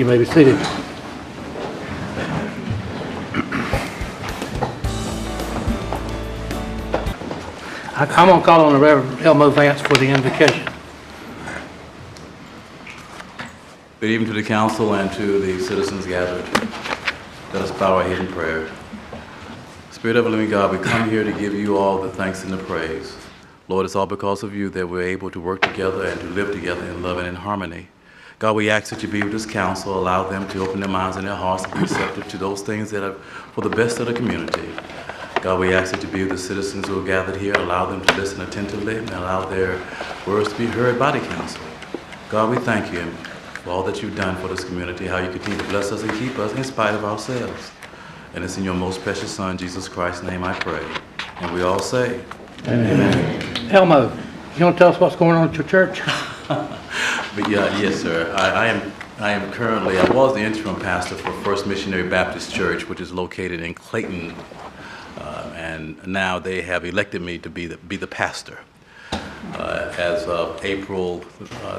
You may be seated. I'm going to call on the Reverend Elmo Vance for the invocation. Good evening to the council and to the citizens gathered. Let us bow our head in prayer. Spirit of the living God, we come here to give you all the thanks and the praise. Lord, it's all because of you that we're able to work together and to live together in love and in harmony. God, we ask that you be with this council, allow them to open their minds and their hearts to be receptive to those things that are for the best of the community. God, we ask that you be with the citizens who are gathered here, allow them to listen attentively and allow their words to be heard by the council. God, we thank you for all that you've done for this community, how you continue to bless us and keep us in spite of ourselves. And it's in your most precious Son, Jesus Christ's name, I pray. And we all say, Amen. Elmo, you want to tell us what's going on at your church? But yeah, yes, sir. I was the interim pastor for First Missionary Baptist Church, which is located in Clayton, and now they have elected me to be the pastor. As of April,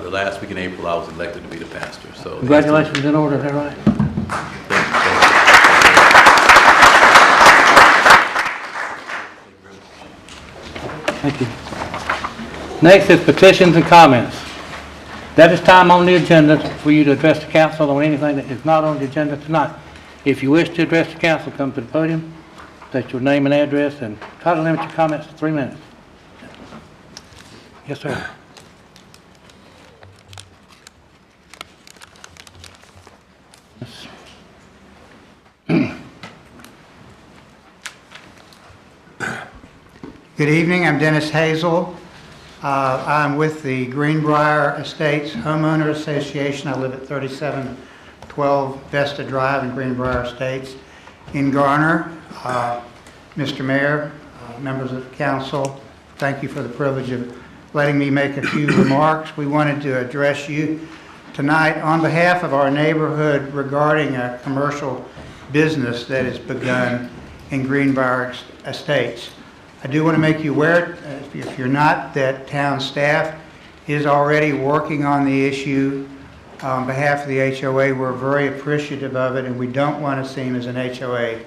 the last week in April, I was elected to be the pastor. So congratulations in order, is that right? Thank you. Next is petitions and comments. That is time on the agenda for you to address the council on anything that is not on the agenda tonight. If you wish to address the council, come to the podium, state your name and address, and try to limit your comments to 3 minutes. Yes, sir. Good evening, I'm Dennis Hazel. I'm with the Greenbrier Estates Homeowner Association. I live at 3712 Vesta Drive in Greenbrier Estates in Garner. Mr. Mayor, members of the council, thank you for the privilege of letting me make a few remarks. We wanted to address you tonight on behalf of our neighborhood regarding a commercial business that has begun in Greenbrier Estates. I do want to make you aware, if you're not, that town staff is already working on the issue on behalf of the HOA. We're very appreciative of it, and we don't want to seem as an HOA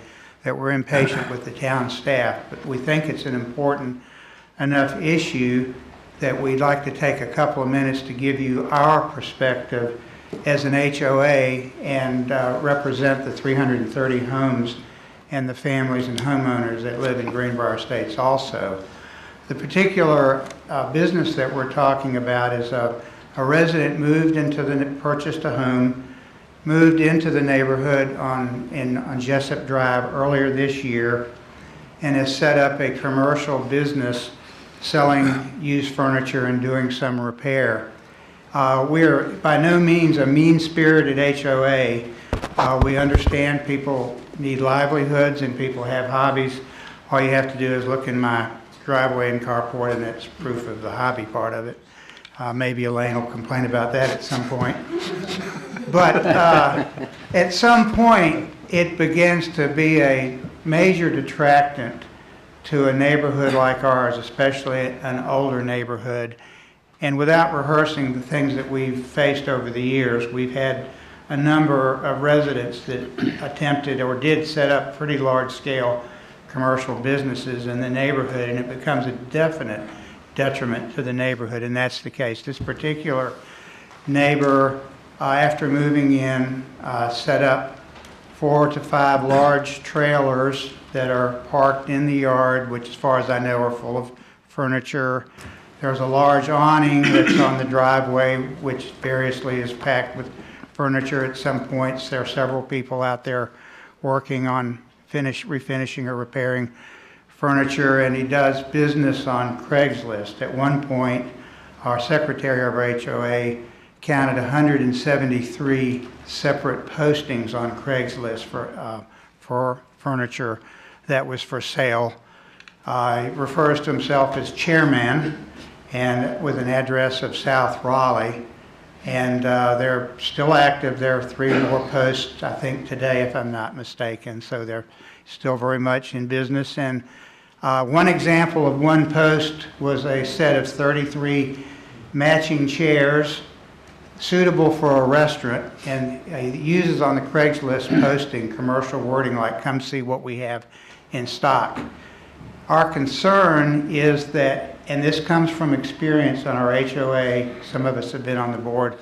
that we're impatient with the town staff, but we think it's an important enough issue that we'd like to take a couple of minutes to give you our perspective as an HOA and represent the 330 homes and the families and homeowners that live in Greenbrier Estates also. The particular business that we're talking about is a resident purchased a home, moved into the neighborhood on Jessup Drive earlier this year, and has set up a commercial business selling used furniture and doing some repair. We're by no means a mean-spirited HOA. We understand people need livelihoods and people have hobbies. All you have to do is look in my driveway and carport, and that's proof of the hobby part of it. Maybe Elaine will complain about that at some point. But at some point, it begins to be a major detractant to a neighborhood like ours, especially an older neighborhood. And without rehearsing the things that we've faced over the years, we've had a number of residents that attempted or did set up pretty large-scale commercial businesses in the neighborhood, and it becomes a definite detriment to the neighborhood, and that's the case. This particular neighbor, after moving in, set up 4 to 5 large trailers that are parked in the yard, which as far as I know are full of furniture. There's a large awning that's on the driveway, which variously is packed with furniture. At some points, there are several people out there working on refinishing or repairing furniture, and he does business on Craigslist. At one point, our secretary of our HOA counted 173 separate postings on Craigslist for furniture that was for sale. He refers to himself as chairman, and with an address of South Raleigh. And they're still active. There are 3 more posts, I think, today, if I'm not mistaken. So they're still very much in business. And one example of one post was a set of 33 matching chairs suitable for a restaurant, and it uses on the Craigslist posting commercial wording like, "Come see what we have in stock." Our concern is that, and this comes from experience on our HOA, some of us have been on the board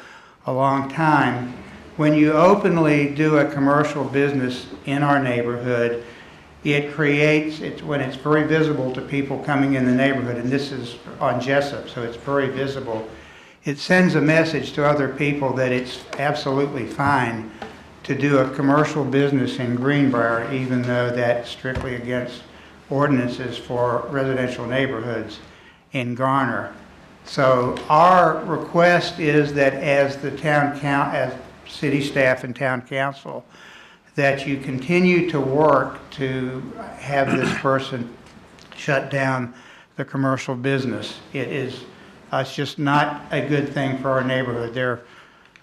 a long time, when you openly do a commercial business in our neighborhood, it creates, when it's very visible to people coming in the neighborhood, and this is on Jessup, so it's very visible, it sends a message to other people that it's absolutely fine to do a commercial business in Greenbrier, even though that's strictly against ordinances for residential neighborhoods in Garner. So our request is that as city staff and town council, that you continue to work to have this person shut down the commercial business. It's just not a good thing for our neighborhood. There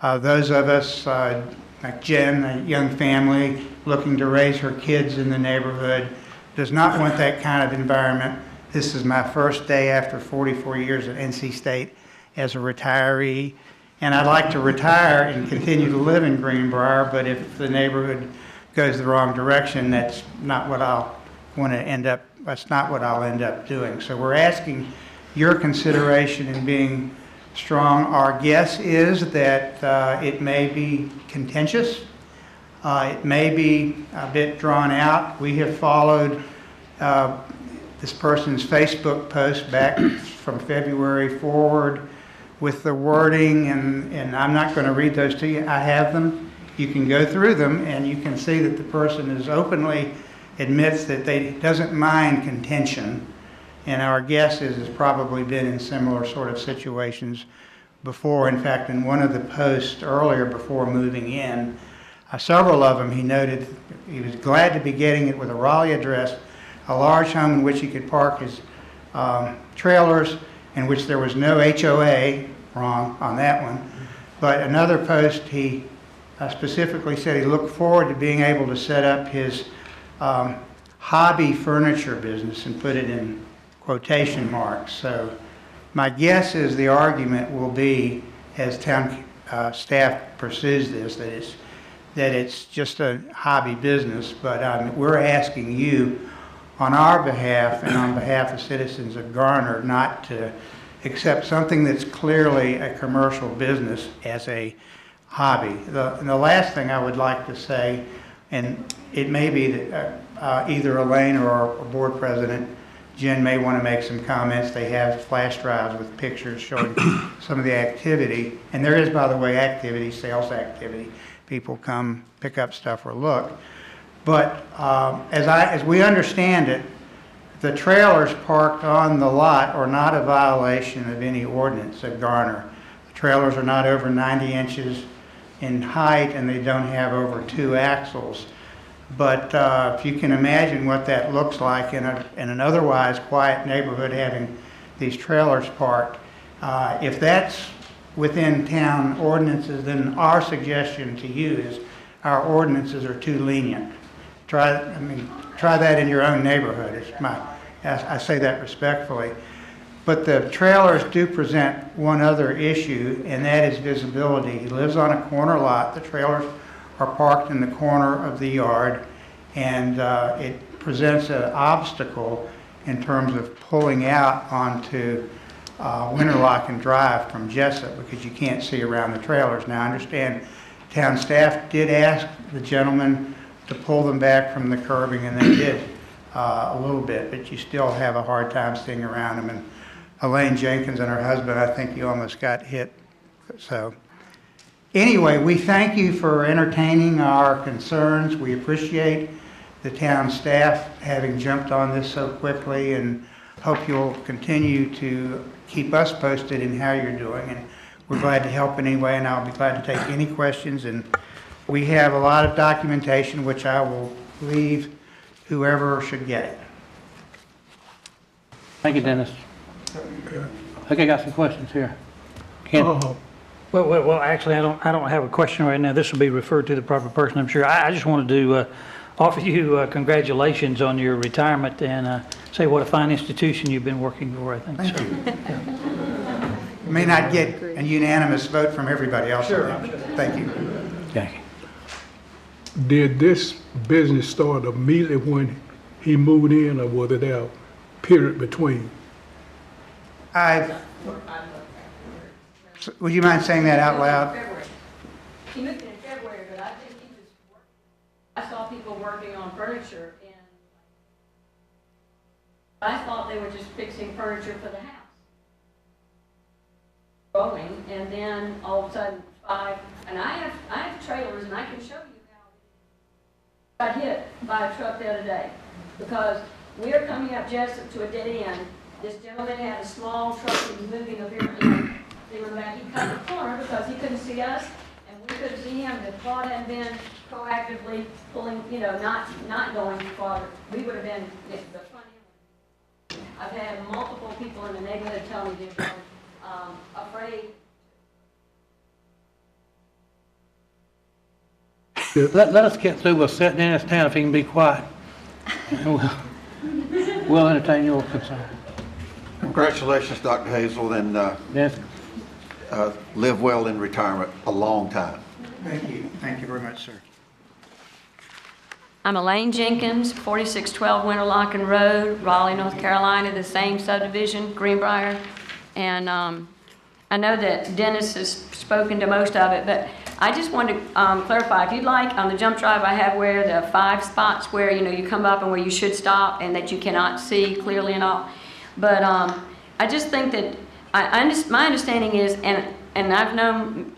are those of us, like Jen, a young family looking to raise her kids in the neighborhood, does not want that kind of environment. This is my first day after 44 years at NC State as a retiree, and I'd like to retire and continue to live in Greenbrier, but if the neighborhood goes the wrong direction, that's not what I'll end up doing. So we're asking your consideration in being strong. Our guess is that it may be contentious. It may be a bit drawn out. We have followed this person's Facebook post back from February forward with the wording, and I'm not going to read those to you. I have them. You can go through them, and you can see that the person is openly admits that they doesn't mind contention, and our guess is has probably been in similar sort of situations before. In fact, in one of the posts earlier before moving in, several of them, he noted he was glad to be getting it with a Raleigh address, a large home in which he could park his trailers, in which there was no HOA, wrong on that one. But another post, he specifically said he looked forward to being able to set up his hobby furniture business, and put it in quotation marks. So my guess is the argument will be, as town staff pursues this, that it's just a hobby business. But we're asking you on our behalf and on behalf of citizens of Garner not to accept something that's clearly a commercial business as a hobby. The last thing I would like to say, and it may be that either Elaine or our board president, Jen, may want to make some comments. They have flash drives with pictures showing some of the activity. And there is, by the way, activity, sales activity. People come pick up stuff or look. But as we understand it, the trailers parked on the lot are not a violation of any ordinance at Garner. The trailers are not over 90 inches in height, and they don't have over 2 axles. But if you can imagine what that looks like in an otherwise quiet neighborhood, having these trailers parked, if that's within town ordinances, then our suggestion to you is our ordinances are too lenient. Try that in your own neighborhood. I say that respectfully. But the trailers do present one other issue, and that is visibility. He lives on a corner lot. The trailers are parked in the corner of the yard, and it presents an obstacle in terms of pulling out onto Winterlocken Drive from Jessup, because you can't see around the trailers. Now, I understand town staff did ask the gentleman to pull them back from the curbing, and they did a little bit, but you still have a hard time seeing around them. And Elaine Jenkins and her husband, I think you almost got hit. So anyway, we thank you for entertaining our concerns. We appreciate the town staff having jumped on this so quickly, and hope you'll continue to keep us posted in how you're doing. And we're glad to help in any way, and I'll be glad to take any questions. And we have a lot of documentation, which I will leave whoever should get it. Thank you, Dennis. Okay, I got some questions here. Ken? Well, actually, I don't have a question right now. This will be referred to the proper person, I'm sure. I just wanted to offer you congratulations on your retirement, and say what a fine institution you've been working for, I think. Thank you. may not get a unanimous vote from everybody else. Sure. Thank you. Jackie. Did this business start immediately when he moved in, or was it a period between? Would you mind saying that out loud? February. He moved in February, but I think he was I saw people working on furniture, and I thought they were just fixing furniture for the house. Growing, and then all of a sudden, 5, and I have trailers, and I can show you how I got hit by a truck the other day, because we are coming up Jessup to a dead end. This gentleman had a small truck that was moving up here, and they were back. He cut the corner because he couldn't see us, and we couldn't see him. The thought had been proactively pulling, not going too far. We would have been the front end. I've had multiple people in the neighborhood tell me they've been afraid. Let us get through with sitting in this town if you can be quiet. And we'll entertain your concern. Congratulations, Dr. Hazel, and Yes. live well in retirement a long time. Thank you. Thank you very much, sir. I'm Elaine Jenkins, 4612 Winterlocken Road, Raleigh, North Carolina, the same subdivision, Greenbrier. And I know that Dennis has spoken to most of it, but I just wanted to clarify, if you'd like, on the jump drive I have where the 5 spots where, you come up and where you should stop and that you cannot see clearly and all. But I just think that, my understanding is, and I've known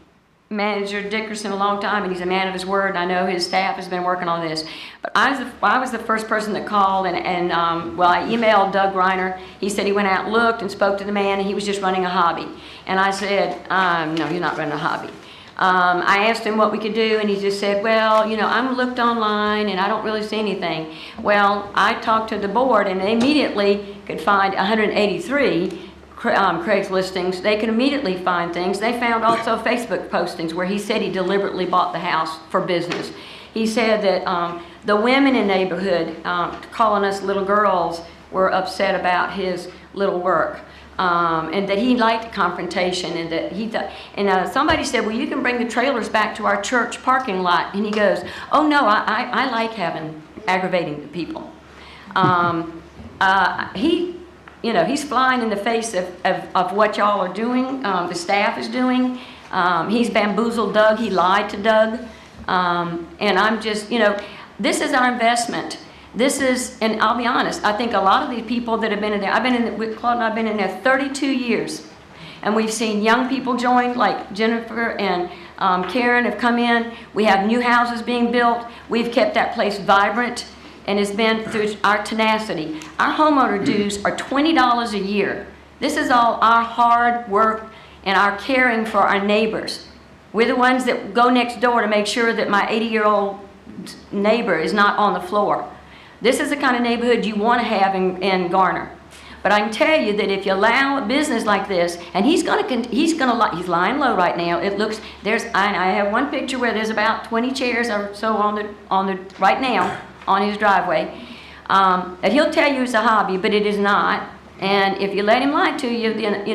Manager Dickerson a long time, and he's a man of his word, and I know his staff has been working on this. But I was the first person that called, and I emailed Doug Garner. He said he went out and looked and spoke to the man, and he was just running a hobby. And I said, no, you're not running a hobby. I asked him what we could do, and he just said, well, I'm looked online, and I don't really see anything. Well, I talked to the board, and they immediately could find 183 Craig's listings. They could immediately find things. They found also Facebook postings where he said he deliberately bought the house for business. He said that the women in the neighborhood, calling us little girls, were upset about his little work. And that he liked confrontation, and that he thought, and somebody said, well, you can bring the trailers back to our church parking lot. And he goes, oh no, I like aggravating the people. He's flying in the face of what y'all are doing, the staff is doing. He's bamboozled Doug, he lied to Doug. And I'm just, this is our investment. This is, and I'll be honest, I think a lot of these people that have been in there, with Claude and I've been in there 32 years. And we've seen young people join, like Jennifer and Karen have come in. We have new houses being built. We've kept that place vibrant, and it's been through our tenacity. Our homeowner dues are $20 a year. This is all our hard work and our caring for our neighbors. We're the ones that go next door to make sure that my 80-year-old neighbor is not on the floor. This is the kind of neighborhood you want to have in Garner. But I can tell you that if you allow a business like this, and he's lying low right now. It looks, I have one picture where there's about 20 chairs or so on the right now on his driveway. That he'll tell you it's a hobby, but it is not. And if you let him lie to you, then,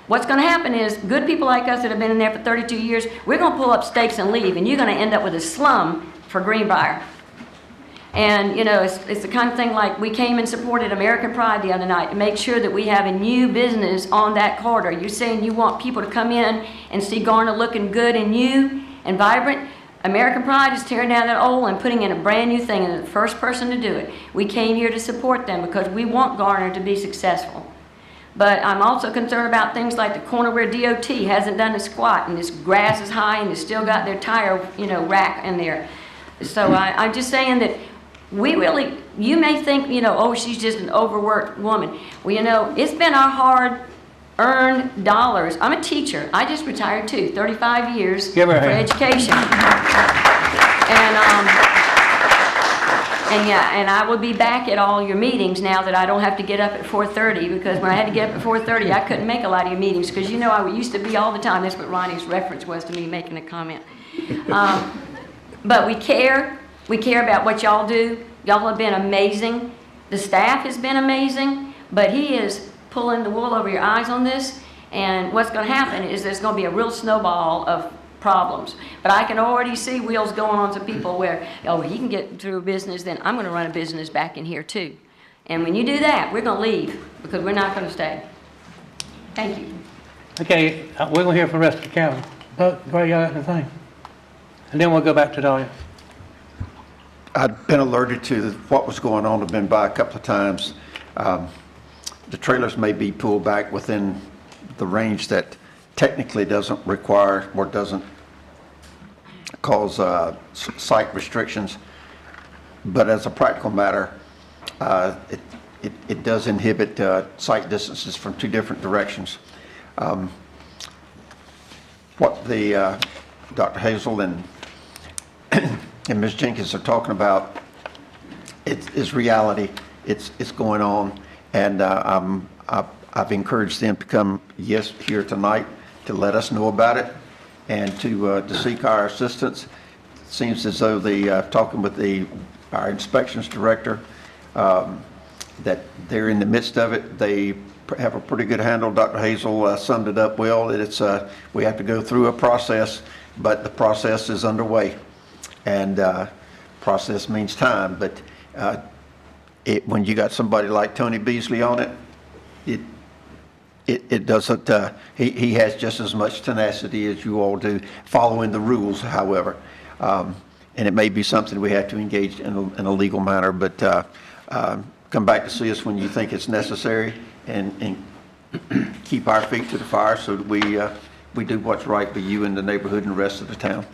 what's going to happen is good people like us that have been in there for 32 years, we're going to pull up stakes and leave, and you're going to end up with a slum for Greenbrier. And, it's the kind of thing like we came and supported American Pride the other night to make sure that we have a new business on that corridor. You're saying you want people to come in and see Garner looking good and new and vibrant. American Pride is tearing down that old and putting in a brand new thing, and the first person to do it. We came here to support them because we want Garner to be successful. But I'm also concerned about things like the corner where DOT hasn't done a squat, and this grass is high and they still got their tire, rack in there. So I'm just saying that you may think, oh, she's just an overworked woman. Well, it's been our hard-earned dollars. I'm a teacher. I just retired too, 35 years Give her a for hand. education. And I will be back at all your meetings now that I don't have to get up at 4:30, because when I had to get up at 4:30, I couldn't make a lot of your meetings, because I used to be all the time. That's what Ronnie's reference was to me making a comment. But we care. We care about what y'all do. Y'all have been amazing. The staff has been amazing, but he is pulling the wool over your eyes on this. And what's going to happen is there's going to be a real snowball of problems. But I can already see wheels going on to people where, oh, he can get through a business, then I'm going to run a business back in here too. And when you do that, we're going to leave because we're not going to stay. Thank you. Okay, we're going to hear from the rest of the council. Doug, Gray, you got anything? And then we'll go back to the audience. I'd been alerted to what was going on. I've been by a couple of times. The trailers may be pulled back within the range that technically doesn't require or doesn't cause site restrictions. But as a practical matter, it does inhibit site distances from two different directions. What the Dr. Hazel and Ms. Jenkins are talking about is reality. It's going on, and I've encouraged them to come, yes, here tonight to let us know about it and to seek our assistance. It seems as though talking with our inspections director, that they're in the midst of it. They have a pretty good handle. Dr. Hazel summed it up well. That we have to go through a process, but the process is underway, and process means time. But when you got somebody like Tony Beasley on it, it doesn't. He has just as much tenacity as you all do, following the rules, however. And it may be something we have to engage in a legal manner, but come back to see us when you think it's necessary, and keep our feet to the fire so that we do what's right for you and the neighborhood and the rest of the town.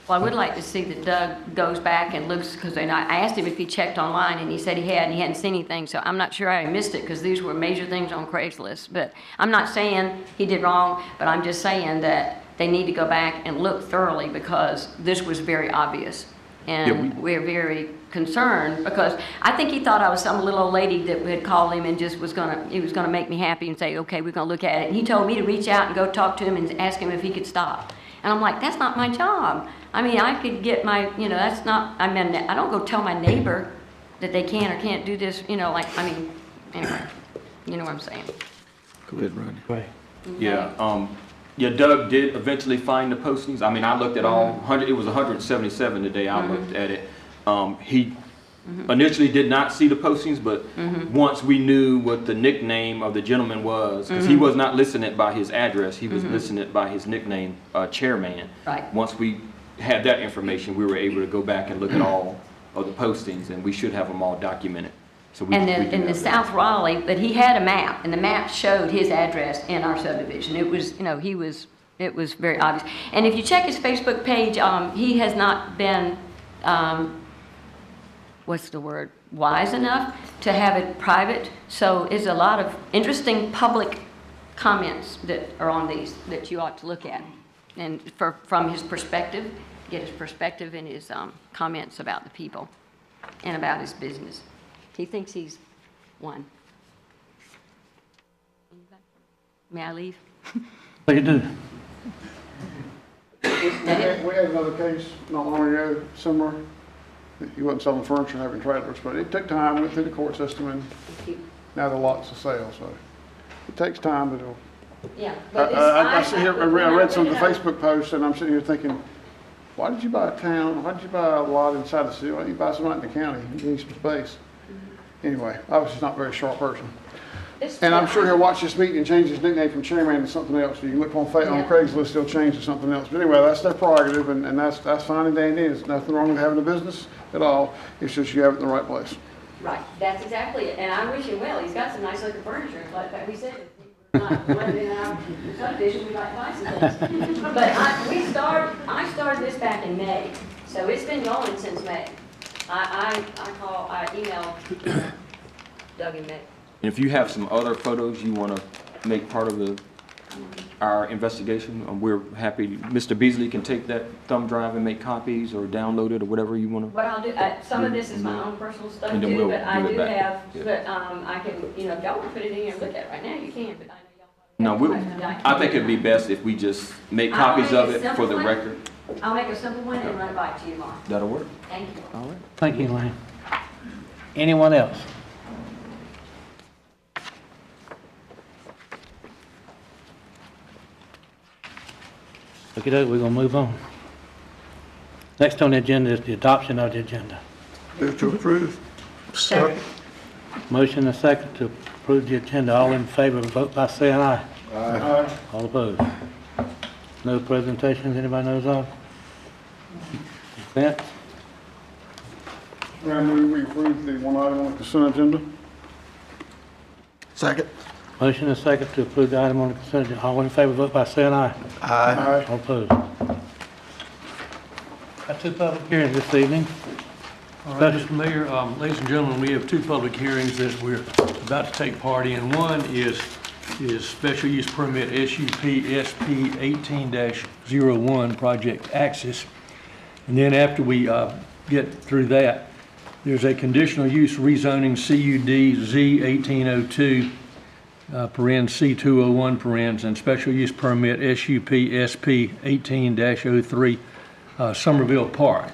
Well, I would like to see that Doug goes back and looks, because I asked him if he checked online, and he said he had, and he hadn't seen anything, so I'm not sure I missed it, because these were major things on Craigslist. But I'm not saying he did wrong, but I'm just saying that they need to go back and look thoroughly, because this was very obvious. And we're very concerned, because I think he thought I was some little old lady that had called him and just was he was gonna make me happy and say, okay, we're gonna look at it. And he told me to reach out and go talk to him and ask him if he could stop. And I'm like, that's not my job. I mean, I could get that's not, I mean, I don't go tell my neighbor that they can or can't do this, anyway, you know what I'm saying. Go ahead, Rodney. Right. Yeah, Doug did eventually find the postings. I mean, I looked at all 100. It was 177 the day I looked at it. He initially did not see the postings, but once we knew what the nickname of the gentleman was, because he was not listing it by his address, he was listing it by his nickname, Chairman. Right. Once we had that information, we were able to go back and look at all of the postings, and we should have them all documented. So we, And we then do in the have that. South Raleigh, but he had a map, and the map showed his address in our subdivision. It was, it was very obvious. And if you check his Facebook page, he has not been, wise enough to have it private. So there's a lot of interesting public comments that are on these that you ought to look at. And from his perspective, get his perspective and his comments about the people and about his business. He thinks he's won. May I leave? What do you do? We had another case not long ago, similar. He wasn't selling furniture and having trailers, but it took time, went through the court system, and now the lots of sale, so it takes time, but it'll. Yeah. I sit here, I read some of the Facebook posts, and I'm sitting here thinking, why did you buy a town? Why did you buy a lot inside the city? Why didn't you buy some out in the county? You need some space. Anyway, I was just not a very sharp person. And I'm sure he'll watch this meeting and change his nickname from Chairman to something else. You can look on Craigslist, he'll change to something else. But anyway, that's their prerogative, and that's fine and dandy. There's nothing wrong with having a business at all. It's just you have it in the right place. Right, that's exactly it. And I wish him well. He's got some nice looking furniture. Like we said, if we're not living in our subdivision, we'd like to buy some things. But I started this back in May, so it's been going since May. I emailed Doug in May. And if you have some other photos you want to make part of our investigation, we're happy. Mr. Beasley can take that thumb drive and make copies or download it or whatever you want to. What I'll do, some of this is my own personal stuff And then too, we'll but I give it do back. have, Yeah. but I can, if y'all want to put it in here and look at it right now, you can, but I No, know y'all. I think it'd be best if we just make copies of it for the record. I'll make a simple one and run it by to you tomorrow. That'll work. Thank you. All right. Thank you, Elaine. Anyone else? Okay, we're gonna move on. Next on the agenda is the adoption of the agenda. Move to approve. Second. Motion and second to approve the agenda. All in favor, vote by saying aye. Aye. All opposed? No presentations anybody knows of? Consent? I move we approve the one item on the consent agenda. Second. Motion and second to approve the item on the consent agenda. All in favor, vote by saying aye. Aye. All opposed? Got two public hearings this evening. All right, Mr. Mayor, ladies and gentlemen, we have two public hearings that we're about to take part in. One is special use permit SUP SP 18-01 Project Axis. And then after we get through that, there's a conditional use rezoning CUD Z 1802 parens C201 parens and special use permit SUP SP 18-03 Somerville Park.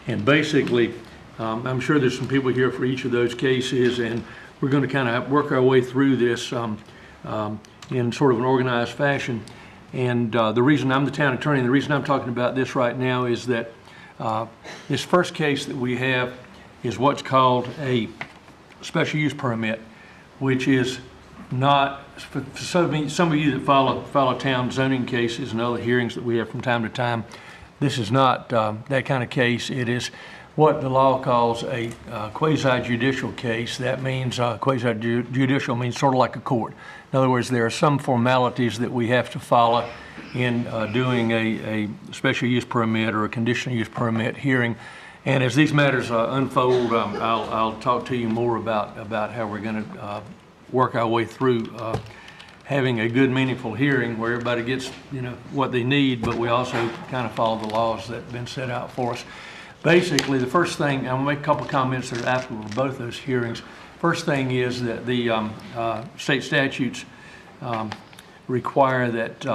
And basically, I'm sure there's some people here for each of those cases, and we're going to kind of work our way through this in sort of an organized fashion. And the reason I'm the town attorney, and the reason I'm talking about this right now is that this first case that we have is what's called a special use permit, which is not, for some of you that follow town zoning cases and other hearings that we have from time to time, this is not that kind of case. It is what the law calls a quasi-judicial case. That means quasi-judicial means sort of like a court. In other words, there are some formalities that we have to follow in doing a special use permit or a conditional use permit hearing. And as these matters unfold, I'll talk to you more about how we're going to work our way through having a good, meaningful hearing where everybody gets, what they need, but we also kind of follow the laws that have been set out for us. Basically, the first thing, I'm going to make a couple of comments that are applicable to both those hearings. First thing is that the state statutes require that,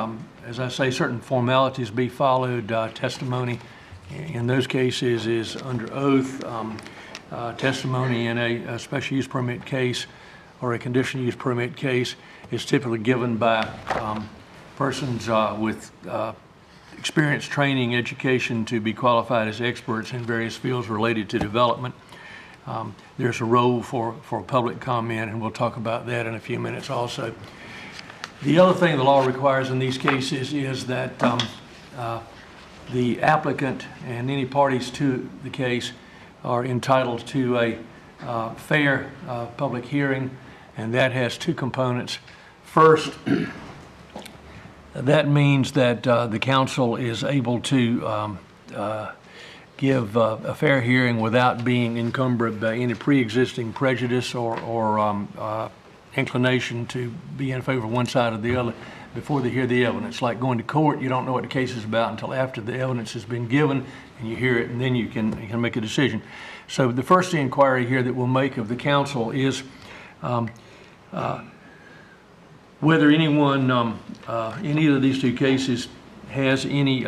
as I say, certain formalities be followed. Testimony in those cases is under oath. Testimony in a special use permit case or a conditional use permit case is typically given by persons with experience, training, education to be qualified as experts in various fields related to development. There's a role for public comment, and we'll talk about that in a few minutes also. The other thing the law requires in these cases is that the applicant and any parties to the case are entitled to a fair public hearing, and that has two components. First, that means that the council is able to give a fair hearing without being encumbered by any pre-existing prejudice or inclination to be in favor of one side or the other before they hear the evidence. Like going to court, you don't know what the case is about until after the evidence has been given and you hear it, and then you can make a decision. So the first inquiry here that we'll make of the council is whether anyone in either of these two cases has any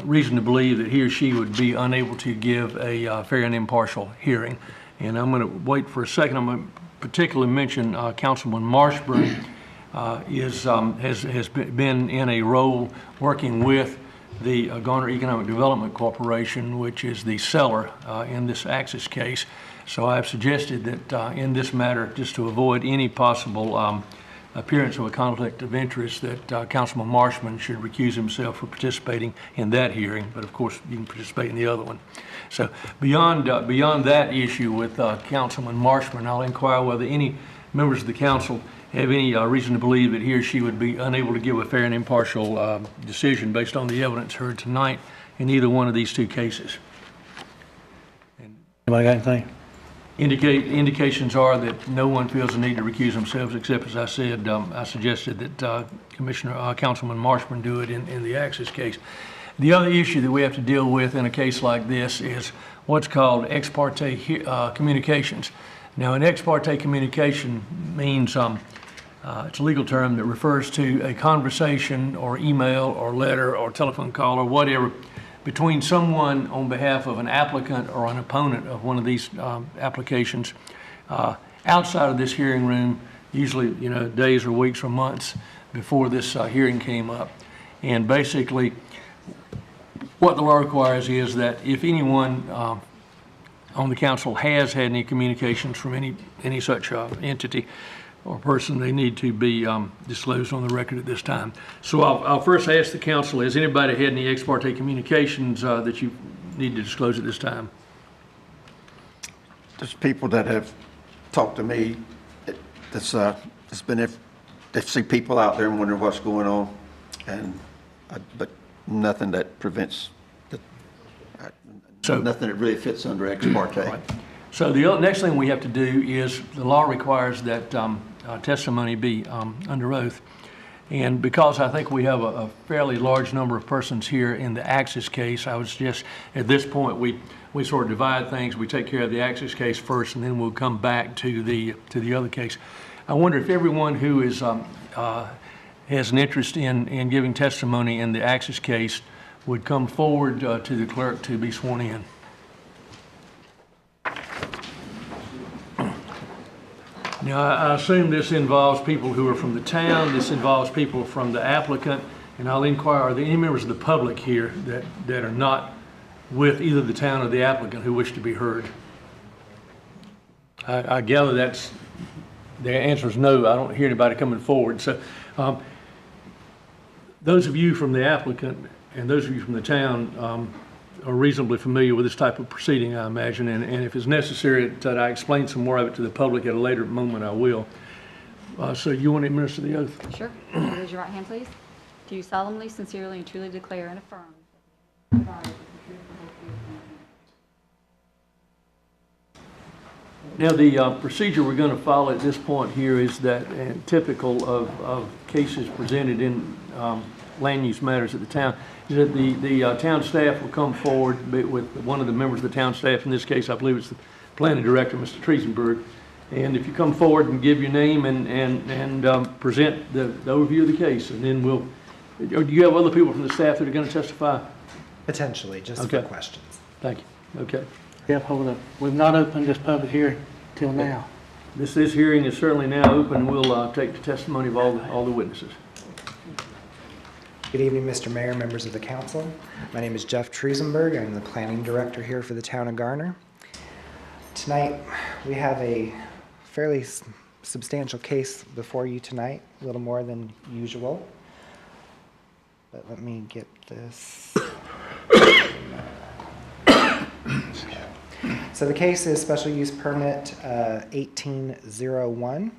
reason to believe that he or she would be unable to give a fair and impartial hearing. And I'm going to wait for a second. I'm going to particularly mention Councilman Marshburn has been in a role working with the Garner Economic Development Corporation, which is the seller in this Axis case. So I've suggested that in this matter, just to avoid any possible appearance of a conflict of interest, that Councilman Marshman should recuse himself from participating in that hearing, but of course you can participate in the other one. So beyond that issue with Councilman Marshman, I'll inquire whether any members of the council have any reason to believe that he or she would be unable to give a fair and impartial decision based on the evidence heard tonight in either one of these two cases. Anybody got anything? Indications are that no one feels the need to recuse themselves, except, as I said, I suggested that Councilman Marshman do it in the Axis case. The other issue that we have to deal with in a case like this is what's called ex parte communications. Now, an ex parte communication means it's a legal term that refers to a conversation or email or letter or telephone call or whatever between someone on behalf of an applicant or an opponent of one of these applications outside of this hearing room, usually days or weeks or months before this hearing came up. And basically, what the law requires is that if anyone on the council has had any communications from any such entity or person, they need to be disclosed on the record at this time. So I'll first ask the council, has anybody had any ex parte communications that you need to disclose at this time? There's people that have talked to me, that's been, if they see people out there and wonder what's going on, but nothing that prevents, nothing that really fits under ex parte. Right. So the next thing we have to do is, the law requires that testimony be under oath. And because I think we have a fairly large number of persons here in the Axis case, I would suggest at this point we sort of divide things. We take care of the Axis case first, and then we'll come back to the other case. I wonder if everyone who is has an interest in giving testimony in the Axis case would come forward to the clerk to be sworn in. Now, I assume this involves people who are from the town, this involves people from the applicant, and I'll inquire, are there any members of the public here that are not with either the town or the applicant who wish to be heard? I gather the answer is no. I don't hear anybody coming forward. So those of you from the applicant and those of you from the town are reasonably familiar with this type of proceeding, I imagine, and if it's necessary that I explain some more of it to the public at a later moment, I will. So you want to administer the oath? Sure. Raise your right hand, please. Do you solemnly, sincerely, and truly declare and affirm? Now, the procedure we're going to follow at this point here is that, and typical of cases presented in land use matters at the town, is that the town staff will come forward with one of the members of the town staff. In this case, I believe it's the planning director, Mr. Triesenberg. And if you come forward and give your name and present the overview of the case, and then we'll, do you have other people from the staff that are going to testify? Potentially, just for questions. Thank you. Okay. Jeff, hold up. We've not opened this public hearing till now. This hearing is certainly now open. We'll take the testimony of all the witnesses. Good evening, Mr. Mayor, members of the council. My name is Jeff Triesenberg. I'm the planning director here for the town of Garner. Tonight, we have a fairly substantial case before you tonight, a little more than usual. But let me get this. So the case is Special Use Permit 1801.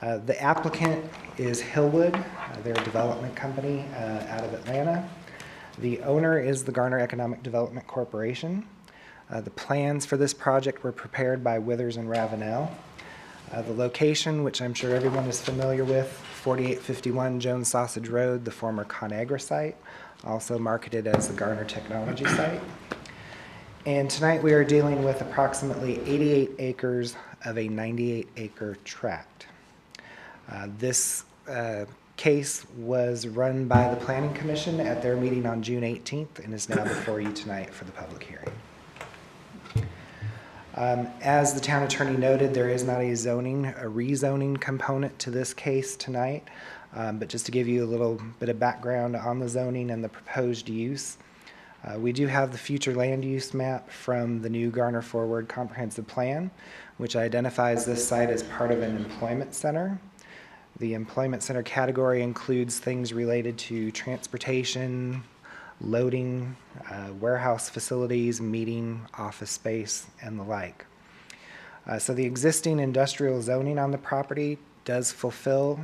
The applicant is Hillwood. They're a development company out of Atlanta. The owner is the Garner Economic Development Corporation. The plans for this project were prepared by Withers and Ravenel. The location, which I'm sure everyone is familiar with, 4851 Jones Sausage Road, the former ConAgra site, also marketed as the Garner Technology site. And tonight we are dealing with approximately 88 acres of a 98-acre tract. This case was run by the Planning Commission at their meeting on June 18th and is now before you tonight for the public hearing. As the town attorney noted, there is not a rezoning component to this case tonight, but just to give you a little bit of background on the zoning and the proposed use, we do have the future land use map from the new Garner Forward Comprehensive Plan, which identifies this site as part of an employment center. The employment center category includes things related to transportation, loading, warehouse facilities, meeting, office space, and the like. So the existing industrial zoning on the property does fulfill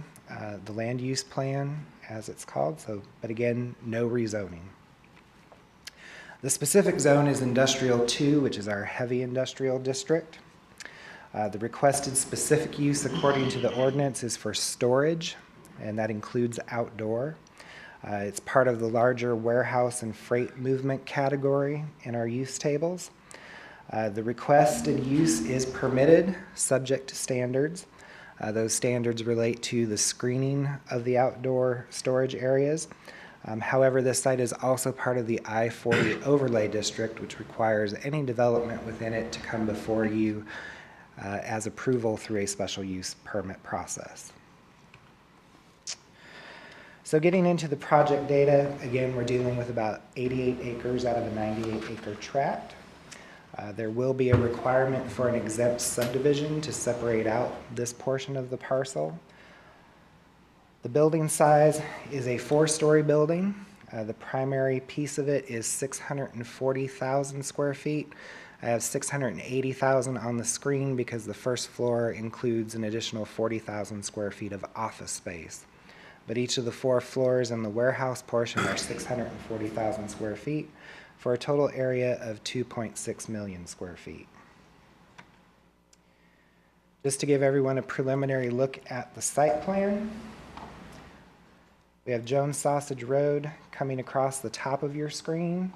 the land use plan, as it's called, but again, no rezoning. The specific zone is Industrial 2, which is our heavy industrial district. The requested specific use according to the ordinance is for storage, and that includes outdoor. It's part of the larger warehouse and freight movement category in our use tables. The requested use is permitted, subject to standards. Those standards relate to the screening of the outdoor storage areas. However, this site is also part of the I-40 overlay district, which requires any development within it to come before you as approval through a special use permit process. So getting into the project data, again, we're dealing with about 88 acres out of a 98-acre tract. There will be a requirement for an exempt subdivision to separate out this portion of the parcel. The building size is a 4-story building. The primary piece of it is 640,000 square feet. I have 680,000 on the screen because the first floor includes an additional 40,000 square feet of office space. But each of the 4 floors in the warehouse portion are 640,000 square feet for a total area of 2.6 million square feet. Just to give everyone a preliminary look at the site plan, we have Jones Sausage Road coming across the top of your screen.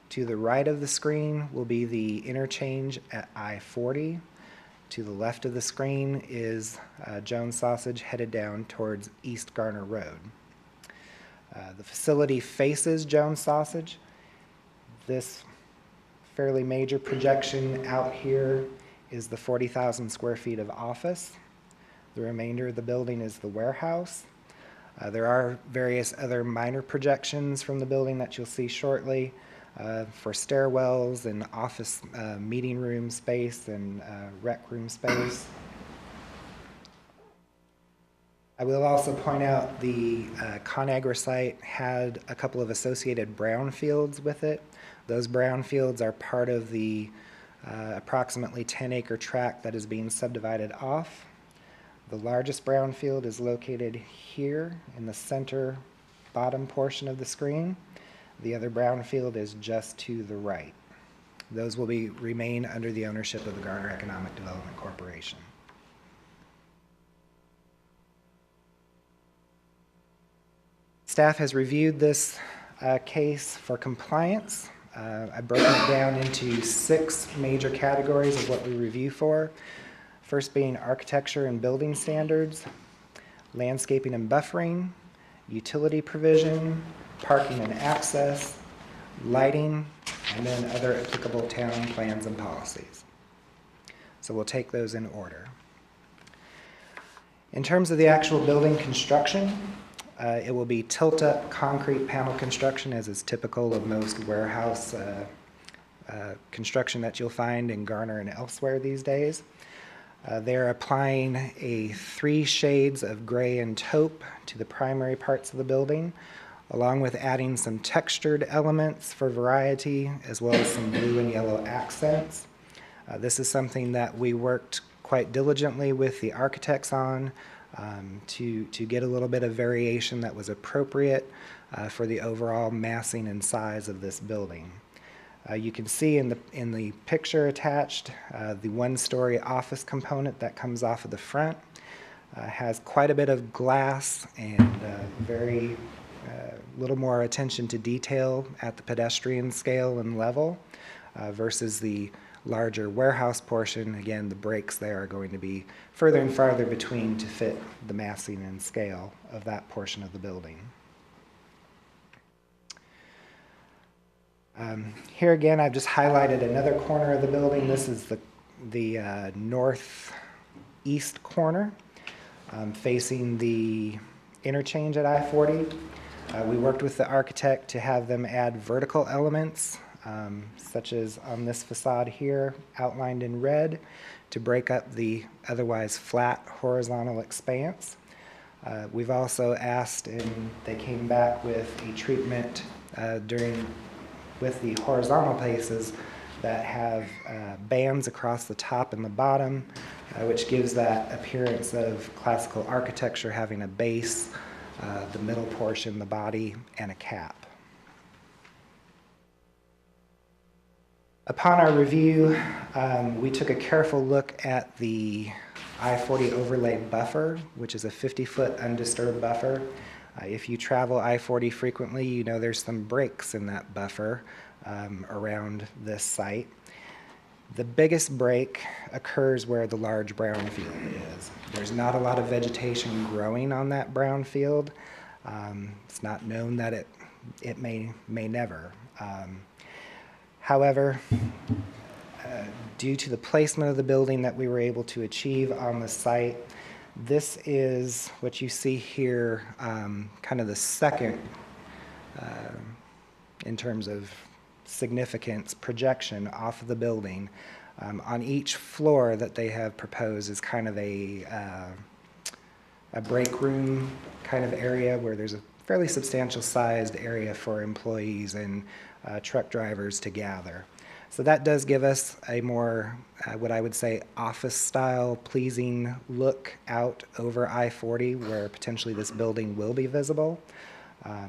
To the right of the screen will be the interchange at I-40. To the left of the screen is Jones Sausage headed down towards East Garner Road. The facility faces Jones Sausage. This fairly major projection out here is the 40,000 square feet of office. The remainder of the building is the warehouse. There are various other minor projections from the building that you'll see shortly for stairwells and office meeting room space and rec room space. I will also point out the ConAgra site had a couple of associated brownfields with it. Those brownfields are part of the approximately 10-acre tract that is being subdivided off. The largest brownfield is located here in the center bottom portion of the screen. The other brownfield is just to the right. Those will remain under the ownership of the Garner Economic Development Corporation. Staff has reviewed this case for compliance. I've broken it down into 6 major categories of what we review for. First being architecture and building standards, landscaping and buffering, utility provision, parking and access, lighting, and then other applicable town plans and policies. So we'll take those in order. In terms of the actual building construction, it will be tilt-up concrete panel construction, as is typical of most warehouse construction that you'll find in Garner and elsewhere these days. They're applying a 3 shades of gray and taupe to the primary parts of the building, along with adding some textured elements for variety, as well as some blue and yellow accents. This is something that we worked quite diligently with the architects on to get a little bit of variation that was appropriate for the overall massing and size of this building. You can see in the picture attached, the 1-story office component that comes off of the front has quite a bit of glass and very little more attention to detail at the pedestrian scale and level versus the larger warehouse portion. Again, the breaks there are going to be further and farther between to fit the massing and scale of that portion of the building. Here again, I've just highlighted another corner of the building. This is the northeast corner facing the interchange at I-40. We worked with the architect to have them add vertical elements, such as on this facade here, outlined in red, to break up the otherwise flat horizontal expanse. We've also asked, and they came back with a treatment with the horizontal places that have bands across the top and the bottom, which gives that appearance of classical architecture having a base, the middle portion, the body, and a cap. Upon our review, we took a careful look at the I-40 overlay buffer, which is a 50-foot undisturbed buffer. If you travel I-40 frequently, you know there's some breaks in that buffer around this site. The biggest break occurs where the large brownfield is. There's not a lot of vegetation growing on that brownfield. It's not known that it may never. However, due to the placement of the building that we were able to achieve on the site, This is what you see here, kind of the second, in terms of significance, projection off of the building. On each floor that they have proposed is kind of a break room kind of area where there's a fairly substantial sized area for employees and truck drivers to gather. So that does give us a more, what I would say, office-style pleasing look out over I-40 where potentially this building will be visible.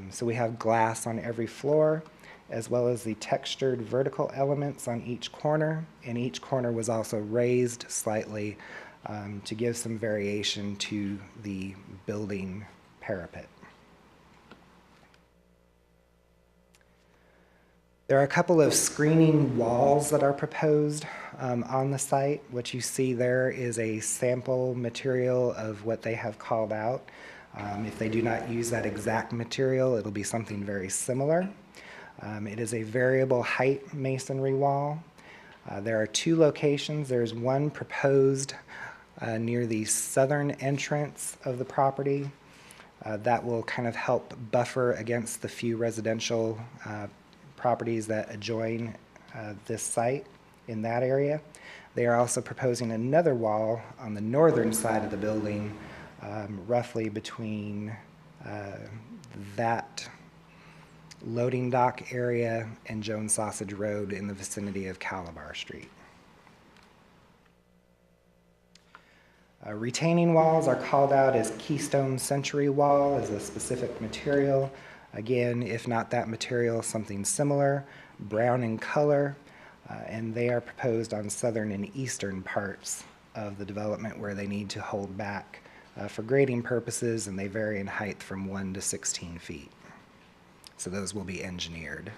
So we have glass on every floor, as well as the textured vertical elements on each corner, and each corner was also raised slightly to give some variation to the building parapet. There are a couple of screening walls that are proposed on the site. What you see there is a sample material of what they have called out. If they do not use that exact material, it'll be something very similar. It is a variable height masonry wall. There are two locations. There's one proposed near the southern entrance of the property. That will kind of help buffer against the few residential properties that adjoin this site in that area. They are also proposing another wall on the northern side of the building, roughly between that loading dock area and Jones Sausage Road in the vicinity of Calabar Street. Retaining walls are called out as Keystone Century Wall as a specific material. Again, if not that material, something similar, brown in color, and they are proposed on southern and eastern parts of the development where they need to hold back for grading purposes, and they vary in height from 1 to 16 feet. So those will be engineered.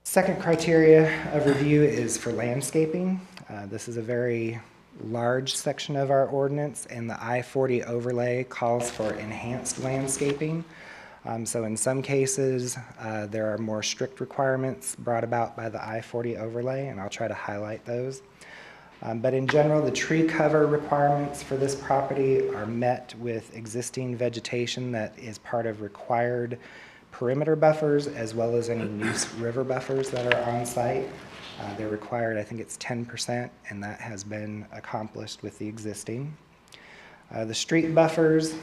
Second criteria of review is for landscaping. This is a very large section of our ordinance, and the I-40 overlay calls for enhanced landscaping. So in some cases, there are more strict requirements brought about by the I-40 overlay, and I'll try to highlight those. But in general, the tree cover requirements for this property are met with existing vegetation that is part of required perimeter buffers, as well as any Neuse River buffers that are on site. They're required, I think it's 10%, and that has been accomplished with the existing. The street buffers,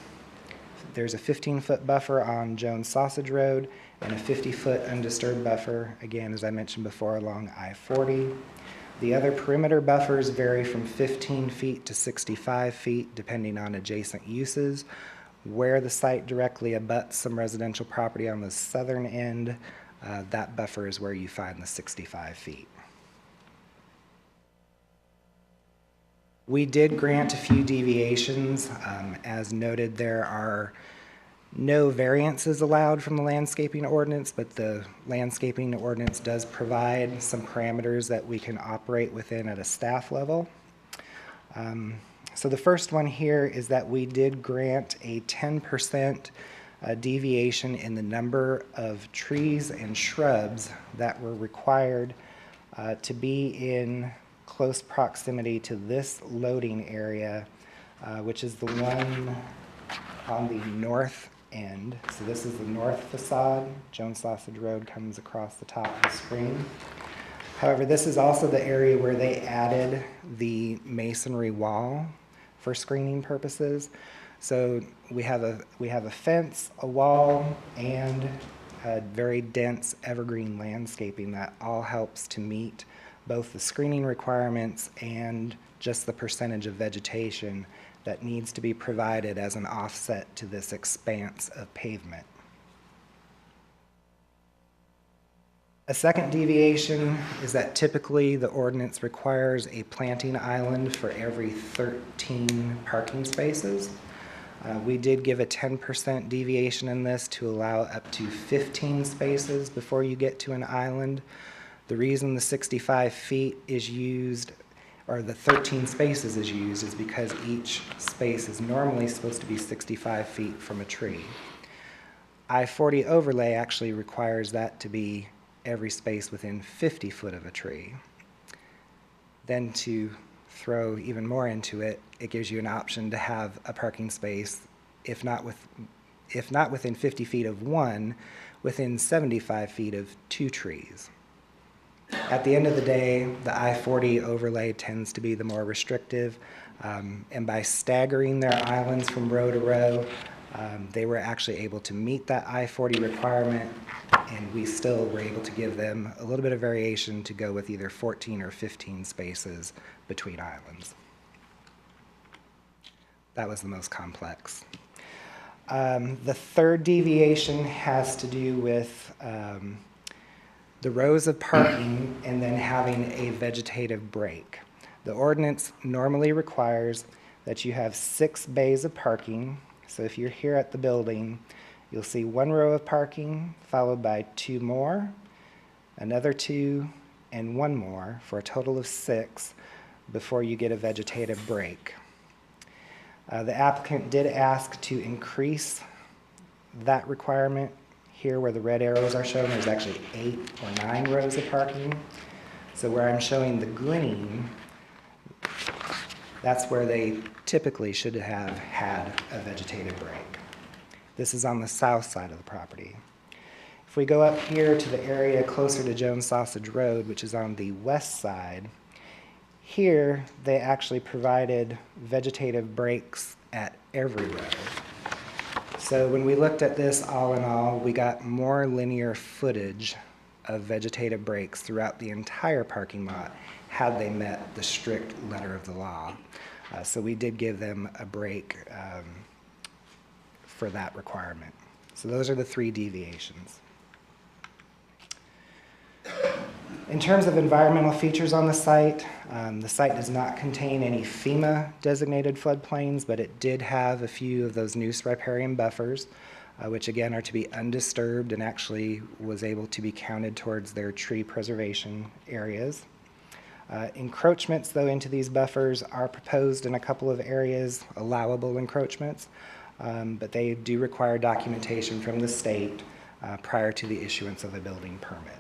there's a 15-foot buffer on Jones Sausage Road and a 50-foot undisturbed buffer, again, as I mentioned before, along I-40. The other perimeter buffers vary from 15 feet to 65 feet, depending on adjacent uses. Where the site directly abuts some residential property on the southern end, that buffer is where you find the 65 feet. We did grant a few deviations. As noted, there are no variances allowed from the landscaping ordinance, but the landscaping ordinance does provide some parameters that we can operate within at a staff level. So the first one here is that we did grant a 10% deviation in the number of trees and shrubs that were required to be in close proximity to this loading area, which is the one on the north end. So this is the north facade. Jones Sausage Road comes across the top of the screen. However, this is also the area where they added the masonry wall for screening purposes. So we have a fence, a wall, and a very dense evergreen landscaping that all helps to meet both the screening requirements and just the percentage of vegetation that needs to be provided as an offset to this expanse of pavement. A second deviation is that typically the ordinance requires a planting island for every 13 parking spaces. We did give a 10% deviation in this to allow up to 15 spaces before you get to an island. The reason the 65 feet is used, or the 13 spaces is used, is because each space is normally supposed to be 65 feet from a tree. I-40 overlay actually requires that to be every space within 50 foot of a tree. Then to throw even more into it, it gives you an option to have a parking space, if not within 50 feet of one, within 75 feet of 2 trees. At the end of the day, the I-40 overlay tends to be the more restrictive, and by staggering their islands from row to row, they were actually able to meet that I-40 requirement, and we still were able to give them a little bit of variation to go with either 14 or 15 spaces between islands. That was the most complex. The third deviation has to do with the rows of parking and then having a vegetative break. The ordinance normally requires that you have 6 bays of parking. So if you're here at the building, you'll see 1 row of parking followed by 2 more, another 2, and 1 more for a total of 6 before you get a vegetative break. The applicant did ask to increase that requirement. Here where the red arrows are shown, there's actually 8 or 9 rows of parking. So where I'm showing the green, that's where they typically should have had a vegetative break. This is on the south side of the property. If we go up here to the area closer to Jones Sausage Road, which is on the west side, here they actually provided vegetative breaks at every row. So when we looked at this all in all, we got more linear footage of vegetative breaks throughout the entire parking lot had they met the strict letter of the law. So we did give them a break for that requirement. So those are the 3 deviations. In terms of environmental features on the site does not contain any FEMA designated floodplains, but it did have a few of those noose riparian buffers, which again are to be undisturbed and actually was able to be counted towards their tree preservation areas. Encroachments, though, into these buffers are proposed in a couple of areas, allowable encroachments, but they do require documentation from the state prior to the issuance of a building permit.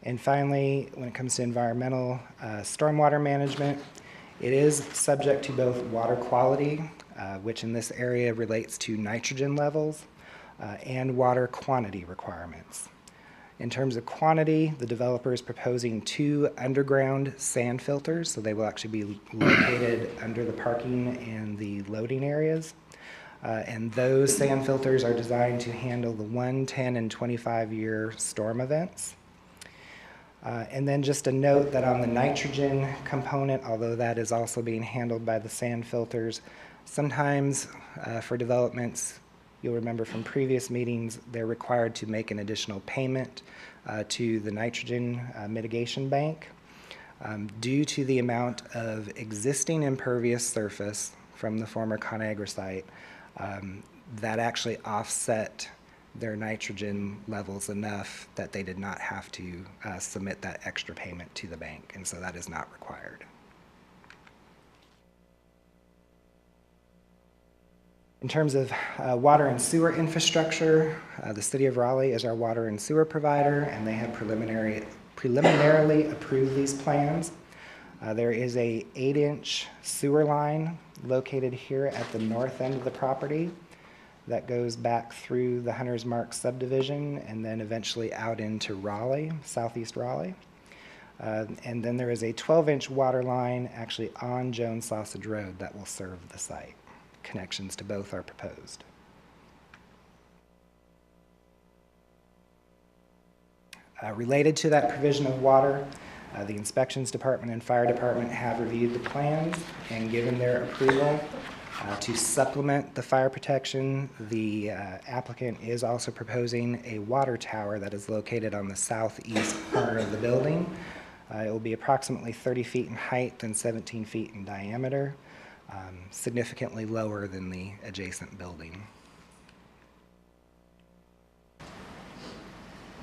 And finally, when it comes to environmental stormwater management, it is subject to both water quality, which in this area relates to nitrogen levels, and water quantity requirements. In terms of quantity, the developer is proposing 2 underground sand filters, so they will actually be located under the parking and the loading areas. And those sand filters are designed to handle the 1, 10, and 25-year storm events. And then just a note that on the nitrogen component, although that is also being handled by the sand filters, sometimes for developments, you'll remember from previous meetings, they're required to make an additional payment to the nitrogen mitigation bank. Due to the amount of existing impervious surface from the former ConAgra site, that actually offset their nitrogen levels enough that they did not have to submit that extra payment to the bank, and so that is not required. In terms of water and sewer infrastructure, the City of Raleigh is our water and sewer provider, and they have preliminarily approved these plans. There is a 8-inch sewer line located here at the north end of the property that goes back through the Hunter's Mark subdivision and then eventually out into Raleigh, southeast Raleigh. And then there is a 12-inch water line actually on Jones Sausage Road that will serve the site. Connections to both are proposed. Related to that provision of water, the inspections department and fire department have reviewed the plans and given their approval to supplement the fire protection. The applicant is also proposing a water tower that is located on the southeast corner of the building. It will be approximately 30 feet in height and 17 feet in diameter, significantly lower than the adjacent building.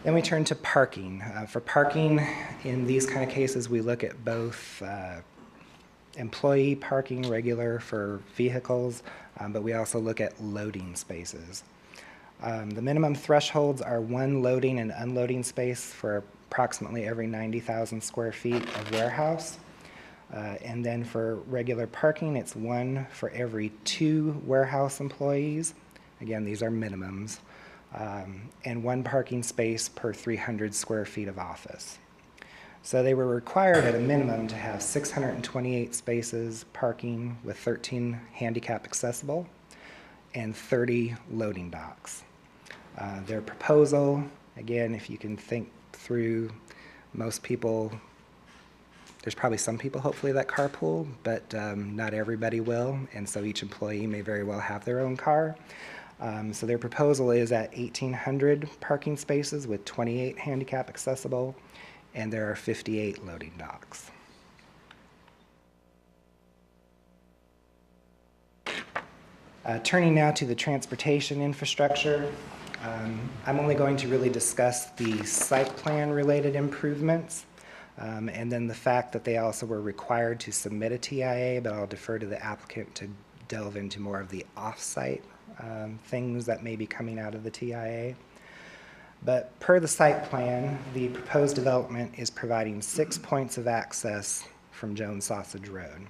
Then we turn to parking. For parking, in these kind of cases, we look at both employee parking, regular for vehicles, but we also look at loading spaces. The minimum thresholds are 1 loading and unloading space for approximately every 90,000 square feet of warehouse. And then for regular parking, it's 1 for every 2 warehouse employees. Again, these are minimums. And 1 parking space per 300 square feet of office. So they were required at a minimum to have 628 spaces parking with 13 handicap accessible and 30 loading docks. Their proposal, again, if you can think through, most people, there's probably some people hopefully that carpool, but not everybody will, and so each employee may very well have their own car. So their proposal is at 1,800 parking spaces with 28 handicap accessible, and there are 58 loading docks. Turning now to the transportation infrastructure, I'm only going to really discuss the site plan related improvements, and then the fact that they also were required to submit a TIA, but I'll defer to the applicant to delve into more of the off-site things that may be coming out of the TIA. But per the site plan, the proposed development is providing 6 points of access from Jones Sausage Road.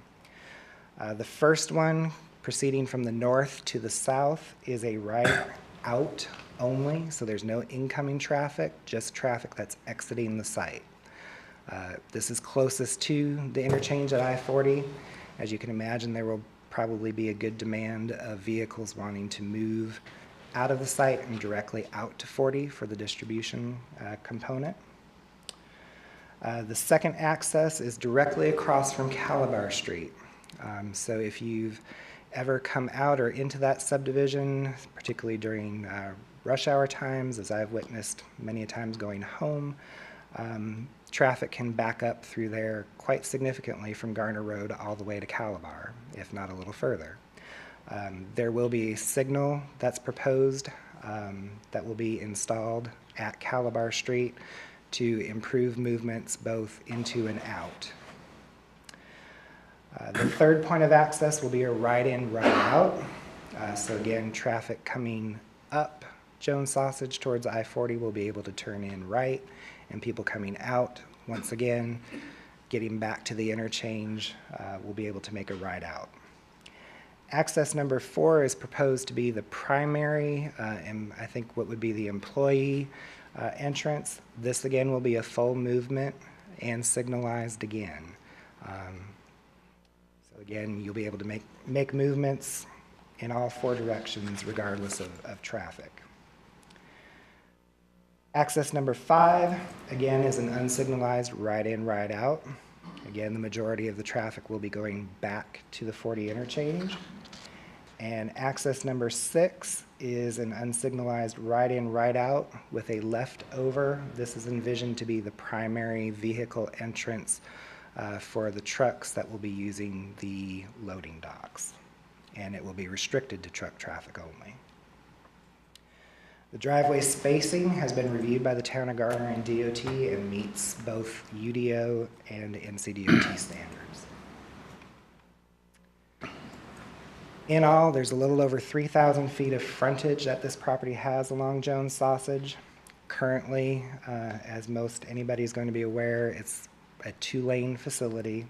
The first one, proceeding from the north to the south, is a right out only, so there's no incoming traffic, just traffic that's exiting the site. This is closest to the interchange at I-40. As you can imagine, there will probably be a good demand of vehicles wanting to move out of the site and directly out to 40 for the distribution component. The second access is directly across from Calabar Street. So if you've ever come out or into that subdivision, particularly during rush hour times, as I've witnessed many a times going home, traffic can back up through there quite significantly from Garner Road all the way to Calabar, if not a little further. There will be a signal that's proposed that will be installed at Calabar Street to improve movements both into and out. The third point of access will be a right-in, right-out. So again, traffic coming up Jones Sausage towards I-40 will be able to turn in right, and people coming out, once again, getting back to the interchange, will be able to make a right out. Access number 4 is proposed to be the primary, and I think what would be the employee entrance. This again will be a full movement and signalized again. So again, you'll be able to make movements in all 4 directions regardless of traffic. Access number 5, again, is an unsignalized right in, right out. Again, the majority of the traffic will be going back to the 40 interchange. And access number 6 is an unsignalized right in, right out with a left over. This is envisioned to be the primary vehicle entrance for the trucks that will be using the loading docks. And it will be restricted to truck traffic only. The driveway spacing has been reviewed by the town of Garner and DOT and meets both UDO and NCDOT standards. In all, there's a little over 3,000 feet of frontage that this property has along Jones Sausage. Currently, as most anybody's going to be aware, it's a 2-lane facility.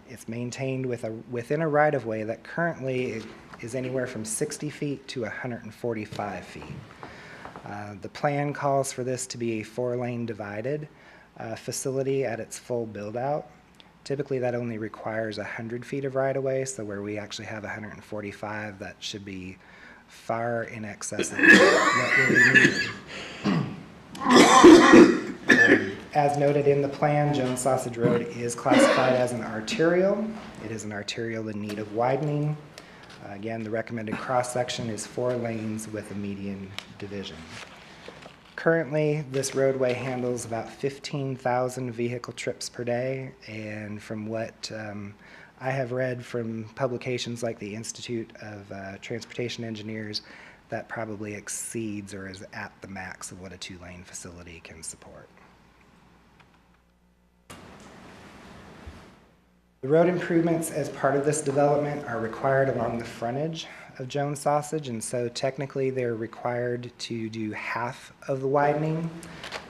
It's maintained within a right-of-way that currently is anywhere from 60 feet to 145 feet. The plan calls for this to be a 4-lane divided facility at its full build-out. Typically, that only requires 100 feet of right-of-way, so where we actually have 145, that should be far in excess of what really needed. As noted in the plan, Jones Sausage Road is classified as an arterial. It is an arterial in need of widening. Again, the recommended cross-section is 4 lanes with a median division. Currently, this roadway handles about 15,000 vehicle trips per day, and from what I have read from publications like the Institute of Transportation Engineers, that probably exceeds or is at the max of what a 2-lane facility can support. The road improvements as part of this development are required along the frontage of Jones Sausage, and so technically they're required to do half of the widening.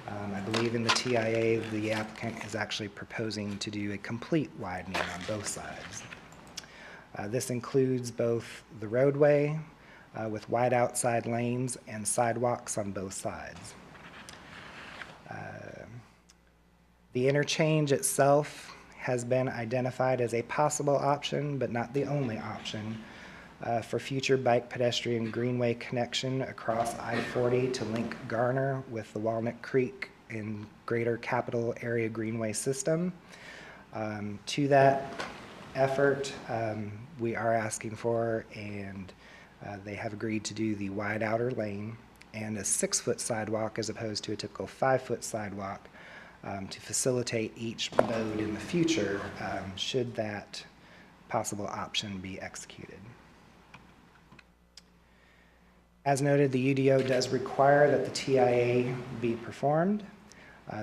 I believe in the TIA, the applicant is actually proposing to do a complete widening on both sides. This includes both the roadway with wide outside lanes and sidewalks on both sides. The interchange itself has been identified as a possible option, but not the only option, for future bike pedestrian greenway connection across I-40 to link Garner with the Walnut Creek and Greater Capital Area Greenway system. To that effort, we are asking for, and they have agreed to do, the wide outer lane and a 6-foot sidewalk as opposed to a typical 5-foot sidewalk to facilitate each mode in the future should that possible option be executed. As noted, the UDO does require that the TIA be performed.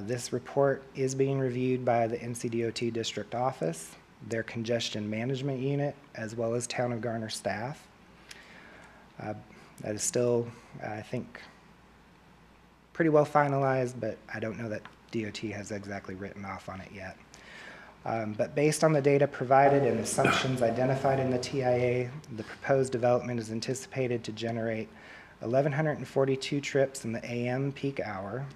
This report is being reviewed by the NCDOT District Office, their Congestion Management Unit, as well as Town of Garner staff. That is still, I think, pretty well finalized, but I don't know that DOT has exactly written off on it yet. But based on the data provided and assumptions identified in the TIA, the proposed development is anticipated to generate 1,142 trips in the AM peak hour.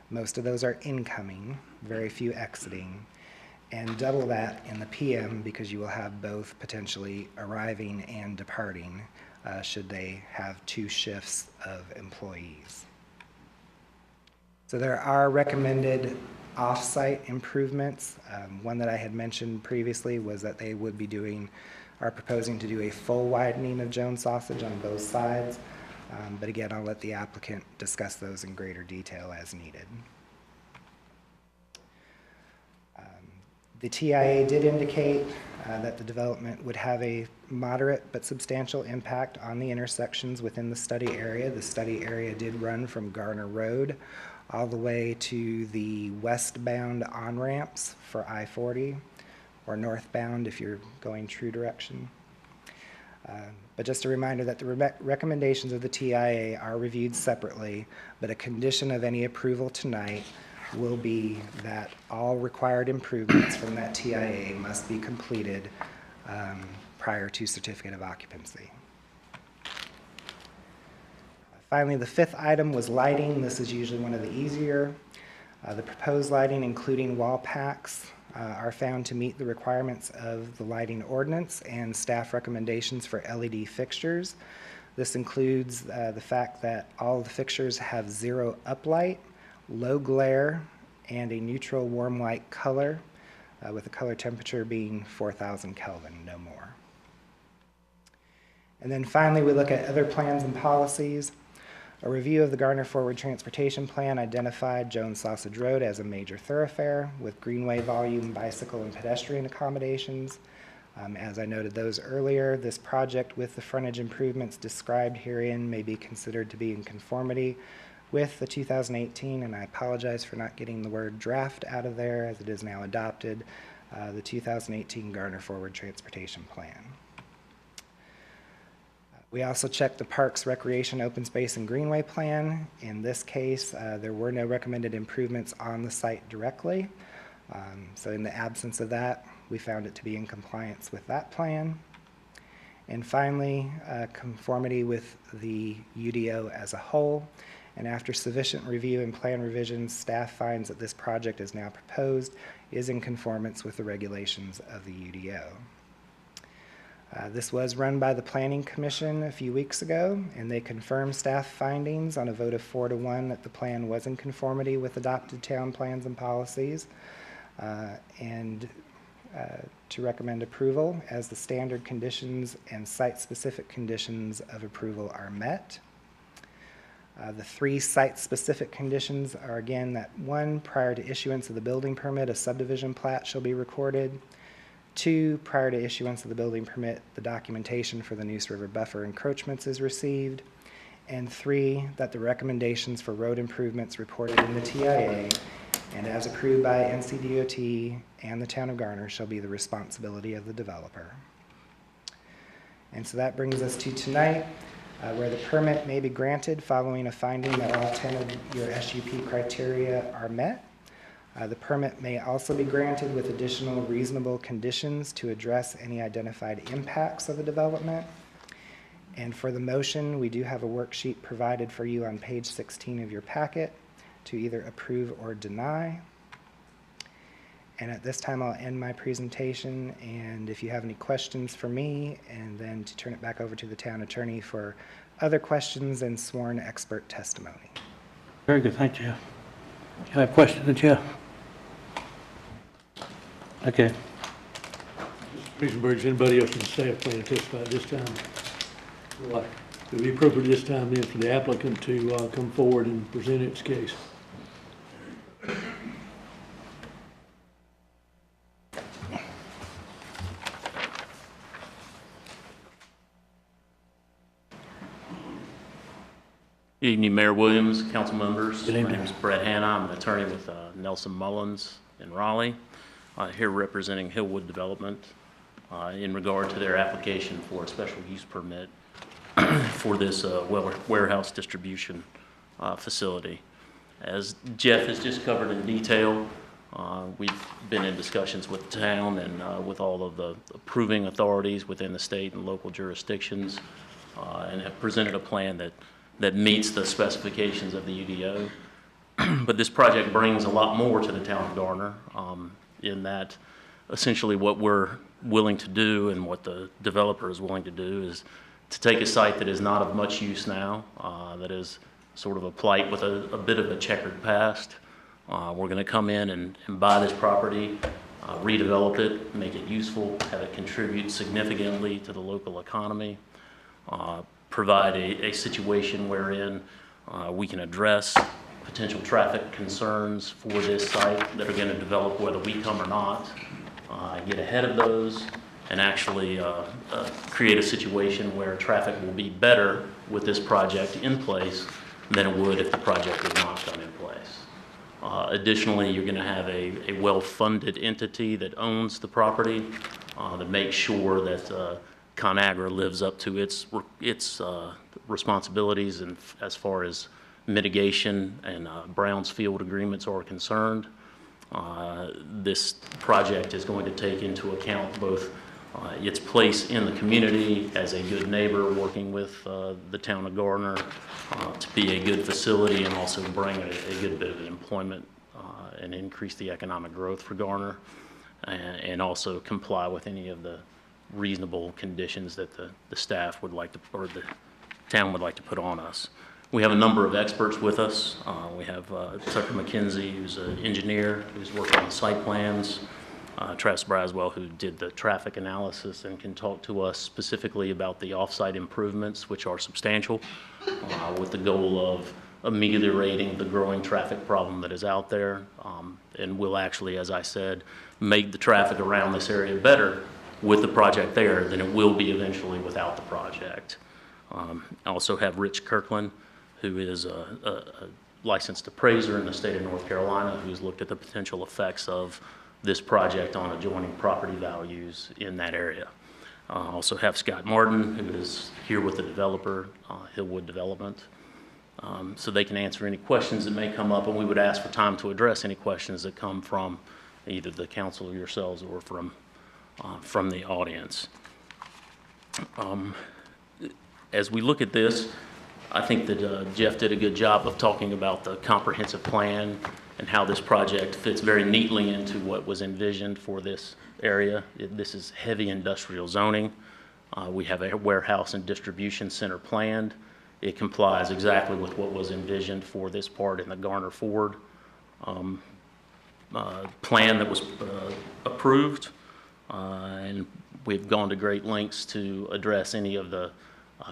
Most of those are incoming, very few exiting, and double that in the PM because you will have both potentially arriving and departing should they have 2 shifts of employees. So there are recommended off-site improvements. One that I had mentioned previously was that they would be are proposing to do a full widening of Jones Sausage on both sides. But again, I'll let the applicant discuss those in greater detail as needed. The TIA did indicate that the development would have a moderate but substantial impact on the intersections within the study area. The study area did run from Garner Road all the way to the westbound on-ramps for I-40, or northbound if you're going true direction. But just a reminder that the recommendations of the TIA are reviewed separately, but a condition of any approval tonight will be that all required improvements from that TIA must be completed prior to certificate of occupancy. Finally, the 5th item was lighting. This is usually one of the easier. The proposed lighting, including wall packs, are found to meet the requirements of the lighting ordinance and staff recommendations for LED fixtures. This includes the fact that all the fixtures have 0 uplight, low glare, and a neutral warm light color, with the color temperature being 4,000 Kelvin, no more. And then finally, we look at other plans and policies. A review of the Garner Forward Transportation Plan identified Jones Sausage Road as a major thoroughfare with greenway volume, bicycle, and pedestrian accommodations. As I noted those earlier, this project with the frontage improvements described herein may be considered to be in conformity with the 2018, and I apologize for not getting the word draft out of there as it is now adopted, the 2018 Garner Forward Transportation Plan. We also checked the Parks, Recreation, Open Space, and Greenway Plan. In this case, there were no recommended improvements on the site directly. So in the absence of that, we found it to be in compliance with that plan. And finally, conformity with the UDO as a whole. And after sufficient review and plan revisions, staff finds that this project as now proposed is in conformance with the regulations of the UDO. This was run by the Planning Commission a few weeks ago, and they confirmed staff findings on a vote of 4-1 that the plan was in conformity with adopted town plans and policies, and to recommend approval as the standard conditions and site-specific conditions of approval are met. The 3 site-specific conditions are again that 1, prior to issuance of the building permit, a subdivision plat shall be recorded. 2, prior to issuance of the building permit, the documentation for the Neuse River buffer encroachments is received. And 3, that the recommendations for road improvements reported in the TIA and as approved by NCDOT and the Town of Garner shall be the responsibility of the developer. And so that brings us to tonight. where the permit may be granted following a finding that all 10 of your SUP criteria are met. The permit may also be granted with additional reasonable conditions to address any identified impacts of the development. And for the motion, we do have a worksheet provided for you on page 16 of your packet to either approve or deny. And at this time, I'll end my presentation, and if you have any questions for me, and then to turn it back over to the town attorney for other questions and sworn expert testimony. Very good, thank you. You have questions, Jeff? Okay. Mr. Burgess, anybody else from the staff plan to testify at this time? Right. It would be appropriate this time then for the applicant to come forward and present its case. Good evening, Mayor Williams, council members. Good evening. My name is Brett Hanna. I'm an attorney with Nelson Mullins in Raleigh, here representing Hillwood Development in regard to their application for a special use permit for this warehouse distribution facility. As Jeff has just covered in detail, we've been in discussions with the town and with all of the approving authorities within the state and local jurisdictions and have presented a plan that meets the specifications of the UDO. But this project brings a lot more to the town of Garner in that essentially what we're willing to do and what the developer is willing to do is to take a site that is not of much use now, that is sort of a plight with a bit of a checkered past. We're going to come in and buy this property, redevelop it, make it useful, have it contribute significantly to the local economy, provide a situation wherein we can address potential traffic concerns for this site that are going to develop whether we come or not, get ahead of those, and actually create a situation where traffic will be better with this project in place than it would if the project did not come in place. Additionally, you're going to have a well-funded entity that owns the property that makes sure that ConAgra lives up to its responsibilities and as far as mitigation and Brown's Field agreements are concerned. This project is going to take into account both its place in the community as a good neighbor working with the town of Garner to be a good facility and also bring a good bit of employment and increase the economic growth for Garner and also comply with any of the reasonable conditions that the staff would like to, or the town would like to put on us. We have a number of experts with us. We have Tucker McKenzie, who's an engineer, who's worked on site plans, Travis Braswell, who did the traffic analysis and can talk to us specifically about the off-site improvements, which are substantial, with the goal of ameliorating the growing traffic problem that is out there, and will actually, as I said, make the traffic around this area better with the project there than it will be eventually without the project. I also have Rich Kirkland, who is a licensed appraiser in the state of North Carolina, who's looked at the potential effects of this project on adjoining property values in that area. I also have Scott Martin, who is here with the developer, Hillwood Development, so they can answer any questions that may come up, and we would ask for time to address any questions that come from either the council or yourselves or from the audience. As we look at this, I think that Jeff did a good job of talking about the comprehensive plan and how this project fits very neatly into what was envisioned for this area. This is heavy industrial zoning. We have a warehouse and distribution center planned. It complies exactly with what was envisioned for this part in the Garner Ford plan that was approved. And we've gone to great lengths to address any of the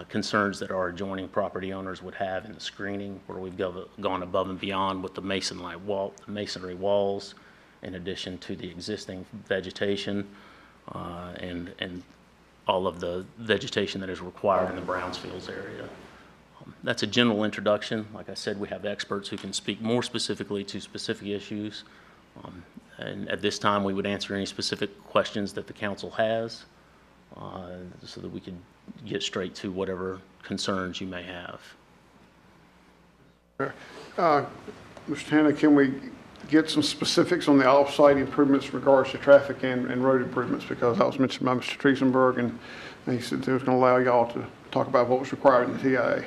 concerns that our adjoining property owners would have in the screening, where we've gone above and beyond with the masonry walls, in addition to the existing vegetation and all of the vegetation that is required in the Brownsfields area. That's a general introduction. Like I said, we have experts who can speak more specifically to specific issues. And at this time, we would answer any specific questions that the council has so that we could get straight to whatever concerns you may have. Mr. Tanner, can we get some specifics on the off-site improvements in regards to traffic and road improvements? Because that was mentioned by Mr. Triesenberg, and he said they was going to allow y'all to talk about what was required in the TIA.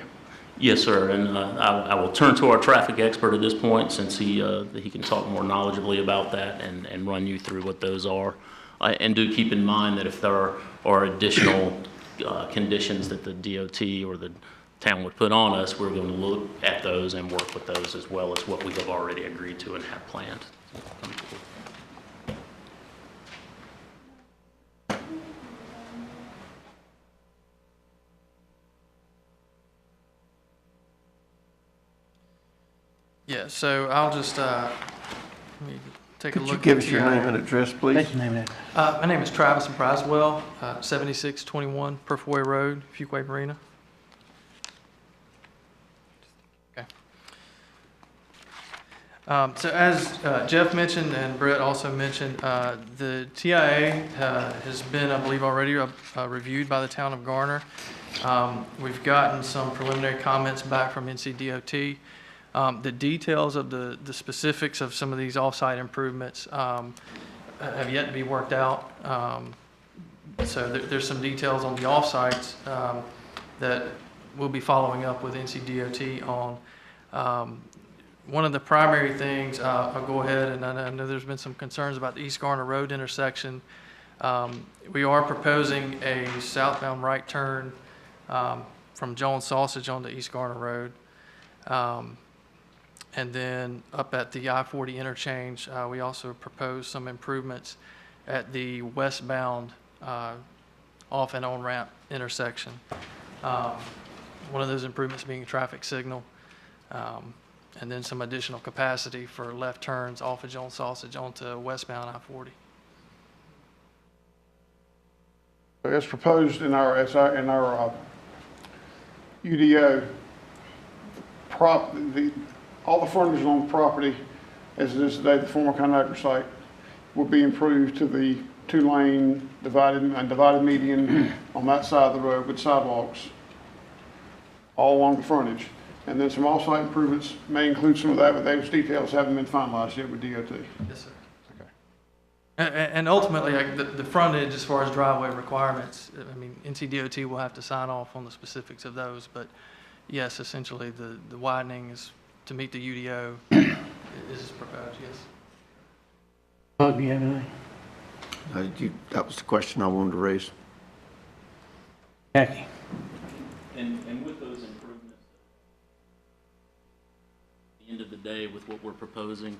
Yes, sir, and I will turn to our traffic expert at this point, since he can talk more knowledgeably about that and run you through what those are. And do keep in mind that if there are additional conditions that the DOT or the town would put on us, we're going to look at those and work with those, as well as what we have already agreed to and have planned. Yeah, so I'll just let me take a Could look. you give us at your the, name and address, please? State your name and address. My name is Travis Braswell, 7621 Purfway Road, Fuquay Marina. Okay. So as Jeff mentioned and Brett also mentioned, the TIA has been, I believe, already reviewed by the town of Garner. We've gotten some preliminary comments back from NCDOT. The details of the specifics of some of these off-site improvements have yet to be worked out. So there's some details on the off-sites that we'll be following up with NCDOT on. One of the primary things, I'll go ahead, and I know there's been some concerns about the East Garner Road intersection. We are proposing a southbound right turn from Jones Sausage onto East Garner Road. And then up at the I-40 interchange, we also propose some improvements at the westbound off and on ramp intersection. One of those improvements being a traffic signal, and then some additional capacity for left turns off of Jones Sausage onto westbound I-40. As proposed in our UDO, all the frontage on the property, as it is today, the former Conagra site, will be improved to the 2-lane divided median on that side of the road with sidewalks all along the frontage. And then some off-site improvements may include some of that, but those details haven't been finalized yet with DOT. Yes, sir. Okay. And ultimately, the frontage, as far as driveway requirements, I mean, NCDOT will have to sign off on the specifics of those, but yes, essentially the widening is to meet the UDO is proposed, yes. Bug, do you have anything? That was the question I wanted to raise. Jackie? And with those improvements, at the end of the day, with what we're proposing,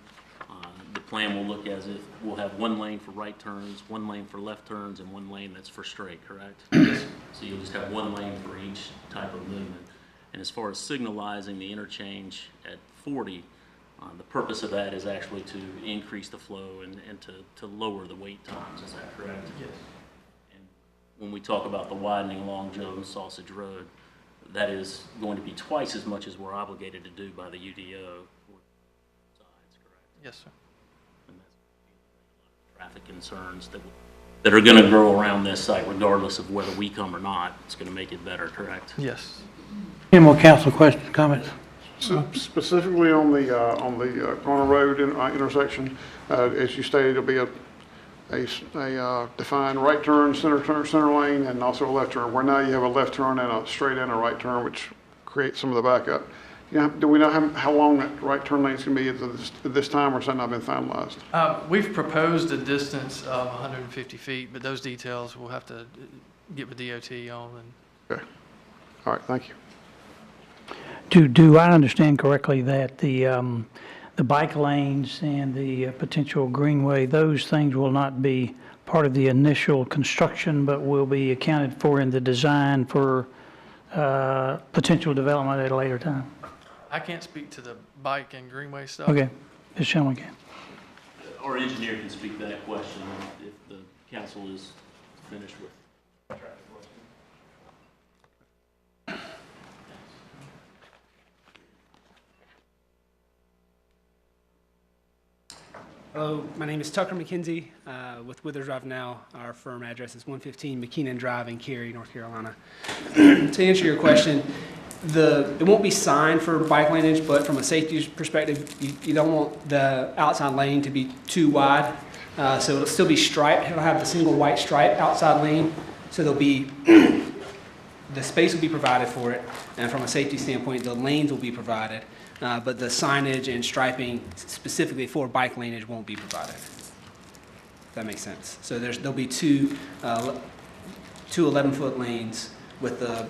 the plan will look as if we'll have 1 lane for right turns, 1 lane for left turns, and 1 lane that's for straight, correct? Yes. So you'll just have 1 lane for each type of movement. And as far as signalizing the interchange at 40, the purpose of that is actually to increase the flow and to lower the wait times. Is that correct? Yes. And when we talk about the widening along Jones Sausage Road, that is going to be twice as much as we're obligated to do by the UDO for sides, correct? Yes, sir. And that's a lot of traffic concerns that are going to grow around this site regardless of whether we come or not. It's going to make it better, correct? Yes. Any more council questions, comments? So specifically on the Garner Road intersection, as you stated, there'll be a defined right turn, center lane, and also a left turn. Where now you have a left turn and a straight and a right turn, which creates some of the backup. Do we know how long that right turn lane is going to be at this time, or has that not been finalized? We've proposed a distance of 150 feet, but those details we'll have to get with DOT on. Okay. All right. Thank you. Do I understand correctly that the bike lanes and the potential greenway, those things will not be part of the initial construction, but will be accounted for in the design for potential development at a later time? I can't speak to the bike and greenway stuff. Okay, Ms. Shelman can. Our engineer can speak to that question if the council is finished with traffic question. Hello, my name is Tucker McKenzie with Withers Drive Now. Our firm address is 115 McKeenan Drive in Cary, North Carolina. To answer your question, it won't be signed for bike laneage, but from a safety perspective, you don't want the outside lane to be too wide. So it'll still be striped. It'll have the single white stripe outside lane. So there'll be, the space will be provided for it. And from a safety standpoint, the lanes will be provided. But the signage and striping specifically for bike laneage won't be provided. If that makes sense. So there'll be two 11-foot lanes with a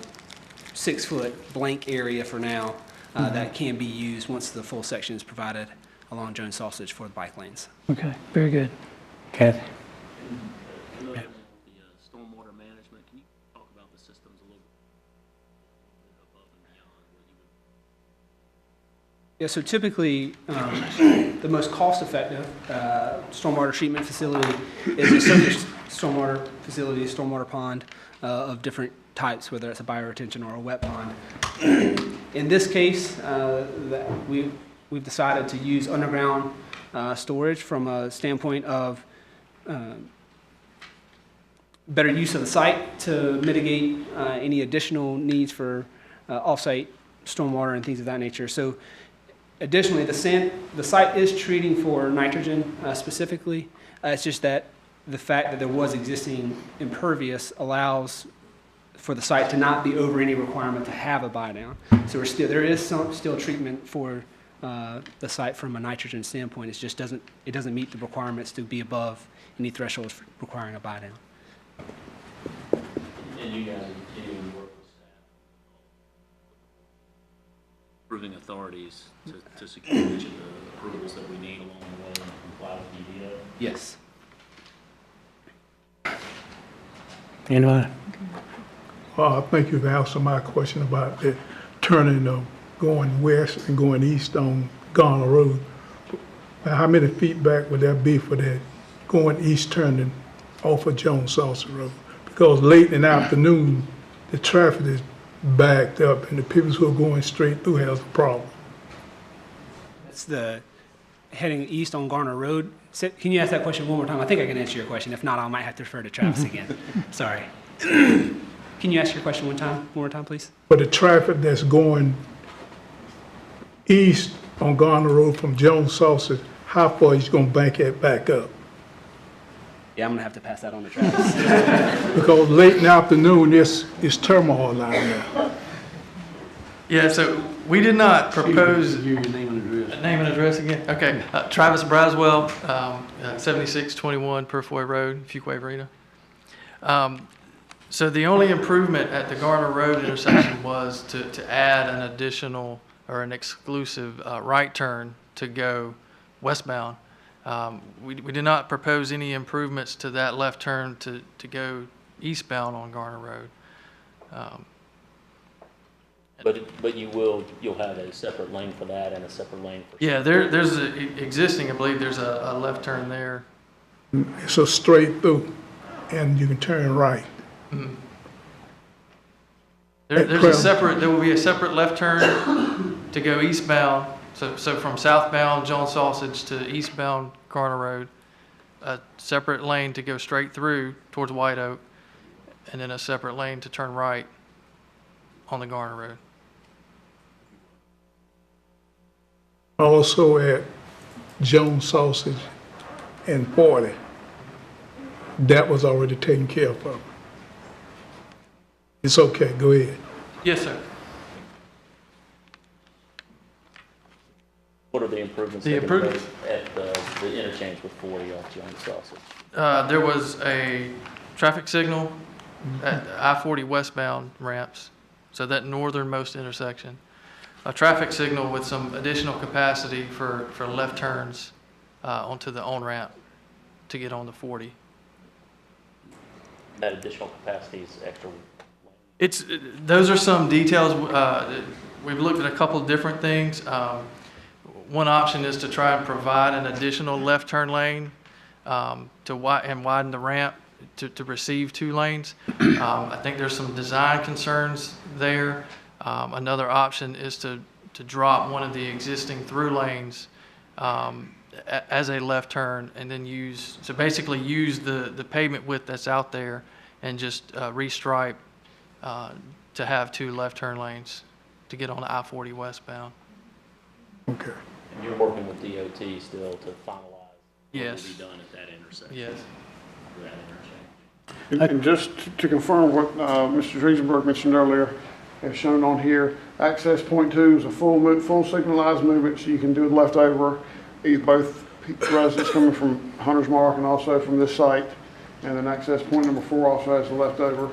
6-foot blank area for now that can be used once the full section is provided along Jones Sausage for the bike lanes. Okay, very good. Kathy? The stormwater management, can you talk about the systems a little bit above and beyond what you would? Yeah, so typically, the most cost-effective stormwater treatment facility is a surface stormwater facility, a stormwater pond of different types, whether it's a bioretention or a wet pond. In this case, we've decided to use underground storage from a standpoint of better use of the site to mitigate any additional needs for off-site stormwater and things of that nature. So additionally, the site is treating for nitrogen specifically. It's just that the fact that there was existing impervious allows for the site to not be over any requirement to have a buy down. So there is still treatment for the site from a nitrogen standpoint. It doesn't meet the requirements to be above any thresholds for requiring a buy down. And you guys are continuing to work with staff, approving authorities to secure each of the approvals that we need along the way and comply with EDO? Yes. Anybody? I think you've answered my question about the turning of going west and going east on Garner Road. How many feet back would that be for that going east turning off of Jones Sausage Road? Because late in the afternoon, the traffic is backed up and the people who are going straight through has a problem. That's the heading east on Garner Road. Can you ask that question one more time? I think I can answer your question. If not, I might have to refer to Travis again. Sorry. Can you ask your question one more time, please? But the traffic that's going east on Garner Road from Jones Sausage, how far is going to bank it back up? Yeah, I'm going to have to pass that on to Travis. Because late in the afternoon, it's turmoil down there. Yeah, so we did not propose. Your name and address. Name and address again? Okay. Travis Braswell, 7621 Purfoy Road, Fuquay-Varina. So the only improvement at the Garner Road intersection was to add an additional or an exclusive right turn to go westbound. We did not propose any improvements to that left turn to go eastbound on Garner Road. But you'll have a separate lane for that and a separate lane for... Yeah, there's existing, I believe there's a left turn there. So straight through, and you can turn right. Mm-hmm. There will be a separate left turn to go eastbound. So from southbound Jones Sausage to eastbound Garner Road, a separate lane to go straight through towards White Oak, and then a separate lane to turn right on the Garner Road. Also at Jones Sausage and 40, that was already taken care of. It's okay, go ahead. Yes, sir. What are the improvements The improvements at the interchange with 40 off Jones Sausage? There was a traffic signal at I-40 westbound ramps, so that northernmost intersection. A traffic signal with some additional capacity for left turns onto the on-ramp to get on the 40. That additional capacity is extra. Those are some details. We've looked at a couple of different things. One option is to try and provide an additional left turn lane to widen the ramp to receive 2 lanes. I think there's some design concerns there. Another option is to drop one of the existing through lanes as a left turn, and then basically use the pavement width that's out there and just restripe to have 2 left turn lanes to get on the I-40 westbound. Okay. And you're working with DOT still to finalize what Yes. will be done at that intersection? Yes. For that interchange. And just to confirm what Mr. Driesenberg mentioned earlier, as shown on here, access point 2 is a full signalized movement, so you can do it left over, both residents coming from Hunter's Mark and also from this site. And then access point number 4 also has a left over,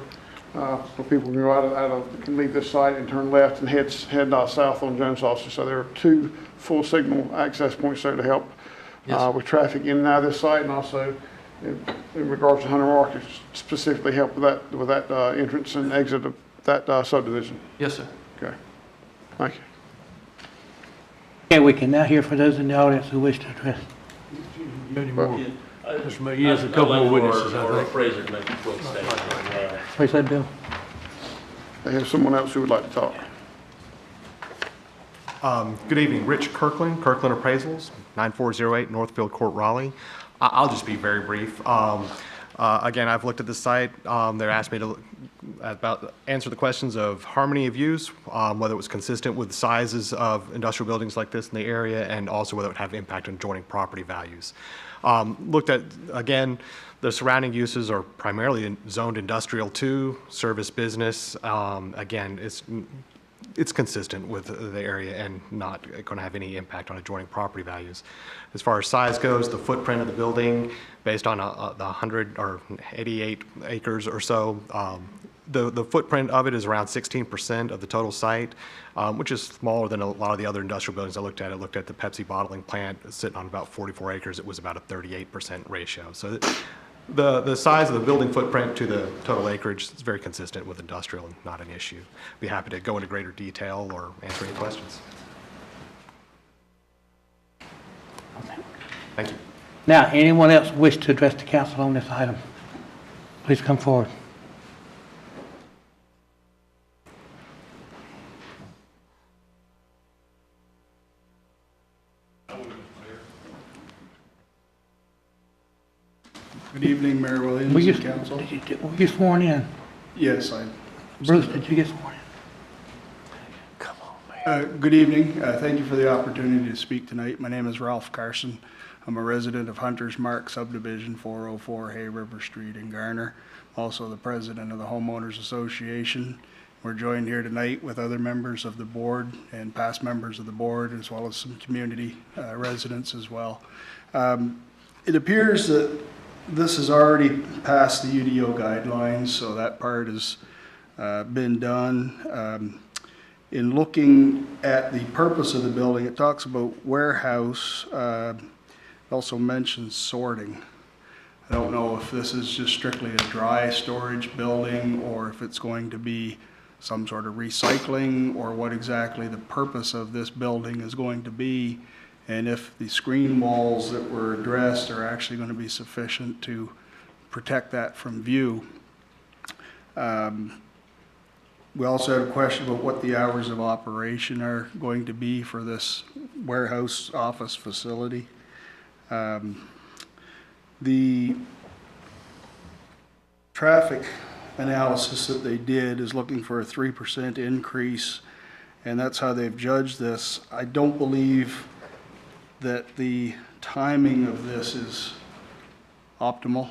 for people who can leave this site and turn left and head south on Jones also. So there are 2 full signal access points there to help with traffic in and out of this site, and also in regards to Hunter Mark, specifically help with that entrance and exit of that subdivision. Yes, sir. Okay. Thank you. Okay, we can now hear for those in the audience who wish to address. Any more? Mr. Mayor, he has a couple more witnesses, I Or think. Fraser to make a quick statement as well. Please let Bill. They have someone else who would like to talk. Good evening, Rich Kirkland Appraisals, 9408 Northfield Court, Raleigh. I'll just be very brief. Again, I've looked at the site. They asked me to answer the questions of harmony of use, whether it was consistent with the sizes of industrial buildings like this in the area, and also whether it would have impact on adjoining property values. Looked at, again, the surrounding uses are primarily zoned industrial 2, service business. Again, it's consistent with the area and not going to have any impact on adjoining property values. As far as size goes, the footprint of the building, based on the 100 or 88 acres or so, the footprint of it is around 16% of the total site, which is smaller than a lot of the other industrial buildings I looked at. I looked at the Pepsi bottling plant, sitting on about 44 acres. It was about a 38% ratio. So the size of the building footprint to the total acreage is very consistent with industrial and not an issue. Be happy to go into greater detail or answer any questions. Thank you. Now, anyone else wish to address the council on this item? Please come forward. Good evening, Mayor Williams Were you, and council. were you sworn in? Yes, I. Bruce, did you get sworn in? Come on, Mayor. Good evening. Thank you for the opportunity to speak tonight. My name is Ralph Carson. I'm a resident of Hunter's Mark Subdivision, 404 Hay River Street in Garner. Also the president of the Homeowners Association. We're joined here tonight with other members of the board and past members of the board, as well as some community residents as well. It appears that this has already passed the UDO guidelines, so that part has been done. In looking at the purpose of the building, it talks about warehouse, also mentions sorting. I don't know if this is just strictly a dry storage building or if it's going to be some sort of recycling, or what exactly the purpose of this building is going to be, and if the screen walls that were addressed are actually going to be sufficient to protect that from view. We also had a question about what the hours of operation are going to be for this warehouse office facility. The traffic analysis that they did is looking for a 3% increase, and that's how they've judged this. I don't believe that the timing of this is optimal.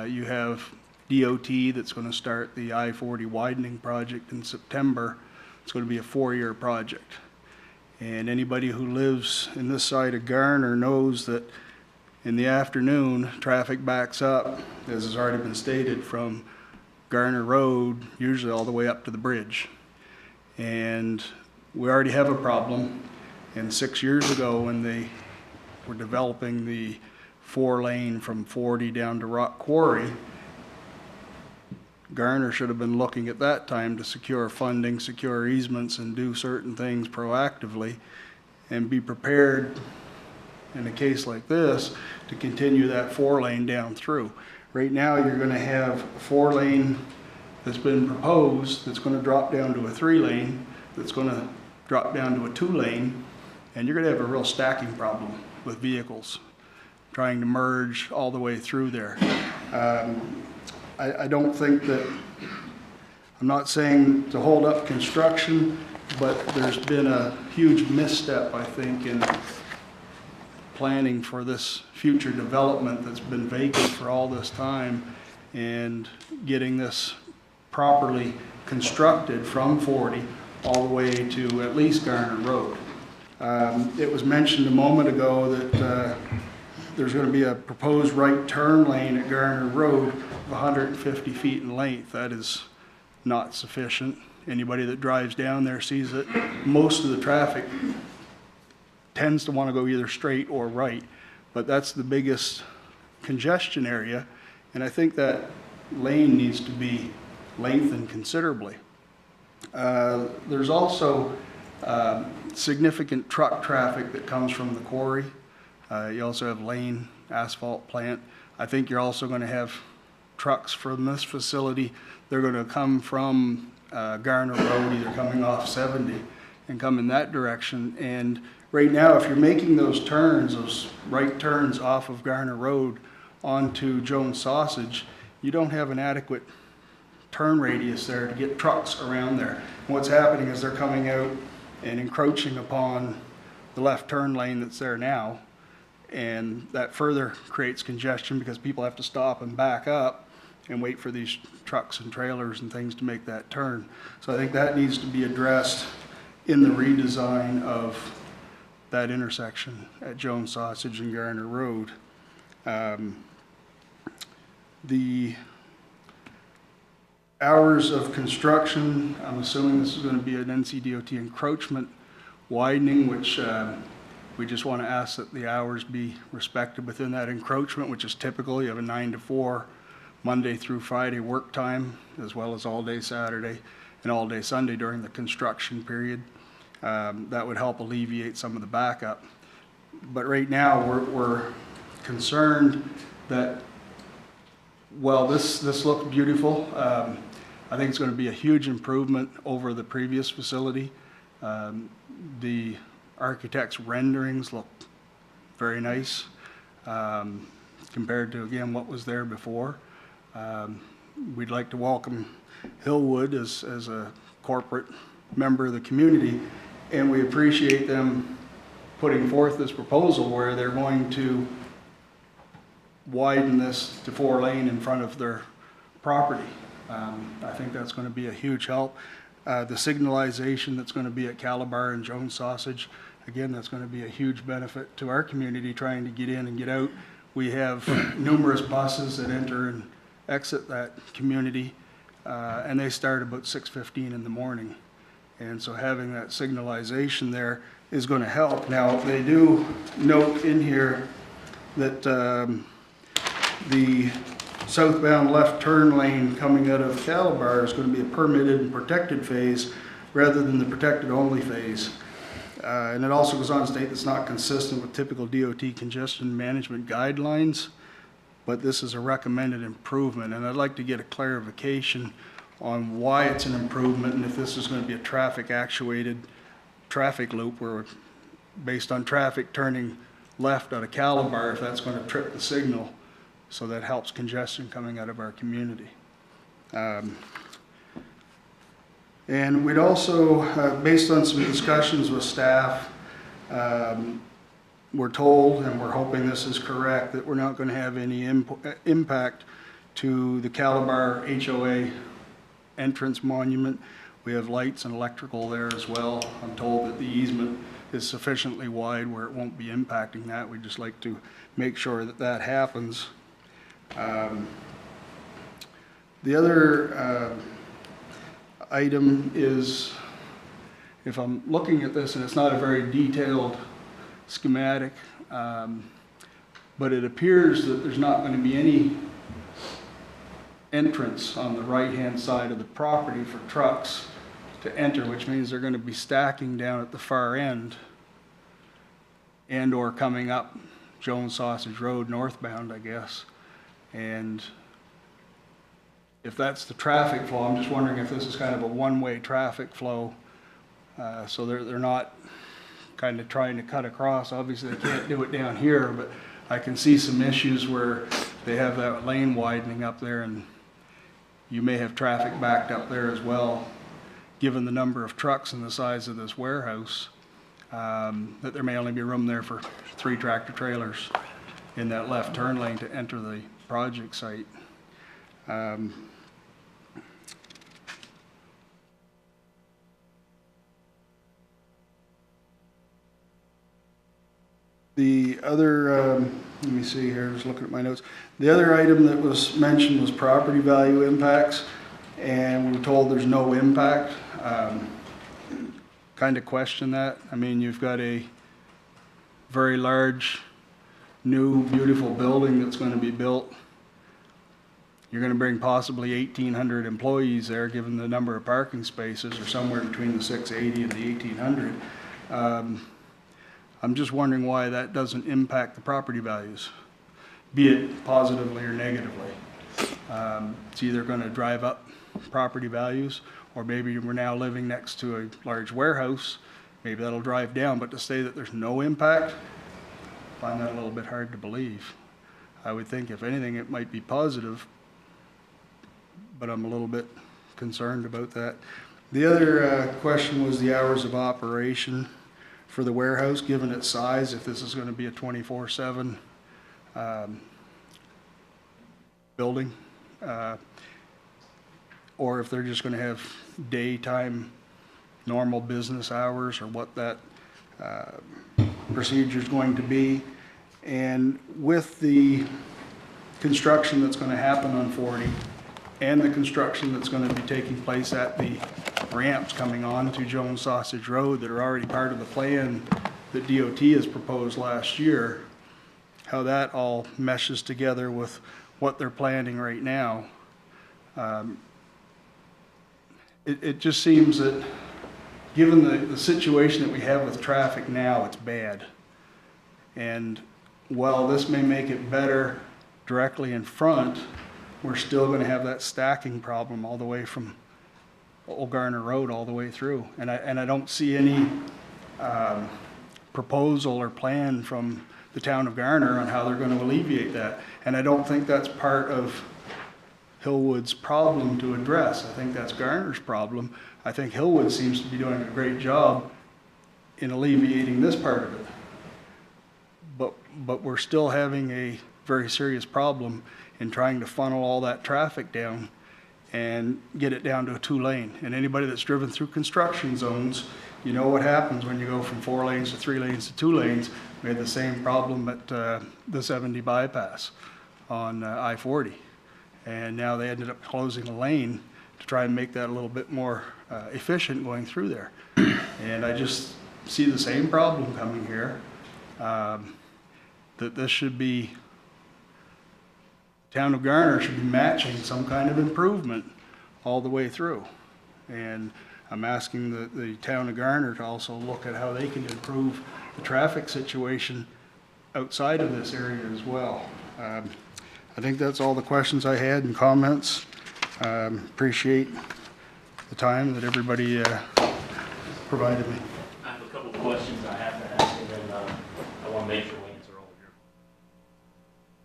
You have DOT that's going to start the I-40 widening project in September. It's going to be a 4-year project. And anybody who lives in this side of Garner knows that in the afternoon, traffic backs up, as has already been stated, from Garner Road, usually all the way up to the bridge. And we already have a problem. And 6 years ago, when they were developing the 4-lane from 40 down to Rock Quarry, Garner should have been looking at that time to secure funding, secure easements, and do certain things proactively, and be prepared in a case like this to continue that 4-lane down through. Right now, you're going to have a 4-lane that's been proposed that's going to drop down to a 3-lane, that's going to drop down to a 2-lane, and you're going to have a real stacking problem with vehicles trying to merge all the way through there. I don't think that, I'm not saying to hold up construction, but there's been a huge misstep, I think, in planning for this future development that's been vacant for all this time and getting this properly constructed from 40 all the way to at least Garner Road. It was mentioned a moment ago that there's going to be a proposed right turn lane at Garner Road of 150 feet in length. That is not sufficient. Anybody that drives down there sees that most of the traffic tends to want to go either straight or right, but that's the biggest congestion area, and I think that lane needs to be lengthened considerably. There's also significant truck traffic that comes from the quarry. You also have Lane asphalt plant. I think you're also going to have trucks from this facility. They're going to come from Garner Road, either coming off 70 and come in that direction. And right now, if you're making those turns, those right turns off of Garner Road onto Jones Sausage, you don't have an adequate turn radius there to get trucks around there. And what's happening is they're coming out and encroaching upon the left turn lane that's there now, and that further creates congestion because people have to stop and back up and wait for these trucks and trailers and things to make that turn. So I think that needs to be addressed in the redesign of that intersection at Jones Sausage and Garner Road. The hours of construction, I'm assuming this is going to be an NCDOT encroachment widening, which we just want to ask that the hours be respected within that encroachment, which is typical. You have a 9 to 4 Monday through Friday work time, as well as all day Saturday and all day Sunday during the construction period. That would help alleviate some of the backup. But right now we're concerned that, well, this looks beautiful. I think it's going to be a huge improvement over the previous facility. The architect's renderings look very nice compared to, again, what was there before. We'd like to welcome Hillwood as a corporate member of the community, and we appreciate them putting forth this proposal where they're going to widen this to 4-lane in front of their property. I think that's going to be a huge help. The signalization that's going to be at Calabar and Jones Sausage, again, that's going to be a huge benefit to our community trying to get in and get out. We have numerous buses that enter and exit that community, and they start about 6:15 in the morning. And so having that signalization there is going to help. Now, they do note in here that the southbound left turn lane coming out of Calabar is going to be a permitted and protected phase rather than the protected only phase. And it also goes on to state it's not consistent with typical DOT congestion management guidelines, but this is a recommended improvement. And I'd like to get a clarification on why it's an improvement and if this is going to be a traffic actuated traffic loop where, based on traffic turning left out of Calabar, if that's going to trip the signal. So that helps congestion coming out of our community. And we'd also, based on some discussions with staff, we're told, and we're hoping this is correct, that we're not going to have any impact to the Calabar HOA entrance monument. We have lights and electrical there as well. I'm told that the easement is sufficiently wide where it won't be impacting that. We'd just like to make sure that that happens. The other item is, if I'm looking at this, and it's not a very detailed schematic, but it appears that there's not going to be any entrance on the right-hand side of the property for trucks to enter, which means they're going to be stacking down at the far end and or coming up Jones Sausage Road northbound, I guess. And if that's the traffic flow, I'm just wondering if this is kind of a one-way traffic flow, so they're not kind of trying to cut across. Obviously, they can't do it down here, but I can see some issues where they have that lane widening up there, and you may have traffic backed up there as well, given the number of trucks and the size of this warehouse, that there may only be room there for 3 tractor trailers in that left turn lane to enter the project site. The other, let me see here, just looking at my notes. The other item that was mentioned was property value impacts, and we were told there's no impact. Kind of question that. I mean, you've got a very large, new, beautiful building that's going to be built. You're going to bring possibly 1,800 employees there, given the number of parking spaces, or somewhere between the 680 and the 1,800. I'm just wondering why that doesn't impact the property values, be it positively or negatively. It's either going to drive up property values, or maybe we're now living next to a large warehouse. Maybe that'll drive down, but to say that there's no impact, I find that a little bit hard to believe. I would think if anything it might be positive, but I'm a little bit concerned about that. The other question was the hours of operation for the warehouse, given its size, if this is going to be a 24/7 building, or if they're just going to have daytime normal business hours, or what that procedure is going to be. And with the construction that's going to happen on 40 and the construction that's going to be taking place at the ramps coming on to Jones Sausage Road that are already part of the plan that DOT has proposed last year, how that all meshes together with what they're planning right now. It just seems that given the situation that we have with traffic now, it's bad. And while this may make it better directly in front, we're still going to have that stacking problem all the way from Old Garner Road all the way through. And I don't see any proposal or plan from the town of Garner on how they're going to alleviate that. And I don't think that's part of Hillwood's problem to address. I think that's Garner's problem. I think Hillwood seems to be doing a great job in alleviating this part of it. But we're still having a very serious problem in trying to funnel all that traffic down and get it down to a 2-lane. And anybody that's driven through construction zones, you know what happens when you go from 4 lanes to 3 lanes to 2 lanes. We had the same problem at the 70 bypass on I-40. And now they ended up closing a lane to try and make that a little bit more efficient going through there. And I just see the same problem coming here, that this should be, town of Garner should be matching some kind of improvement all the way through. And I'm asking the town of Garner to also look at how they can improve the traffic situation outside of this area as well. I think that's all the questions I had and comments. Appreciate the time that everybody provided me. I have a couple of questions I have to ask, and then I want to make sure we answer all of your.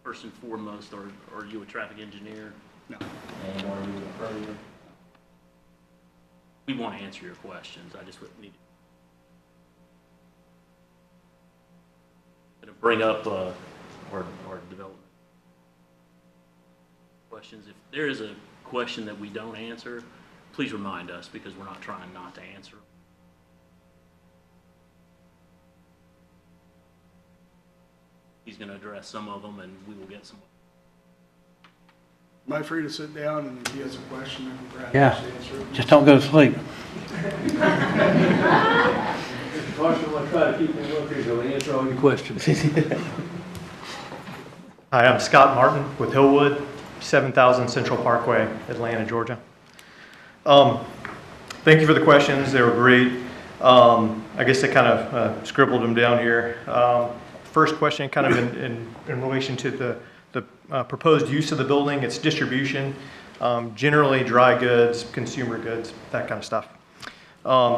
First and foremost, are you a traffic engineer? No. And are you a courier? We want to answer your questions. I just would need to bring up our development questions. If there is a question that we don't answer, please remind us, because we're not trying not to answer. He's going to address some of them, and we will get some. Am I free to sit down, and if he has a question, I can perhaps answer it? Just don't go to sleep. Marshall, I'm going to try to keep him up here so we answer all your questions. Hi, I'm Scott Martin with Hillwood, 7000 Central Parkway, Atlanta, Georgia. Thank you for the questions. They were great. I guess I kind of scribbled them down here. First question kind of in relation to the proposed use of the building, its distribution, generally dry goods, consumer goods, that kind of stuff.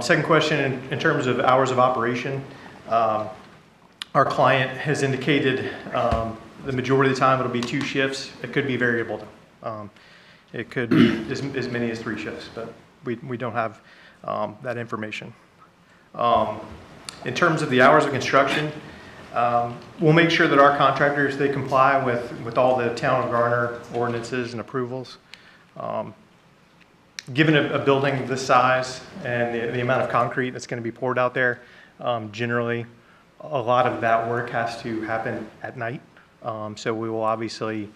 Second question, in terms of hours of operation, are Our client has indicated the majority of the time it'll be 2 shifts. It could be variable though. It could be as many as 3 shifts, but we don't have that information. In terms of the hours of construction, we'll make sure that our contractors, they comply with all the town of Garner ordinances and approvals. Given a building this size and the amount of concrete that's going to be poured out there, generally a lot of that work has to happen at night. So we will obviously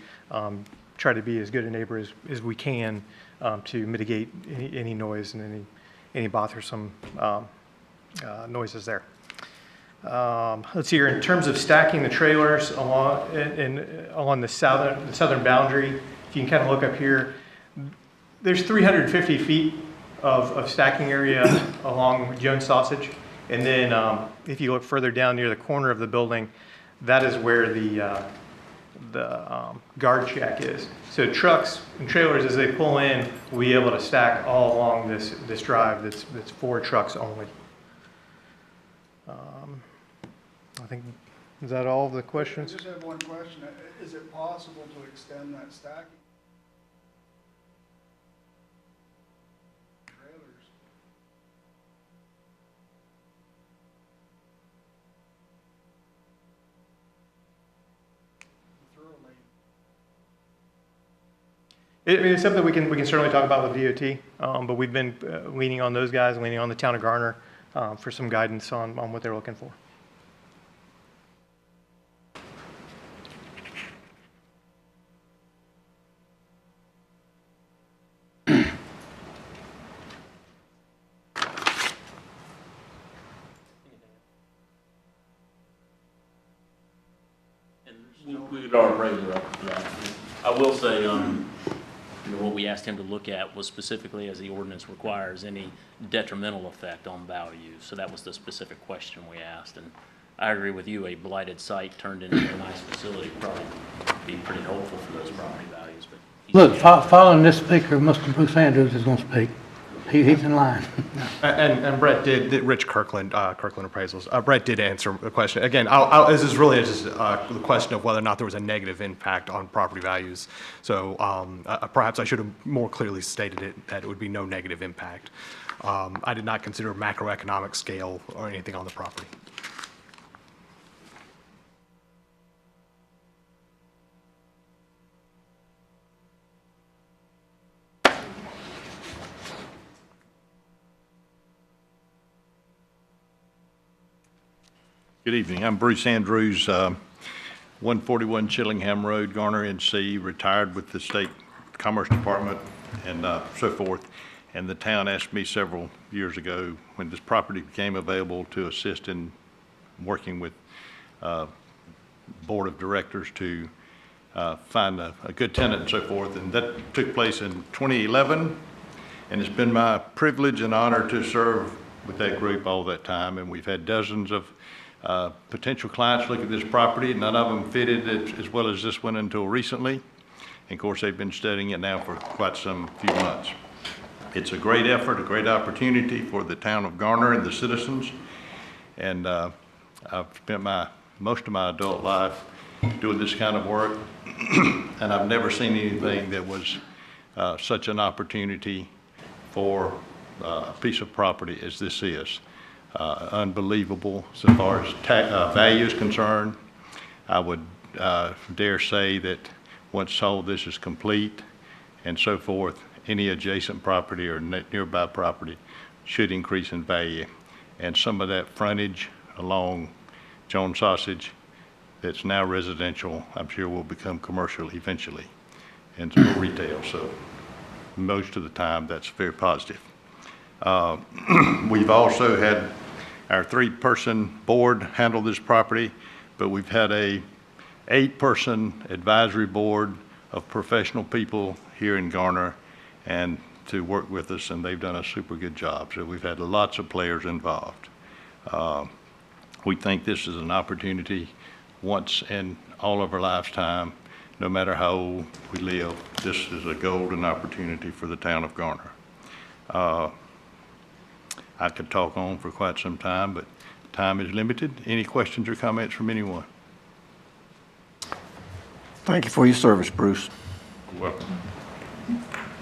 try to be as good a neighbor as we can to mitigate any noise and any bothersome noises there. Let's see here, in terms of stacking the trailers along the southern boundary, if you can kind of look up here, there's 350 feet of stacking area along Jones Sausage. And then if you look further down near the corner of the building, that is where the guard shack is. So trucks and trailers, as they pull in, will be able to stack all along this drive that's for trucks only. I think, is that all of the questions? I just have one question. Is it possible to extend that stacking? Trailers. It's something we can certainly talk about with DOT, but we've been leaning on those guys, leaning on the town of Garner for some guidance on what they're looking for. We'd already raised it up. Yeah. I will say, what we asked him to look at was specifically, as the ordinance requires, any detrimental effect on value. So that was the specific question we asked. And I agree with you, a blighted site turned into a nice facility would probably be pretty helpful for those property values. But Look, following this speaker, Mr. Bruce Andrews is going to speak. He's in line. And Brett did, Rich Kirkland, Kirkland Appraisals. Brett did answer the question. Again, this is really just the question of whether or not there was a negative impact on property values. So perhaps I should have more clearly stated it, that it would be no negative impact. I did not consider macroeconomic scale or anything on the property. Good evening. I'm Bruce Andrews, 141 Chillingham Road, Garner, NC, retired with the State Commerce Department and so forth. And the town asked me several years ago when this property became available to assist in working with board of directors to find a good tenant and so forth. And that took place in 2011. And it's been my privilege and honor to serve with that group all that time. And we've had dozens of potential clients look at this property. None of them fitted it as well as this one until recently. And of course, they've been studying it now for quite some few months. It's a great effort, a great opportunity for the town of Garner and the citizens. And I've spent most of my adult life doing this kind of work. And I've never seen anything that was such an opportunity for a piece of property as this is. Unbelievable so far as value is concerned. I would dare say that once all this is complete and so forth, any adjacent property or nearby property should increase in value. And some of that frontage along Jones Sausage that's now residential, I'm sure will become commercial eventually and retail. So most of the time that's very positive. We've also had our 3-person board handle this property, but we've had a 8-person advisory board of professional people here in Garner and to work with us, and they've done a super good job. So we've had lots of players involved. We think this is an opportunity once in all of our lifetime, no matter how old we live. This is a golden opportunity for the town of Garner. I could talk on for quite some time, but Time is limited. Any questions or comments from anyone? Thank you for your service, Bruce. Welcome.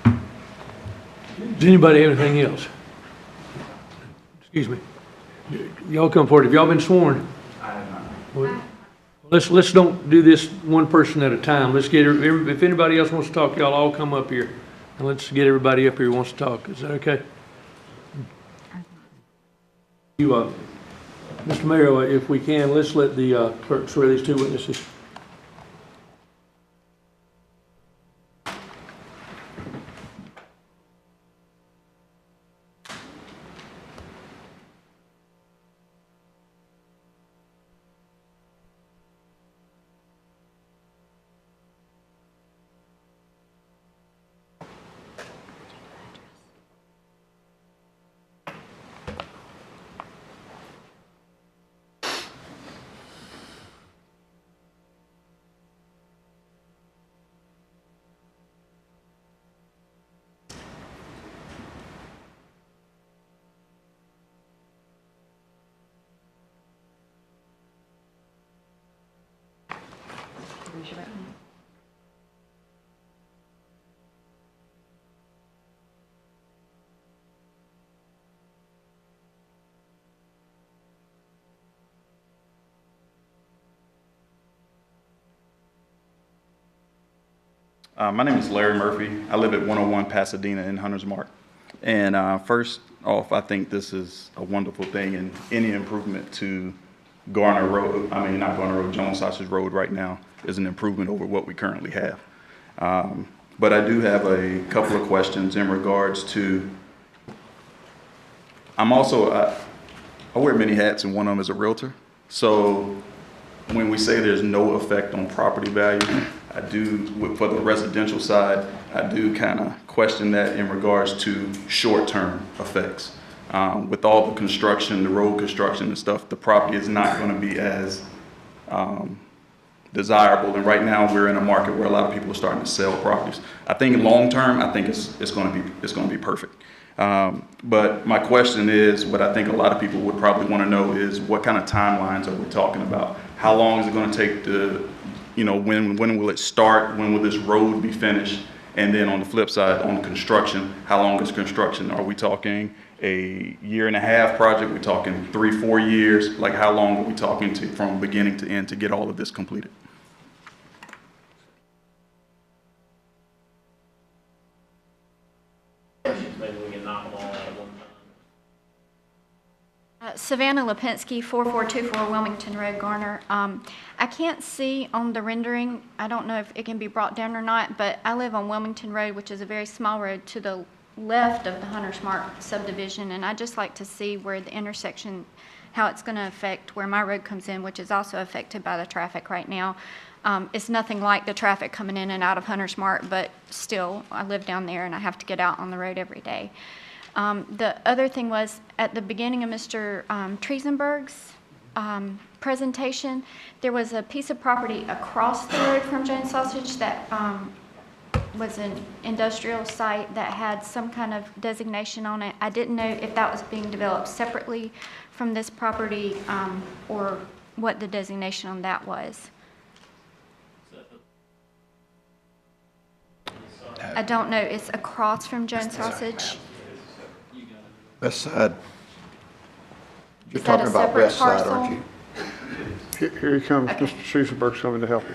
Does anybody have anything else? Excuse me. Y'all come forward. Have y'all been sworn? I have not. Let's don't do this one person at a time. Let's get, if anybody else wants to talk, y'all all come up here. And let's get everybody up here who wants to talk. Is that okay? You, Mr. Mayor, if we can, let's let the clerk swear these two witnesses. Raise your right hand. My name is Larry Murphy. I live at 101 Pasadena in Hunter's Mark. And first off, I think this is a wonderful thing, and any improvement to Garner Road, I mean, not Garner Road, Jones Sausage Road right now is an improvement over what we currently have. But I do have a couple of questions in regards to, I'm also, I wear many hats, and one of them is a realtor. So when we say there's no effect on property value, I do, for the residential side, I do kind of question that in regards to short-term effects. With all the construction, the road construction and stuff, the property is not going to be as desirable. And right now, we're in a market where a lot of people are starting to sell properties. I think long-term, I think it's going to be perfect. But my question is, what I think a lot of people would probably want to know is, what kind of timelines are we talking about? How long is it going to take to, you know, when will it start? When will this road be finished? And then on the flip side, on construction, how long is construction? Are we talking a 1.5-year project? We're talking 3-4 years? Like, how long are we talking to from beginning to end to get all of this completed? Maybe we can knock them all out at one time. Savannah Lipinski, 4424 Wilmington Road, Garner. I can't see on the rendering, I don't know if it can be brought down or not, but I live on Wilmington Road, which is a very small road to the left of the Hunter's Mark subdivision, and I'd just like to see where the intersection, how it's going to affect where my road comes in, which is also affected by the traffic right now. It's nothing like the traffic coming in and out of Hunter's Mark, but still, I live down there and I have to get out on the road every day. The other thing was, at the beginning of Mr. Triesenberg's presentation, there was a piece of property across the road from Jones Sausage that was an industrial site that had some kind of designation on it. I didn't know if that was being developed separately from this property or what the designation on that was. I don't know. It's across from Jones Sausage. West side. You're Is that a talking about separate west side, parcel? aren't you? Here he comes. Okay. Mr. Triesenberg's coming to help you.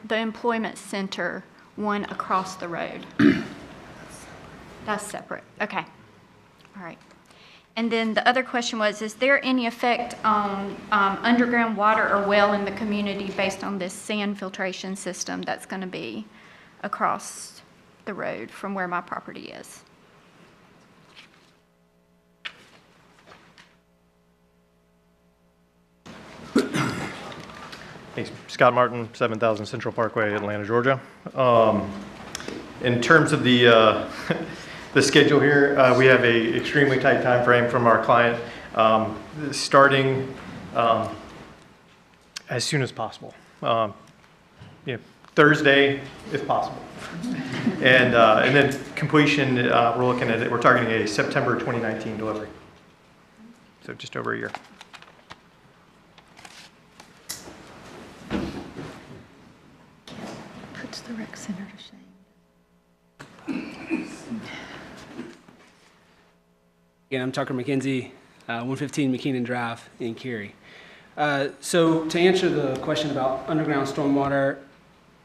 The employment center, one across the road. That's separate. Okay. All right. And then the other question was, is there any effect on underground water or well in the community based on this sand filtration system that's going to be across the road from where my property is? Hey, Scott Martin, 7000 Central Parkway, Atlanta, Georgia. In terms of the the schedule here, we have a extremely tight time frame from our client, starting as soon as possible. Thursday, if possible. And then completion, we're targeting a September 2019 delivery. So just over a year. Puts the rec center to shame. Again, I'm Tucker McKenzie, 115 McKeenan Drive in Cary. So to answer the question about underground stormwater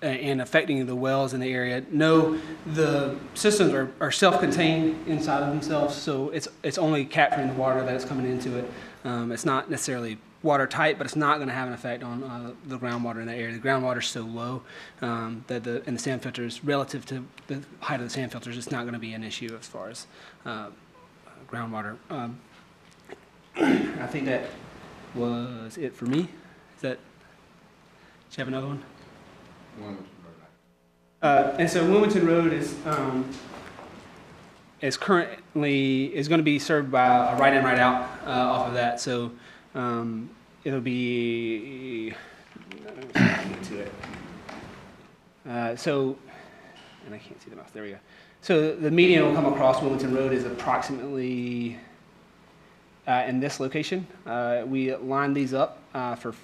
and affecting the wells in the area, no, the systems are self-contained inside of themselves, so it's only capturing the water that is coming into it. It's not necessarily watertight, but it's not going to have an effect on the groundwater in that area. The groundwater is so low and the sand filters, relative to the height of the sand filters, it's not going to be an issue as far as groundwater. I think that was it for me. Did you have another one? And so Wilmington Road is going to be served by a right in, right out off of that. So it'll be to it. And I can't see the mouth. There we go. So the median will come across Wilmington Road is approximately in this location. We line these up for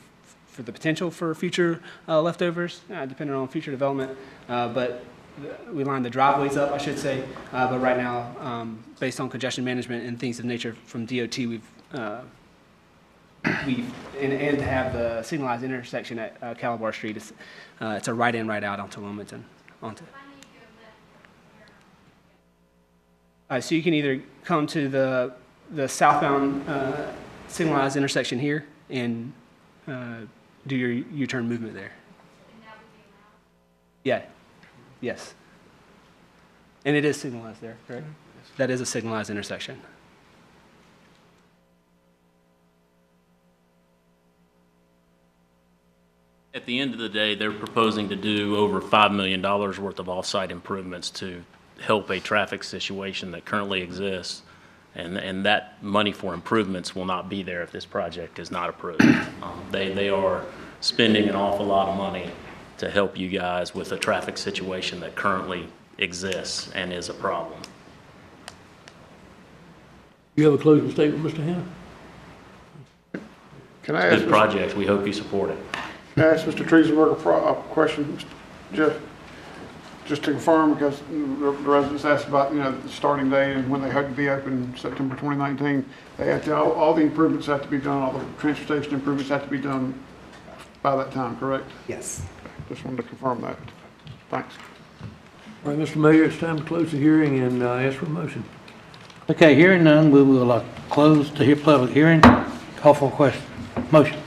the potential for future leftovers, depending on future development. But we line the driveways up, I should say. But right now, based on congestion management and things of nature from DOT, and to have the signalized intersection at Calabar Street, it's a right in, right out onto Wilmington. So you can either come to the southbound signalized intersection here and do your U-turn movement there. Yeah. Yes. And it is signalized there, correct? That is a signalized intersection. At the end of the day, they're proposing to do over $5 million worth of off-site improvements to help a traffic situation that currently exists. And that money for improvements will not be there if this project is not approved. They are spending an awful lot of money to help you guys with a traffic situation that currently exists and is a problem. You have a closing statement, Mr. Hannah? Can I It's a ask good project. We hope you support it. Can I ask Mr. Triesenberg a question, Jeff? Just to confirm, because the residents asked about, the starting date and when they hope to be open, September 2019. They have to, all the improvements have to be done, all the transportation improvements have to be done by that time, correct? Yes. Just wanted to confirm that. Thanks. All right, Mr. Mayor, it's time to close the hearing and ask for a motion. Okay, hearing none, we will close the public hearing. Call for a question. Motion.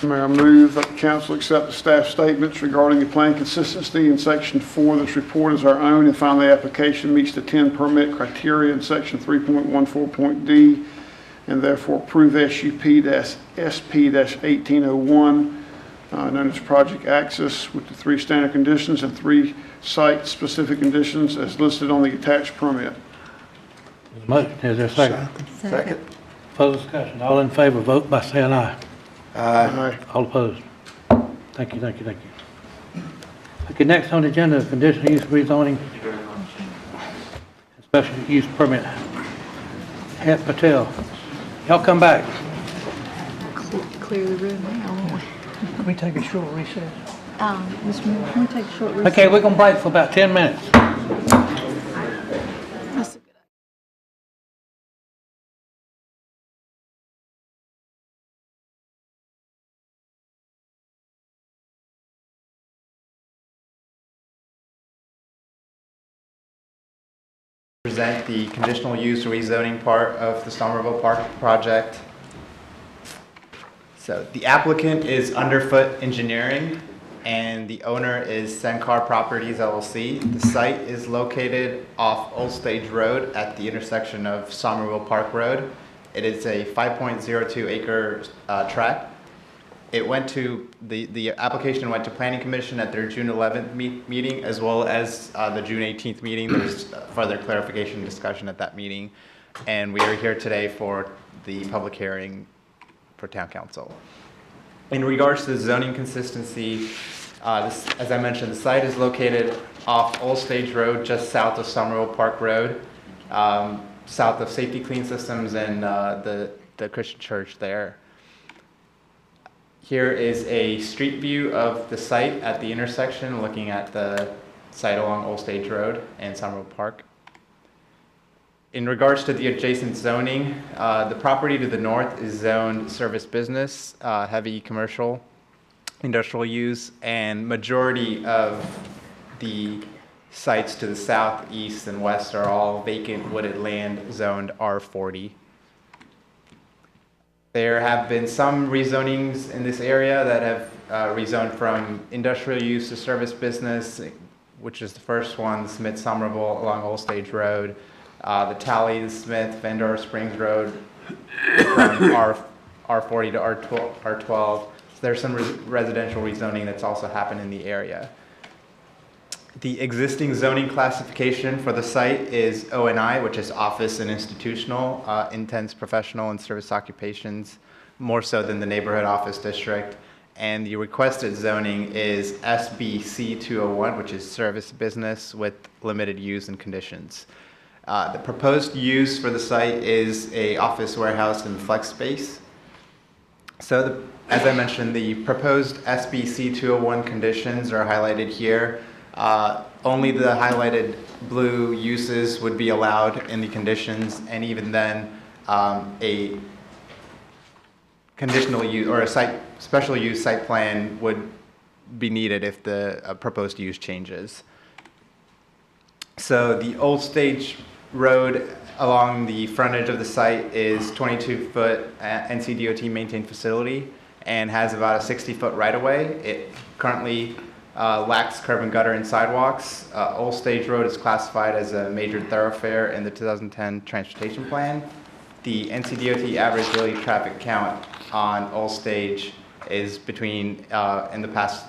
Mayor, I move that the council accept the staff statements regarding the plan consistency in section 4. This report is our own and find the application meets the 10 permit criteria in section 3.14.d and therefore approve SUP-SP-1801, known as Project Access, with the 3 standard conditions and 3 site-specific conditions as listed on the attached permit. Motion. Is there a second? Second. Further discussion. All in favor, vote by saying aye. Aye. All opposed? Thank you, thank you, thank you. Okay, next on the agenda is conditional use rezoning. Special use permit. Het Patel. Y'all come back. Clear the room now, won't we? Can we take a short recess? Mr. Mayor, can we take a short recess? Okay, we're gonna break for about 10 minutes. That's a good idea. Present the conditional use rezoning part of the Somerville Park project. So the applicant is Underfoot Engineering and the owner is Sencar Properties LLC. The site is located off Old Stage Road at the intersection of Somerville Park Road. It is a 5.02 acre tract. It went to, the application went to Planning Commission at their June 11th meeting, as well as the June 18th meeting. There's further clarification discussion at that meeting. And we are here today for the public hearing for Town Council. In regards to the zoning consistency, as I mentioned, the site is located off Old Stage Road, just south of Summerville Park Road, south of Safety Clean Systems and the Christian church there. Here is a street view of the site at the intersection, looking at the site along Old Stage Road and Summerville Park. In regards to the adjacent zoning, the property to the north is zoned service business, heavy commercial, industrial use, and majority of the sites to the south, east, and west are all vacant wooded land zoned R40. There have been some rezonings in this area that have rezoned from industrial use to service business, which is the first one, the Smith Somerville along Old Stage Road, the Tally, the Smith, Vendor Springs Road from R40 to R12. So there's some residential rezoning that's also happened in the area. The existing zoning classification for the site is O&I, which is office and institutional, intense professional and service occupations, more so than the neighborhood office district. And the requested zoning is SBC 201, which is service business with limited use and conditions. The proposed use for the site is a office, warehouse, and flex space. So as I mentioned, the proposed SBC 201 conditions are highlighted here. Only the highlighted blue uses would be allowed in the conditions, and even then, a conditional use or a special use site plan would be needed if the proposed use changes. So the Old Stage Road along the frontage of the site is 22-foot NCDOT maintained facility and has about a 60-foot right-of-way. It currently lacks curb and gutter and sidewalks. Old Stage Road is classified as a major thoroughfare in the 2010 transportation plan. The NCDOT average daily traffic count on Old Stage is between, in the past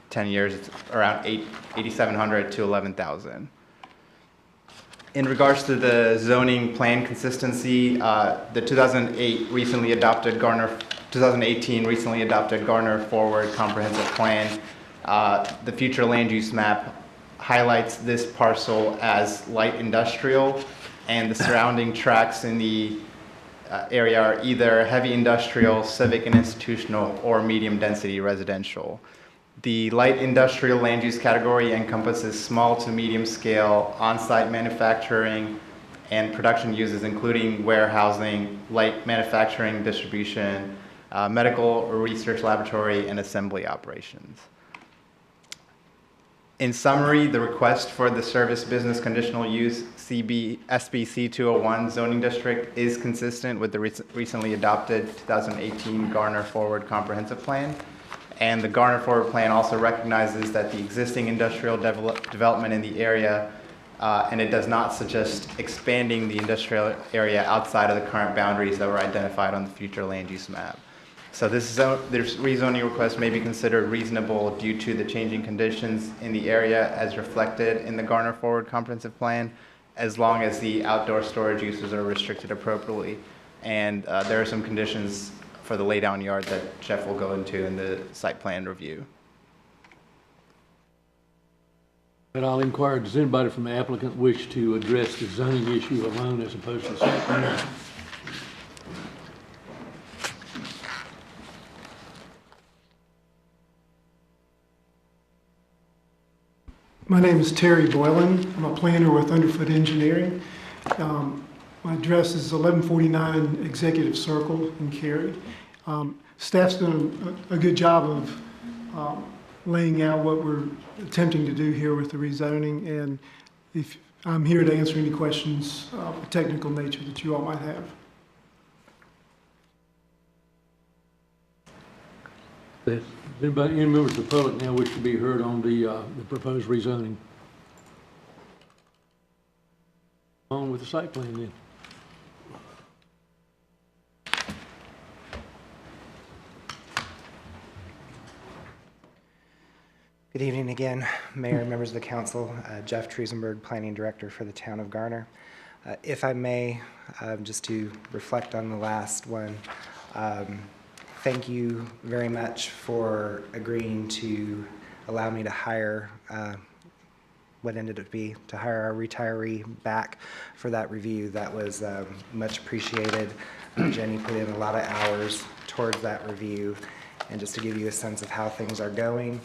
10 years, it's around 8,700 to 11,000. In regards to the zoning plan consistency, the 2018 recently adopted Garner Forward Comprehensive Plan, the future land use map highlights this parcel as light industrial, and the surrounding tracts in the area are either heavy industrial, civic and institutional, or medium density residential. The light industrial land use category encompasses small to medium scale on-site manufacturing and production uses, including warehousing, light manufacturing, distribution, medical or research laboratory, and assembly operations. In summary, the request for the service business conditional use SBC 201 zoning district is consistent with the recently adopted 2018 Garner Forward Comprehensive Plan. And the Garner Forward Plan also recognizes that the existing industrial development in the area, and it does not suggest expanding the industrial area outside of the current boundaries that were identified on the future land use map. So this rezoning request may be considered reasonable due to the changing conditions in the area as reflected in the Garner Forward Comprehensive Plan, as long as the outdoor storage uses are restricted appropriately. And there are some conditions for the laydown yard that Jeff will go into in the site plan review. But I'll inquire, does anybody from the applicant wish to address the zoning issue alone as opposed to the site plan? My name is Terry Boylan. I'm a planner with Underfoot Engineering. My address is 1149 Executive Circle in Cary. Staff's done a good job of laying out what we're attempting to do here with the rezoning, and if I'm here to answer any questions of a technical nature that you all might have. Does anybody, any members of the public now wish to be heard on the proposed rezoning? On with the site plan then. Good evening again, Mayor, members of the council. Jeff Trusenberg, Planning Director for the town of Garner. If I may, just to reflect on the last one, thank you very much for agreeing to allow me to hire what ended up to hire our retiree back for that review. That was much appreciated. Jenny put in a lot of hours towards that review. And just to give you a sense of how things are going,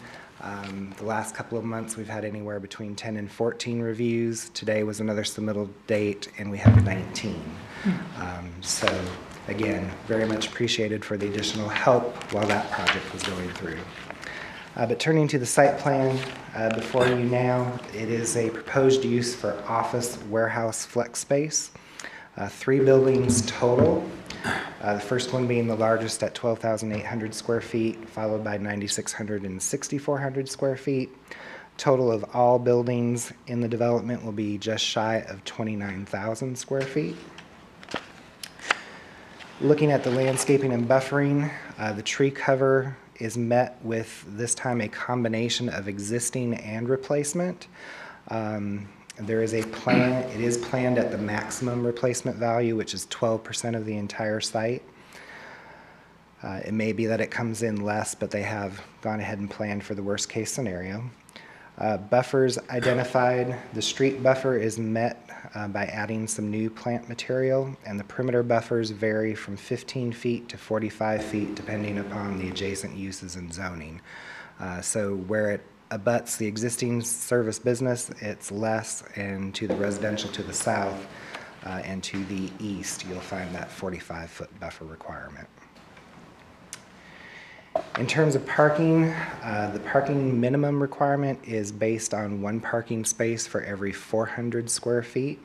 the last couple of months we've had anywhere between 10 and 14 reviews. Today was another submittal date and we have 19. So again, very much appreciated for the additional help while that project was going through. But turning to the site plan before you now, it is a proposed use for office warehouse flex space. 3 buildings total. The first one being the largest at 12,800 square feet, followed by 9,600 and 6,400 square feet. Total of all buildings in the development will be just shy of 29,000 square feet. Looking at the landscaping and buffering, the tree cover is met with this time a combination of existing and replacement. There is a plan, it is planned at the maximum replacement value, which is 12% of the entire site. It may be that it comes in less, but they have gone ahead and planned for the worst case scenario. Buffers identified, the street buffer is met by adding some new plant material, and the perimeter buffers vary from 15 feet to 45 feet depending upon the adjacent uses and zoning. So where it abuts the existing service business, it's less, and to the residential to the south and to the east, you'll find that 45-foot buffer requirement. In terms of parking, the parking minimum requirement is based on 1 parking space for every 400 square feet.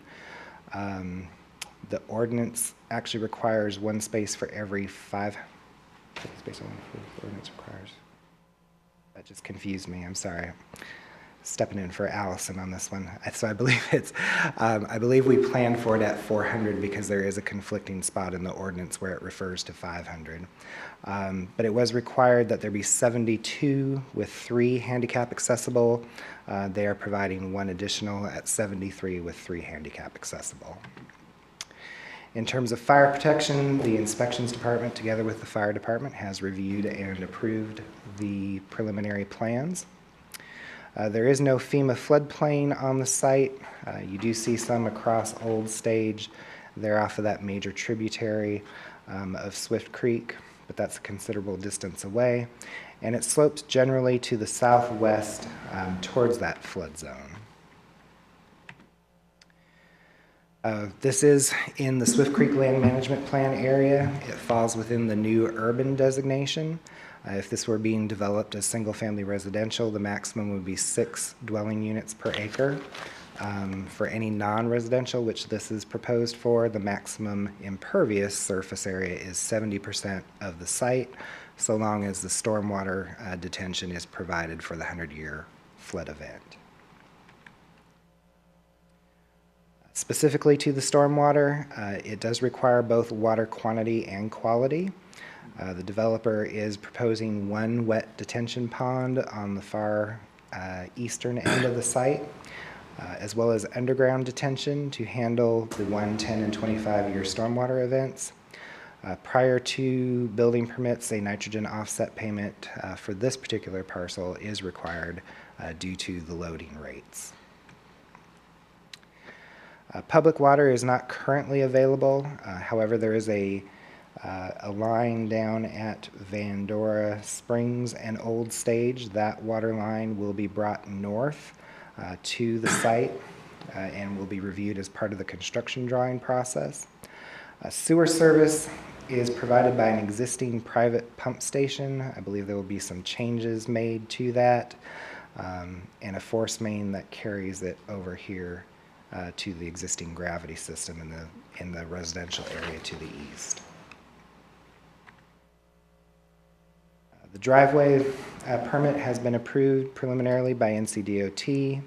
The ordinance actually requires 1 space for every 5. Space on the ordinance requires. That just confused me. I'm sorry. Stepping in for Allison on this one. So I believe it's, I believe we planned for it at 400 because there is a conflicting spot in the ordinance where it refers to 500. But it was required that there be 72 with 3 handicap accessible. They are providing 1 additional at 73 with 3 handicap accessible. In terms of fire protection, the inspections department together with the fire department has reviewed and approved the preliminary plans. There is no FEMA floodplain on the site. You do see some across Old Stage. They're off of that major tributary of Swift Creek, but that's a considerable distance away. And it slopes generally to the southwest towards that flood zone. This is in the Swift Creek Land Management Plan area. It falls within the new urban designation. If this were being developed as single-family residential, the maximum would be 6 dwelling units per acre. For any non-residential, which this is proposed for, the maximum impervious surface area is 70% of the site, so long as the stormwater detention is provided for the 100-year flood event. Specifically to the stormwater, it does require both water quantity and quality. The developer is proposing 1 wet detention pond on the far eastern end of the site, as well as underground detention to handle the 1, 10, and 25-year stormwater events. Prior to building permits, a nitrogen offset payment for this particular parcel is required due to the loading rates. Public water is not currently available. However, there is a line down at Vandora Springs and Old Stage. That water line will be brought north to the site and will be reviewed as part of the construction drawing process. Sewer service is provided by an existing private pump station. I believe there will be some changes made to that, and a force main that carries it over here to the existing gravity system in the residential area to the east. The driveway permit has been approved preliminarily by NCDOT.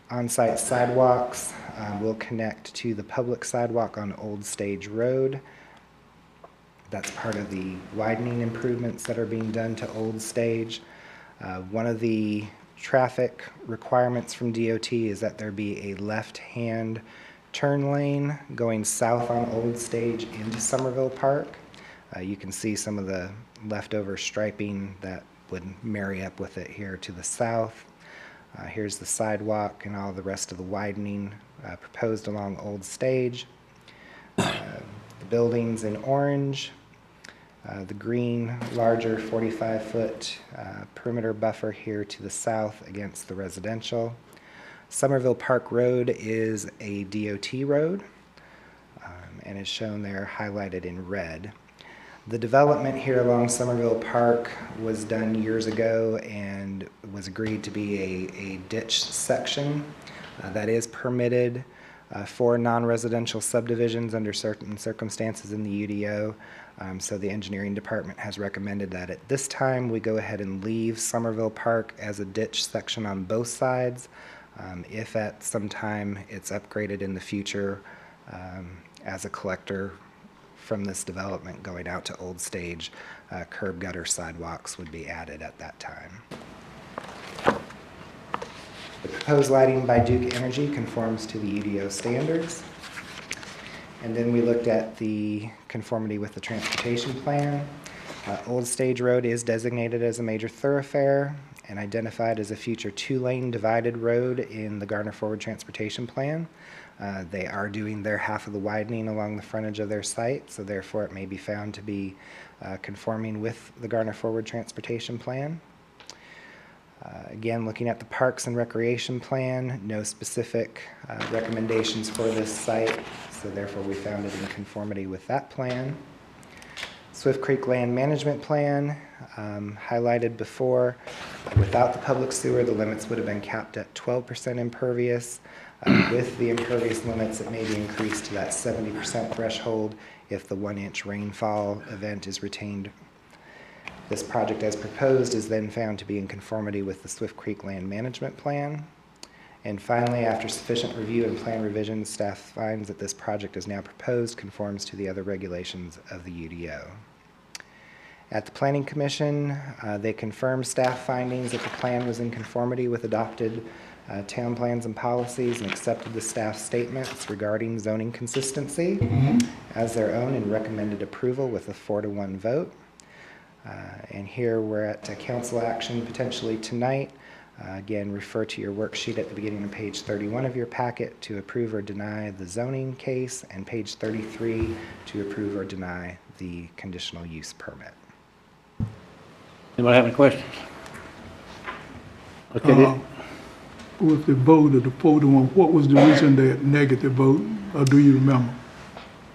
On-site sidewalks will connect to the public sidewalk on Old Stage Road. That's part of the widening improvements that are being done to Old Stage. One of the traffic requirements from DOT is that there be a left-hand turn lane going south on Old Stage into Somerville Park. You can see some of the leftover striping that would marry up with it here to the south. Here's the sidewalk and all the rest of the widening proposed along Old Stage. The buildings in orange. The green, larger 45-foot perimeter buffer here to the south against the residential. Somerville Park Road is a DOT road and is shown there highlighted in red. The development here along Somerville Park was done years ago and was agreed to be a ditch section that is permitted for non-residential subdivisions under certain circumstances in the UDO. So the engineering department has recommended that at this time we go ahead and leave Somerville Park as a ditch section on both sides. If at some time it's upgraded in the future as a collector from this development going out to Old Stage, curb gutter sidewalks would be added at that time. The proposed lighting by Duke Energy conforms to the UDO standards. And then we looked at the conformity with the transportation plan. Old Stage Road is designated as a major thoroughfare and identified as a future 2-lane divided road in the Garner Forward Transportation Plan. They are doing their half of the widening along the frontage of their site, so therefore it may be found to be conforming with the Garner Forward Transportation Plan. Again, looking at the Parks and Recreation Plan, no specific recommendations for this site, so therefore we found it in conformity with that plan. Swift Creek Land Management Plan, highlighted before, without the public sewer, the limits would have been capped at 12% impervious. With the impervious limits, it may be increased to that 70% threshold if the 1-inch rainfall event is retained. This project as proposed is then found to be in conformity with the Swift Creek Land Management Plan. And finally, after sufficient review and plan revisions, staff finds that this project as now proposed conforms to the other regulations of the UDO. At the Planning Commission, they confirmed staff findings that the plan was in conformity with adopted town plans and policies and accepted the staff statements regarding zoning consistency as their own and recommended approval with a 4-to-1 vote. And here we're at council action potentially tonight. Again, refer to your worksheet at the beginning of page 31 of your packet to approve or deny the zoning case, and page 33 to approve or deny the conditional use permit. Anybody have any questions? Okay. With the vote of the 4-to-1, what was the reason that negative vote, or do you remember?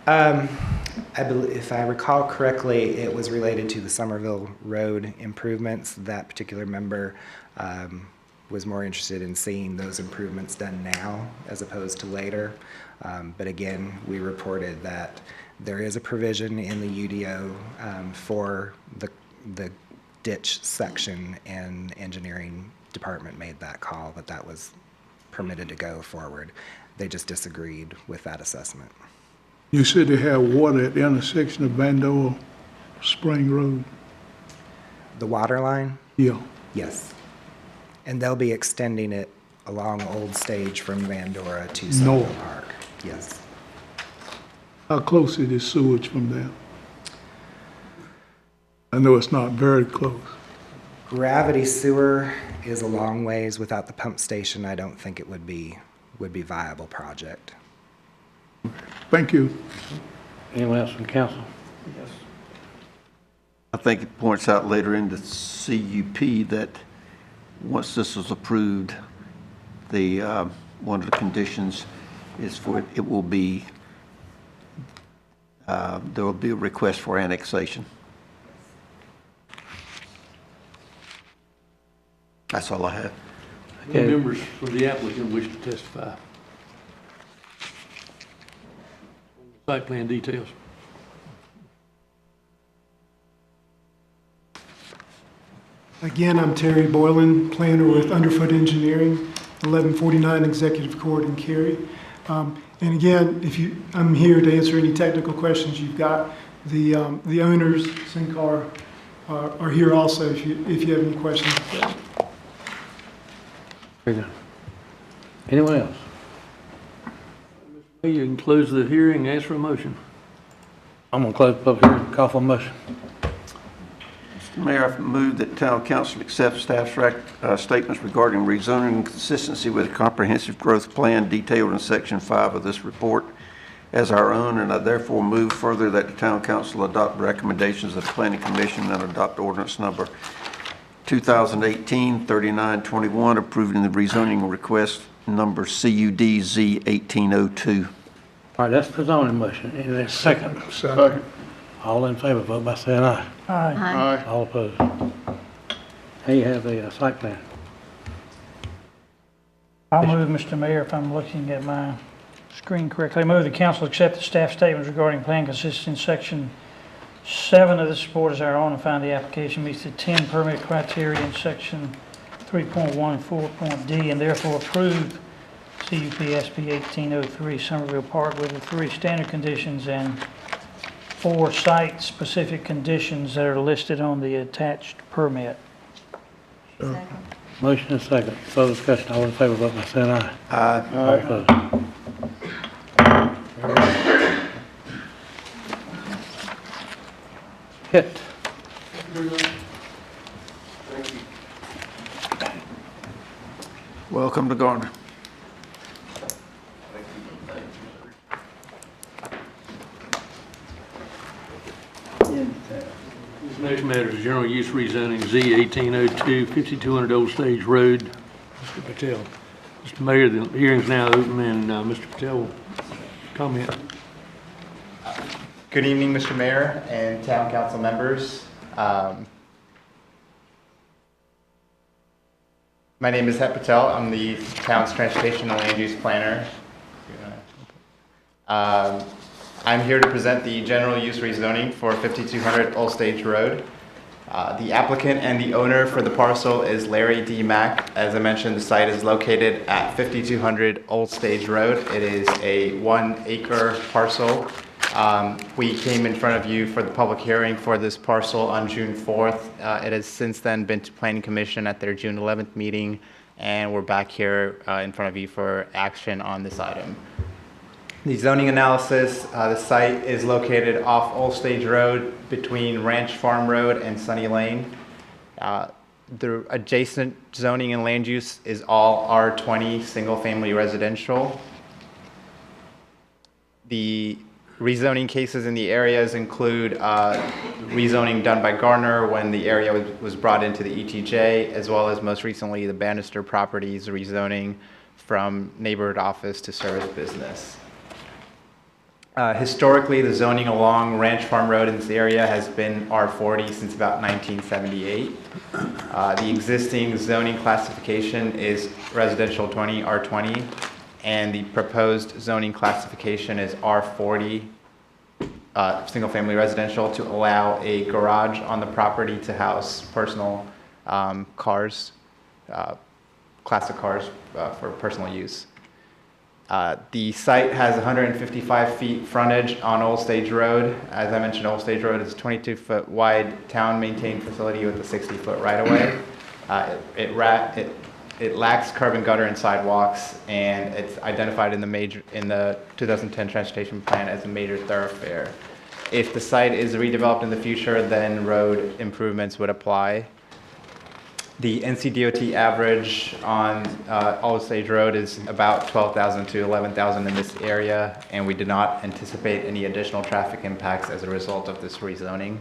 I believe, if I recall correctly, it was related to the Somerville Road improvements. That particular member was more interested in seeing those improvements done now as opposed to later. But again, we reported that there is a provision in the UDO for the ditch section, and engineering department made that call that that was permitted to go forward. They just disagreed with that assessment. You said they have water at the intersection of Vandora Spring Road? The water line? Yeah. Yes. And they'll be extending it along Old Stage from Vandora to Somerville Park. Yes. How close is the sewage from there? I know it's not very close. Gravity sewer is a long ways. Without the pump station, I don't think it would be viable project. Thank you. Anyone else from council? Yes. I think it points out later in the CUP that once this was approved, the one of the conditions is for it will be there will be a request for annexation. That's all I have. Okay. Members from the applicant wish to testify. Site plan details. Again, I'm Terry Boylan, planner with Underfoot Engineering, 1149 Executive Court in Cary. And again, I'm here to answer any technical questions you've got. The owners, Syncor, are here also if you have any questions. Very good. Anyone else? You can close the hearing and ask for a motion. I'm gonna close the public hearing, call for a motion. Mr. Mayor, I move that town council accept staff's statements regarding rezoning and consistency with a comprehensive growth plan detailed in section 5 of this report as our own, and I therefore move further that the town council adopt recommendations of the planning commission and adopt ordinance number 2018-3921 approving the rezoning request number CUDZ 1802. All right, that's the zoning motion. Any there's a second? Second. All in favor, vote by saying aye. Aye. All opposed. Here you have the site plan. I'll move, Mr. Mayor, if I'm looking at my screen correctly. I move the council accept the staff statements regarding plan consistency in section 7 of this report as our own and find the application meets the 10 permit criteria in section 3.1 and 4.d and therefore approve CUP SB 1803 Somerville Park with the 3 standard conditions and 4 site-specific conditions that are listed on the attached permit. Motion and second. Further discussion. All in favor, vote by saying aye. Aye. All opposed. Hit. Welcome to Garner. This next matter is general use rezoning Z 1802, 5200 Old Stage Road. Mr. Patel. Mr. Mayor, the hearing's now open and Mr. Patel will comment. Good evening, Mr. Mayor and town council members. My name is Het Patel. I'm the town's transportation and land use planner. I'm here to present the general use rezoning for 5200 Old Stage Road. The applicant and the owner for the parcel is Larry D. Mack. As I mentioned, the site is located at 5200 Old Stage Road. It is a 1-acre parcel. We came in front of you for the public hearing for this parcel on June 4th. It has since then been to Planning Commission at their June 11th meeting, and we're back here in front of you for action on this item. The zoning analysis, the site is located off Old Stage Road between Ranch Farm Road and Sunny Lane. The adjacent zoning and land use is all R20 single-family residential. The rezoning cases in the areas include rezoning done by Garner when the area was brought into the ETJ, as well as most recently the Bannister Properties rezoning from neighborhood office to service business. Historically, the zoning along Ranch Farm Road in this area has been R40 since about 1978. The existing zoning classification is residential 20, R20, and the proposed zoning classification is R40, single-family residential, to allow a garage on the property to house personal cars, classic cars for personal use. The site has 155 feet frontage on Old Stage Road. As I mentioned, Old Stage Road is a 22-foot wide town-maintained facility with a 60-foot right-of-way. It lacks curb and gutter and sidewalks, and it's identified in the 2010 transportation plan as a major thoroughfare. If the site is redeveloped in the future, then road improvements would apply. The NCDOT average on Old Stage Road is about 12,000 to 11,000 in this area, and we do not anticipate any additional traffic impacts as a result of this rezoning.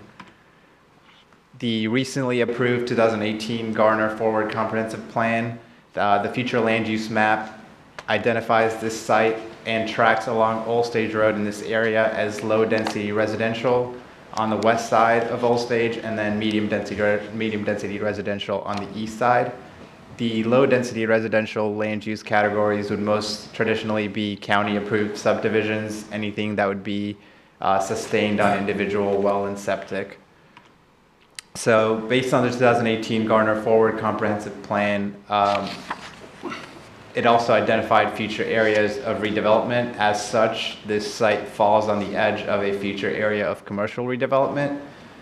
The recently approved 2018 Garner Forward Comprehensive Plan, the future land use map, identifies this site and tracks along Old Stage Road in this area as low-density residential on the west side of Old Stage, and then medium density residential on the east side. The low density residential land use categories would most traditionally be county approved subdivisions, anything that would be sustained on individual well and septic. So based on the 2018 Garner Forward Comprehensive Plan, it also identified future areas of redevelopment. As such, this site falls on the edge of a future area of commercial redevelopment.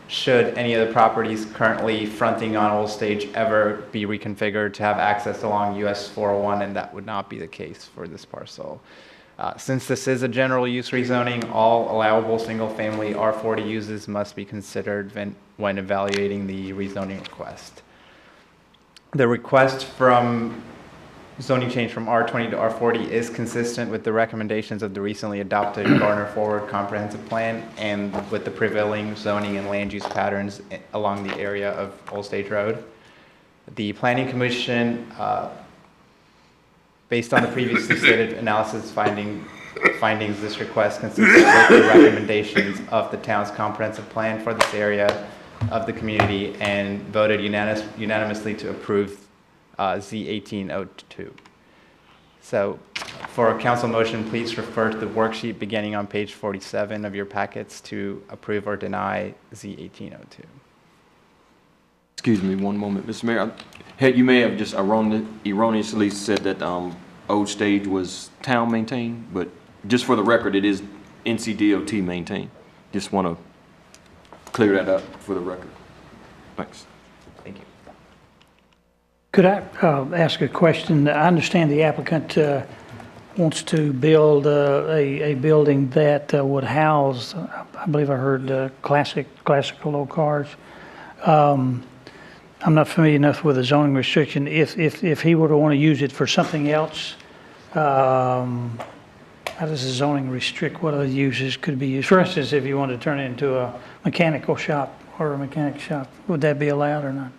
should any of the properties currently fronting on Old Stage ever be reconfigured to have access along US 401, and that would not be the case for this parcel. Since this is a general use rezoning, all allowable single-family R40 uses must be considered when evaluating the rezoning request. The request from zoning change from R20 to R40 is consistent with the recommendations of the recently adopted Garner Forward Comprehensive Plan and with the prevailing zoning and land use patterns along the area of Old Stage Road. The Planning Commission, based on the previously stated analysis findings, this request consistent with the recommendations of the town's comprehensive plan for this area of the community and voted unanimously to approve Z1802. So for a council motion, please refer to the worksheet beginning on page 47 of your packets to approve or deny Z1802. Excuse me one moment, Mr. Mayor. You may have just erroneously said that Old Stage was town maintained, but just for the record, it is NCDOT maintained. Just want to clear that up for the record. Thanks. Thank you. Could I ask a question? I understand the applicant wants to build a building that would house, I believe I heard classical old cars. I'm not familiar enough with the zoning restriction. If he were to want to use it for something else, how does the zoning restrict what other uses could be used? For instance, if you wanted to turn it into a mechanical shop or a mechanic shop, would that be allowed or not?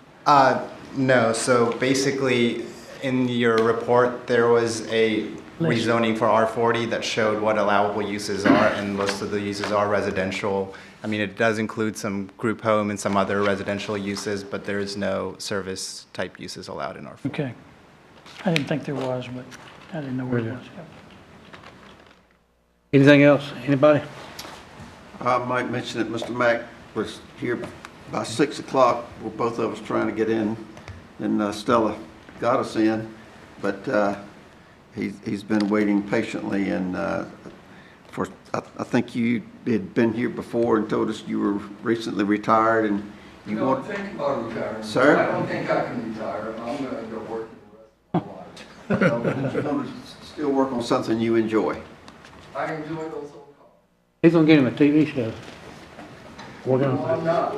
No, so basically in your report, there was a rezoning for R40 that showed what allowable uses are, and most of the uses are residential. I mean, it does include some group home and some other residential uses, but there is no service type uses allowed in R40. Okay. I didn't think there was, but I didn't know where it was. Anything else? Anybody? I might mention that Mr. Mack was here by 6 o'clock. We're both of us trying to get in, and Stella got us in, but he's been waiting patiently, and I think you had been here before and told us you were recently retired, and you want... I don't think about retiring. Sir? I don't think I can retire. I'm going to go work the rest of my life. You're going to still work on something you enjoy. I enjoy those old cars. He's going to get him a TV show. No, I'm not.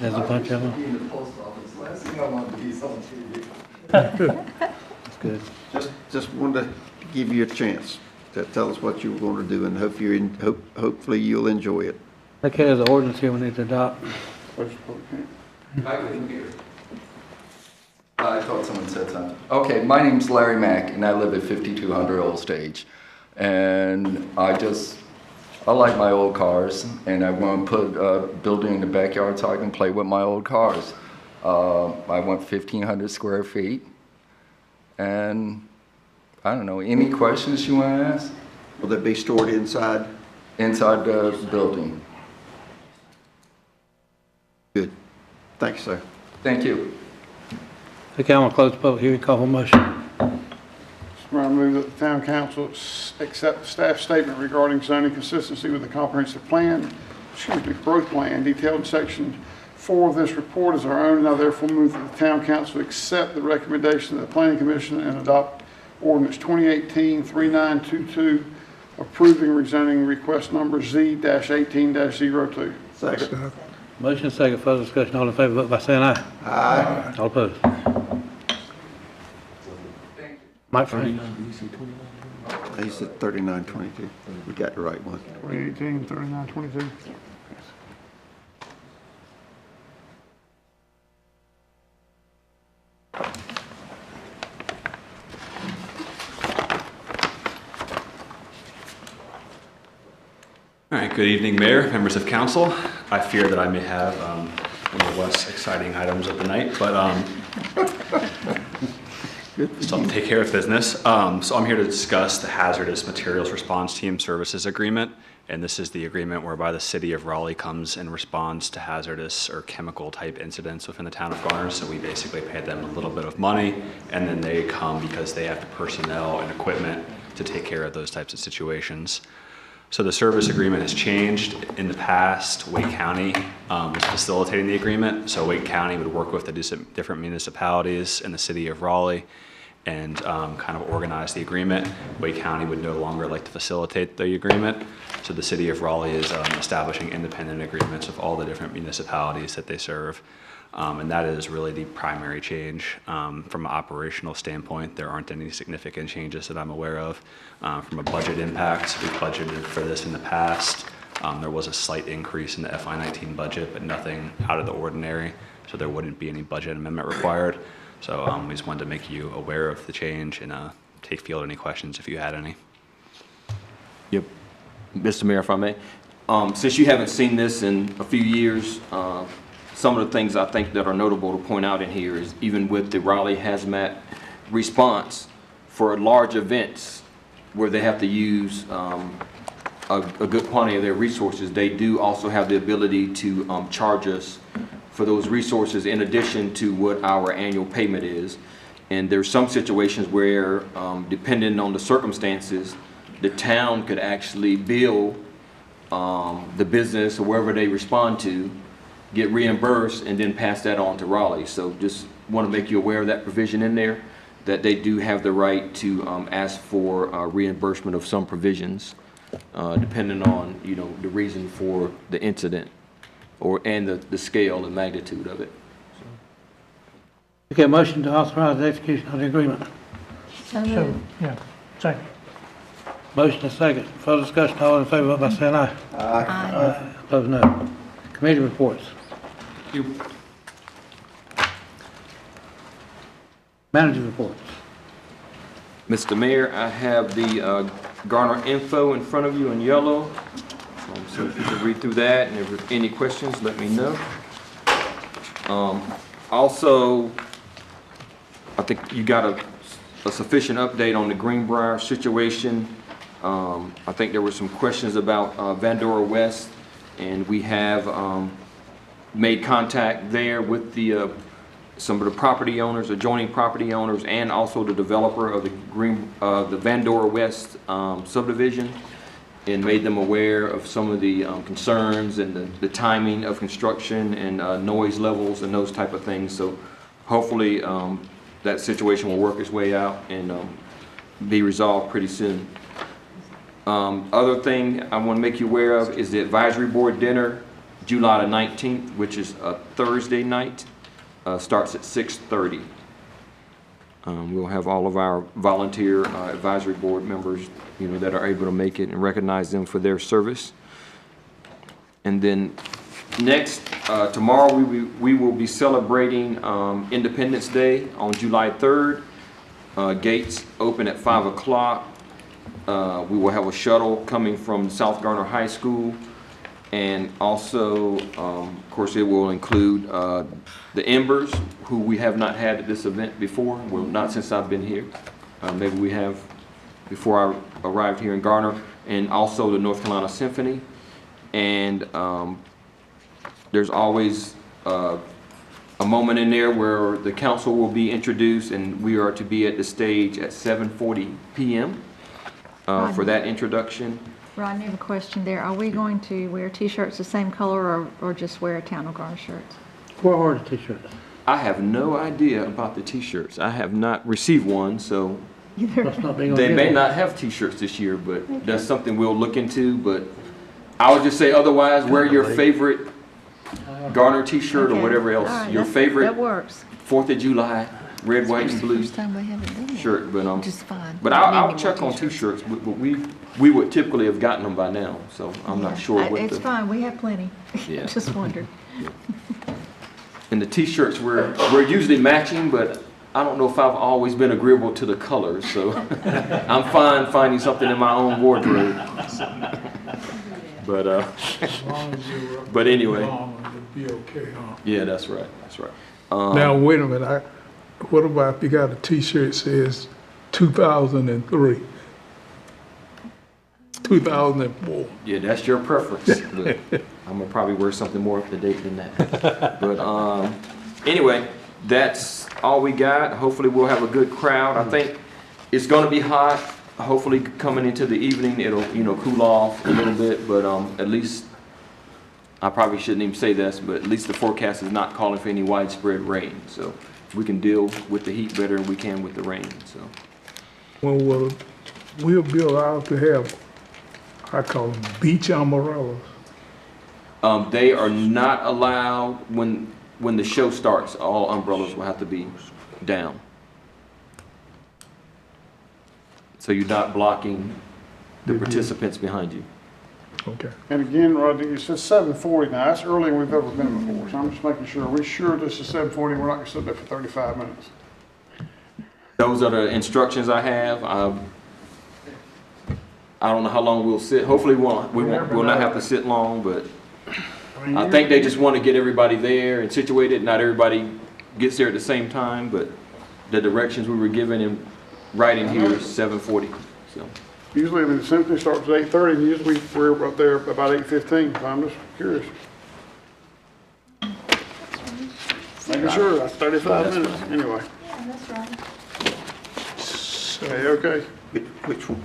There's a bunch of them. In the post office. Last thing I want to be is on TV. That's good. Just wanted to give you a chance to tell us what you were going to do, and hopefully you'll enjoy it. Okay, there's an ordinance here we need to adopt. I couldn't hear. I thought someone said something. Okay, my name's Larry Mack, and I live at 5200 Old Stage. And I like my old cars, and I want to put a building in the backyard so I can play with my old cars. I want 1,500 square feet. And I don't know, any questions you want to ask? Will they be stored inside? Inside the building. Good. Thanks, sir. Thank you. Okay, I'm going to close the public hearing. Call for motion. I move that the town council accept the staff statement regarding zoning consistency with the comprehensive plan, growth plan detailed in section 4 of this report is our own. Now therefore move that the town council accept the recommendation of the planning commission and adopt ordinance 2018-3922 approving rezoning request number Z-18-02. Second. Motion second, further discussion. All in favor, vote by saying aye. Aye. All opposed. Mike, he said 3922. We got the right one. 2018-3922. All right, good evening, Mayor, members of council. I fear that I may have one of the less exciting items of the night, but still have to take care of business. So I'm here to discuss the Hazardous Materials Response Team Services Agreement, and this is the agreement whereby the city of Raleigh comes and responds to hazardous or chemical type incidents within the town of Garner. So we basically pay them a little bit of money, and then they come because they have the personnel and equipment to take care of those types of situations. So the service agreement has changed. In the past, Wake County was facilitating the agreement. So Wake County would work with the different municipalities in the city of Raleigh and kind of organize the agreement. Wake County would no longer like to facilitate the agreement. So the city of Raleigh is establishing independent agreements with all the different municipalities that they serve. And that is really the primary change. From an operational standpoint, there aren't any significant changes that I'm aware of. From a budget impact, we've budgeted for this in the past. There was a slight increase in the FY19 budget, but nothing out of the ordinary. So there wouldn't be any budget amendment required. So we just wanted to make you aware of the change and field any questions if you had any. Yep. Mr. Mayor, if I may. Since you haven't seen this in a few years, some of the things I think that are notable to point out in here is even with the Raleigh Hazmat response for large events where they have to use a good quantity of their resources, they do also have the ability to charge us for those resources in addition to what our annual payment is. And there's some situations where, depending on the circumstances, the town could actually bill the business or wherever they respond to, get reimbursed, and then pass that on to Raleigh. So just want to make you aware of that provision in there, that they do have the right to ask for reimbursement of some provisions, depending on, you know, the reason for the incident and the scale and magnitude of it. Okay, motion to authorize the execution of the agreement. So, yeah, second. Motion and second. Further discussion, all in favor, vote by saying aye. Aye. Opposed, no. Committee reports. Manager reports. Mr. Mayor, I have the Garner info in front of you in yellow. So if you can read through that, and if there are any questions, let me know. Also, I think you got a sufficient update on the Greenbrier situation. I think there were some questions about Vandora West, and we have made contact there with some of the property owners, adjoining property owners, and also the developer of the Vandora West subdivision, and made them aware of some of the concerns and the timing of construction and noise levels and those type of things. So hopefully that situation will work its way out and be resolved pretty soon. Other thing I want to make you aware of is the advisory board dinner, July the 19th, which is a Thursday night, starts at 6:30. We'll have all of our volunteer advisory board members, you know, that are able to make it, and recognize them for their service. And then next, tomorrow we will be celebrating Independence Day on July 3rd. Gates open at 5 o'clock. We will have a shuttle coming from South Garner High School, and also, of course, it will include the Embers, who we have not had at this event before. Well, not since I've been here. Maybe we have before I arrived here in Garner, and also the North Carolina Symphony. And there's always a moment in there where the council will be introduced, and we are to be at the stage at 7:40 p.m. For that introduction. Rodney, I have a question there. Are we going to wear T-shirts the same color or just wear Town of Garner shirts? Where are the T-shirts? I have no idea about the T-shirts. I have not received one, so they may not have T-shirts this year, but that's something we'll look into. But I would just say otherwise, wear your favorite Garner T-shirt or whatever else. Right, your favorite that works. 4th of July, red, white, and blue shirt. But which is fine. But I'll check on T-shirts. But we would typically have gotten them by now, so I'm not sure what it's fine. We have plenty. Yeah. Just wondered. And the T-shirts we're usually matching, but I don't know if I've always been agreeable to the colors, so I'm fine finding something in my own wardrobe. But As long as you're but anyway, it'll be okay, huh? Yeah, that's right. That's right. Now wait a minute. What about if you got a T-shirt that says 2003, 2004? Yeah, that's your preference. But I'm gonna probably wear something more up to date than that. But anyway, that's all we got. Hopefully we'll have a good crowd. I think it's gonna be hot. hopefully coming into the evening, it'll, cool off a little bit, but at least, I probably shouldn't even say this, but at least the forecast is not calling for any widespread rain. So we can deal with the heat better than we can with the rain, so. Well, we'll be allowed to have, I call them beach umbrellas. They are not allowed, when the show starts, all umbrellas will have to be down. So you're not blocking the participants behind you. Okay. And again, Rodney, it says 7:40 now. That's earlier than we've ever been before. So I'm just making sure. We're sure this is 7:40. We're not going to sit there for 35 minutes. Those are the instructions I have. I don't know how long we'll sit. Hopefully we'll not have to sit long, but I think they just want to get everybody there and situated. Not everybody gets there at the same time, but the directions we were given in writing here is 7:40. So. Usually, I mean, the symphony starts at 8:30, and usually we're up there about 8:15. So I'm just curious. Making sure. That's 35 minutes. Anyway. Yeah, that's right. Okay.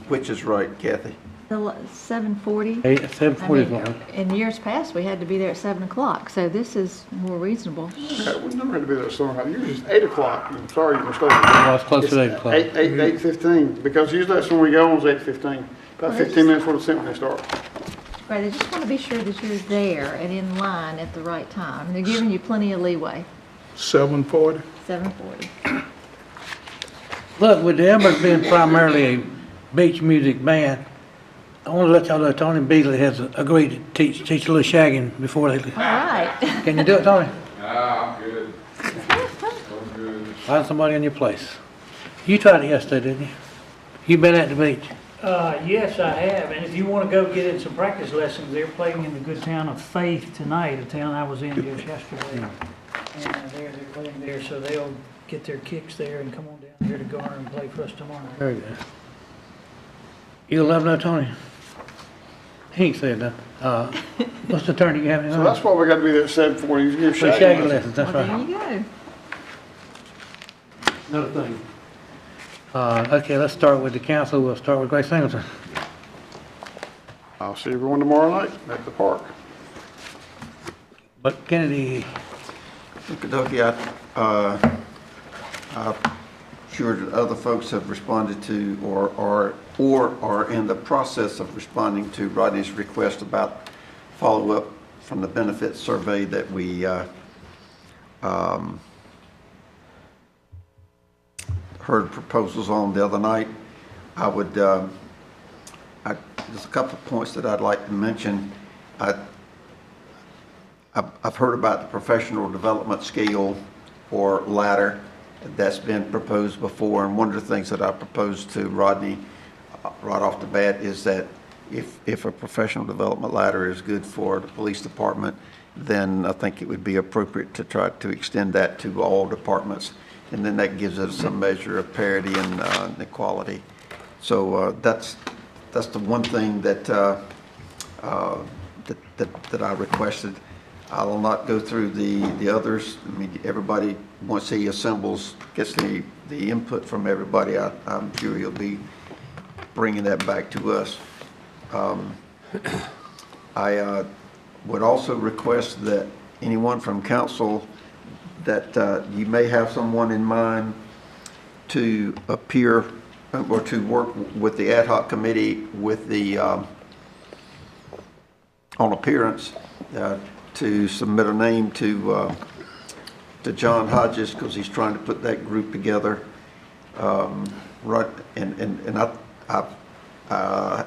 Which is right, Kathy? The 7:40. 7:40 is what? In years past, we had to be there at 7 o'clock, so this is more reasonable. Yeah, we never had to be there at 7 o'clock. Usually it's 8 o'clock. I'm sorry, you're mistaken. Well, it's close to 8 o'clock. 8:15, because usually that's when we go on is 8:15. About 15 minutes before the symphony starts. Right, they just want to be sure that you're there and in line at the right time. And they're giving you plenty of leeway. 7:40? 7:40. Look, with the Embers being primarily a beach music band, I want to let y'all know Tony Beasley has agreed to teach a little shagging before they leave. All right. Can you do it, Tony? I'm good. I'm good. Find somebody in your place. You tried it yesterday, didn't you? You been at the beach? Yes, I have, and if you want to go get in some practice lessons, they're playing in the good town of Faith tonight, a town I was in just yesterday. And they're playing there, so they'll get their kicks there and come on down here to Garner and play for us tomorrow night. Very good. You'll love no Tony. He ain't said nothing. What's the turn you having? So that's why we got to be there at 7:40. You're For shagging lessons, that's Well, right. there you go. Another thing. Okay, let's start with the council. We'll start with Grace Singleton. I'll see everyone tomorrow night at the park. But Kennedy. Okey-dokey, I'm sure that other folks have responded to or are in the process of responding to Rodney's request about follow-up from the benefits survey that we heard proposals on the other night. I would, there's a couple of points that I'd like to mention. I've heard about the professional development scale or ladder that's been proposed before, and one of the things that I proposed to Rodney right off the bat is that if a professional development ladder is good for the police department, then I think it would be appropriate to try to extend that to all departments, and then that gives us some measure of parity and equality. So that's the one thing that that I requested. I will not go through the others. I mean, everybody, once he assembles, gets the input from everybody, I'm sure he'll be bringing that back to us. I would also request that anyone from council, that you may have someone in mind to appear or to work with the ad hoc committee with the on appearance, to submit a name to John Hodges, because he's trying to put that group together. Right, and I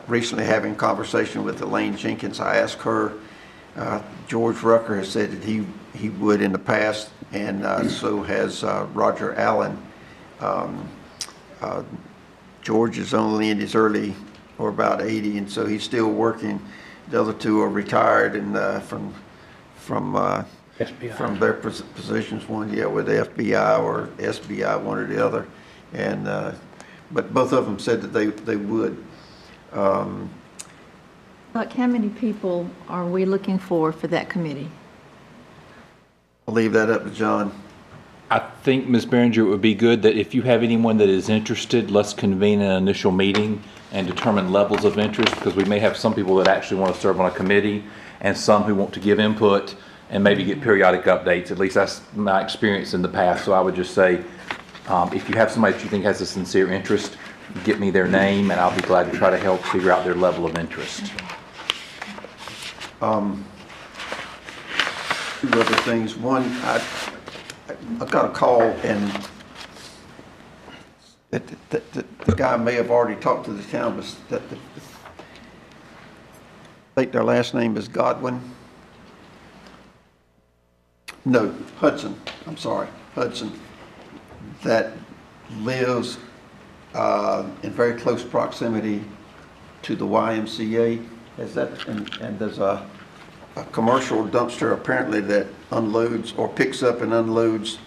recently having conversation with Elaine Jenkins, I asked her. George Rucker has said that he would in the past, and so has Roger Allen. George is only in his early, or about 80, and so he's still working. The other two are retired and from their positions. One, with the FBI or SBI, one or the other, and but both of them said that they would. Like, how many people are we looking for that committee? I'll leave that up to John. I think, Ms. Behringer, it would be good that if you have anyone that is interested, let's convene an initial meeting and determine levels of interest, because we may have some people that actually want to serve on a committee and some who want to give input and maybe get periodic updates. At least that's my experience in the past. So I would just say, if you have somebody that you think has a sincere interest, get me their name and I'll be glad to try to help figure out their level of interest. Two other things. One, I got a call and the guy may have already talked to the town, but I think their last name is Godwin. No, Hudson. I'm sorry, Hudson. That lives in very close proximity to the YMCA. Is that and there's a commercial dumpster apparently that unloads or picks up and unloads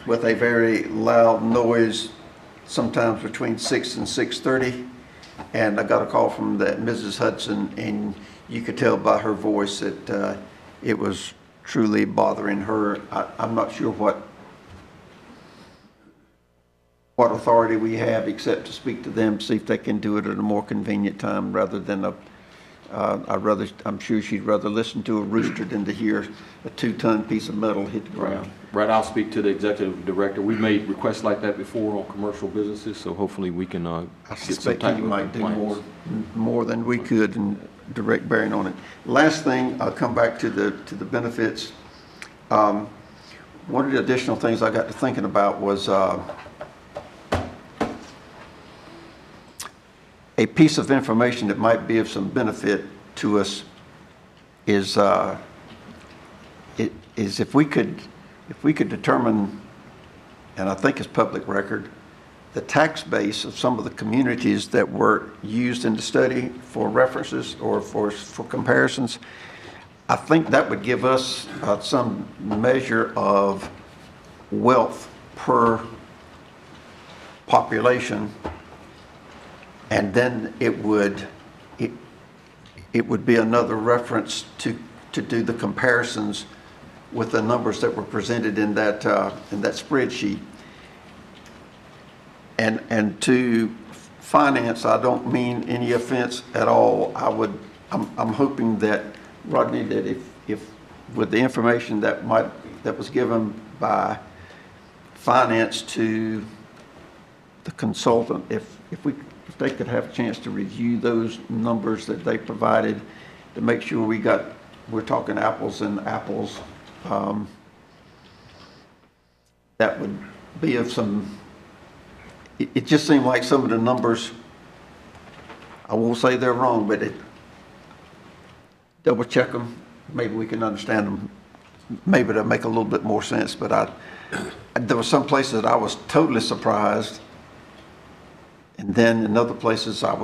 with a very loud noise, sometimes between 6 and 6:30. And I got a call from that Mrs. Hudson, and you could tell by her voice that it was truly bothering her. I'm not sure what authority we have except to speak to them, see if they can do it at a more convenient time rather than I'm sure she'd rather listen to a rooster than to hear a 2-ton piece of metal hit the ground. Right, I'll speak to the executive director. We've made requests like that before on commercial businesses, so hopefully we can I get some suspect type he of might do compliance. more than we could and direct bearing on it. Last thing, I'll come back to the benefits. One of the additional things I got to thinking about was a piece of information that might be of some benefit to us is if we could determine, and I think it's public record, the tax base of some of the communities that were used in the study for references or for comparisons. I think that would give us some measure of wealth per population, and then it would be another reference to do the comparisons with the numbers that were presented in that spreadsheet. And to finance, I don't mean any offense at all. I'm hoping that, Rodney, that if with the information that was given by finance to the consultant, if they could have a chance to review those numbers that they provided to make sure we're talking apples and apples, that would be of some. It just seemed like some of the numbers, I won't say they're wrong, but double check them. Maybe we can understand them. Maybe they'll make a little bit more sense. But there were some places that I was totally surprised. And then in other places I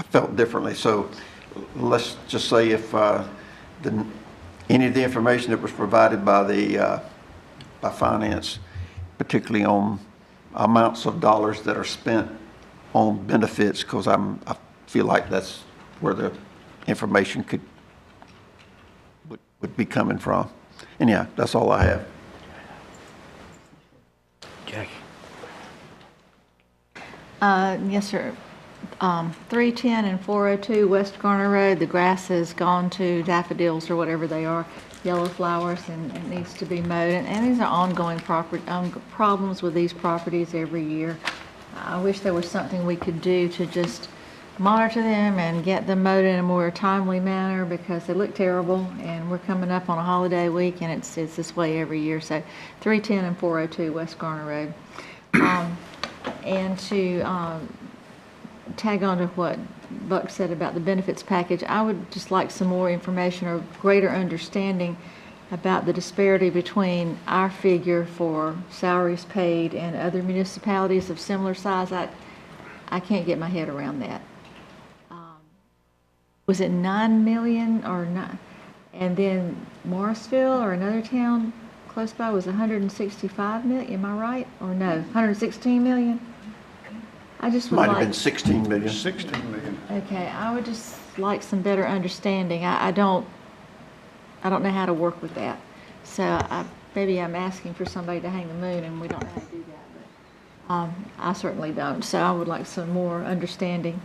felt differently. So let's just say if any of the information that was provided by finance, particularly on amounts of dollars that are spent on benefits, because I feel like that's where the information would be coming from. And yeah, that's all I have. Jackie. Yes, sir. 310 and 402 West Garner Road, the grass has gone to daffodils or whatever they are, yellow flowers, and it needs to be mowed. And these are ongoing problems with these properties every year. I wish there was something we could do to just monitor them and get them mowed in a more timely manner, because they look terrible, and we're coming up on a holiday week, and it's this way every year. So 310 and 402 West Garner Road. And to tag on to what Buck said about the benefits package, I would just like some more information or greater understanding about the disparity between our figure for salaries paid and other municipalities of similar size. I can't get my head around that. Was it 9 million or not? And then Morrisville or another town close by was 165 million, am I right? Or no, 116 million? I just would Might like... have been 16 million. 16 million. Okay, I would just like some better understanding. I don't know how to work with that. So maybe I'm asking for somebody to hang the moon, and we don't know how to do that, but I certainly don't. So I would like some more understanding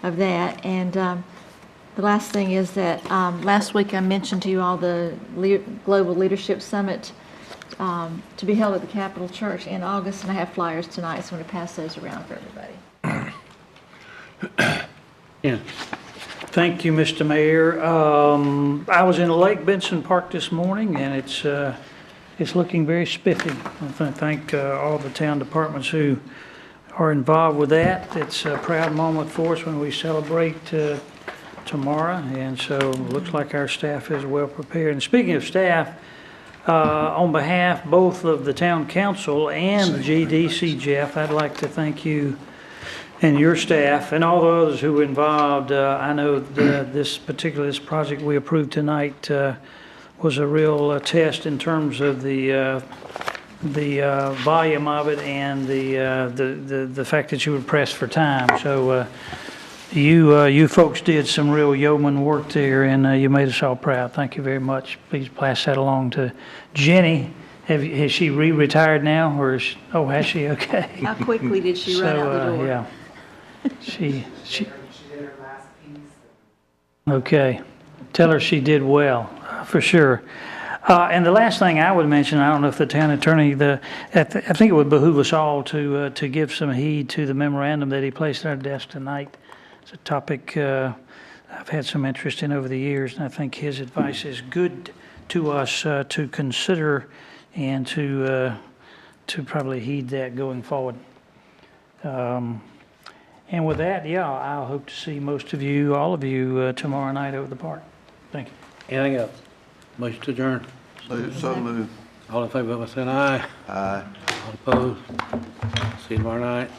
of that. And the last thing is that last week I mentioned to you all the Global Leadership Summit to be held at the Capitol Church in August, and I have flyers tonight, so I'm going to pass those around for everybody. Yeah. Thank you, Mr. Mayor. I was in Lake Benson Park this morning, and it's looking very spiffy. I thank all the town departments who are involved with that. It's a proud moment for us when we celebrate tomorrow, and so it looks like our staff is well prepared. And speaking of staff, on behalf both of the town council and the GDC, Jeff, I'd like to thank you and your staff and all the others who were involved. I know this project we approved tonight was a real test in terms of the volume of it and the fact that you were pressed for time. So you folks did some real yeoman work there, and you made us all proud. Thank you very much. Please pass that along to Jenny. Has she retired now, or has she? Okay. How quickly did she run out the door? Yeah. She did her last piece. Okay. Tell her she did well, for sure. And the last thing I would mention, I don't know if the town attorney, I think it would behoove us all to give some heed to the memorandum that he placed on our desk tonight. It's a topic I've had some interest in over the years, and I think his advice is good to us to consider and to probably heed that going forward. And with that, yeah, I'll hope to see most of you, all of you, tomorrow night over the park. Thank you. Anything else? Motion to adjourn. So moved. All in favor, by saying aye. Aye. All opposed? See you tomorrow night.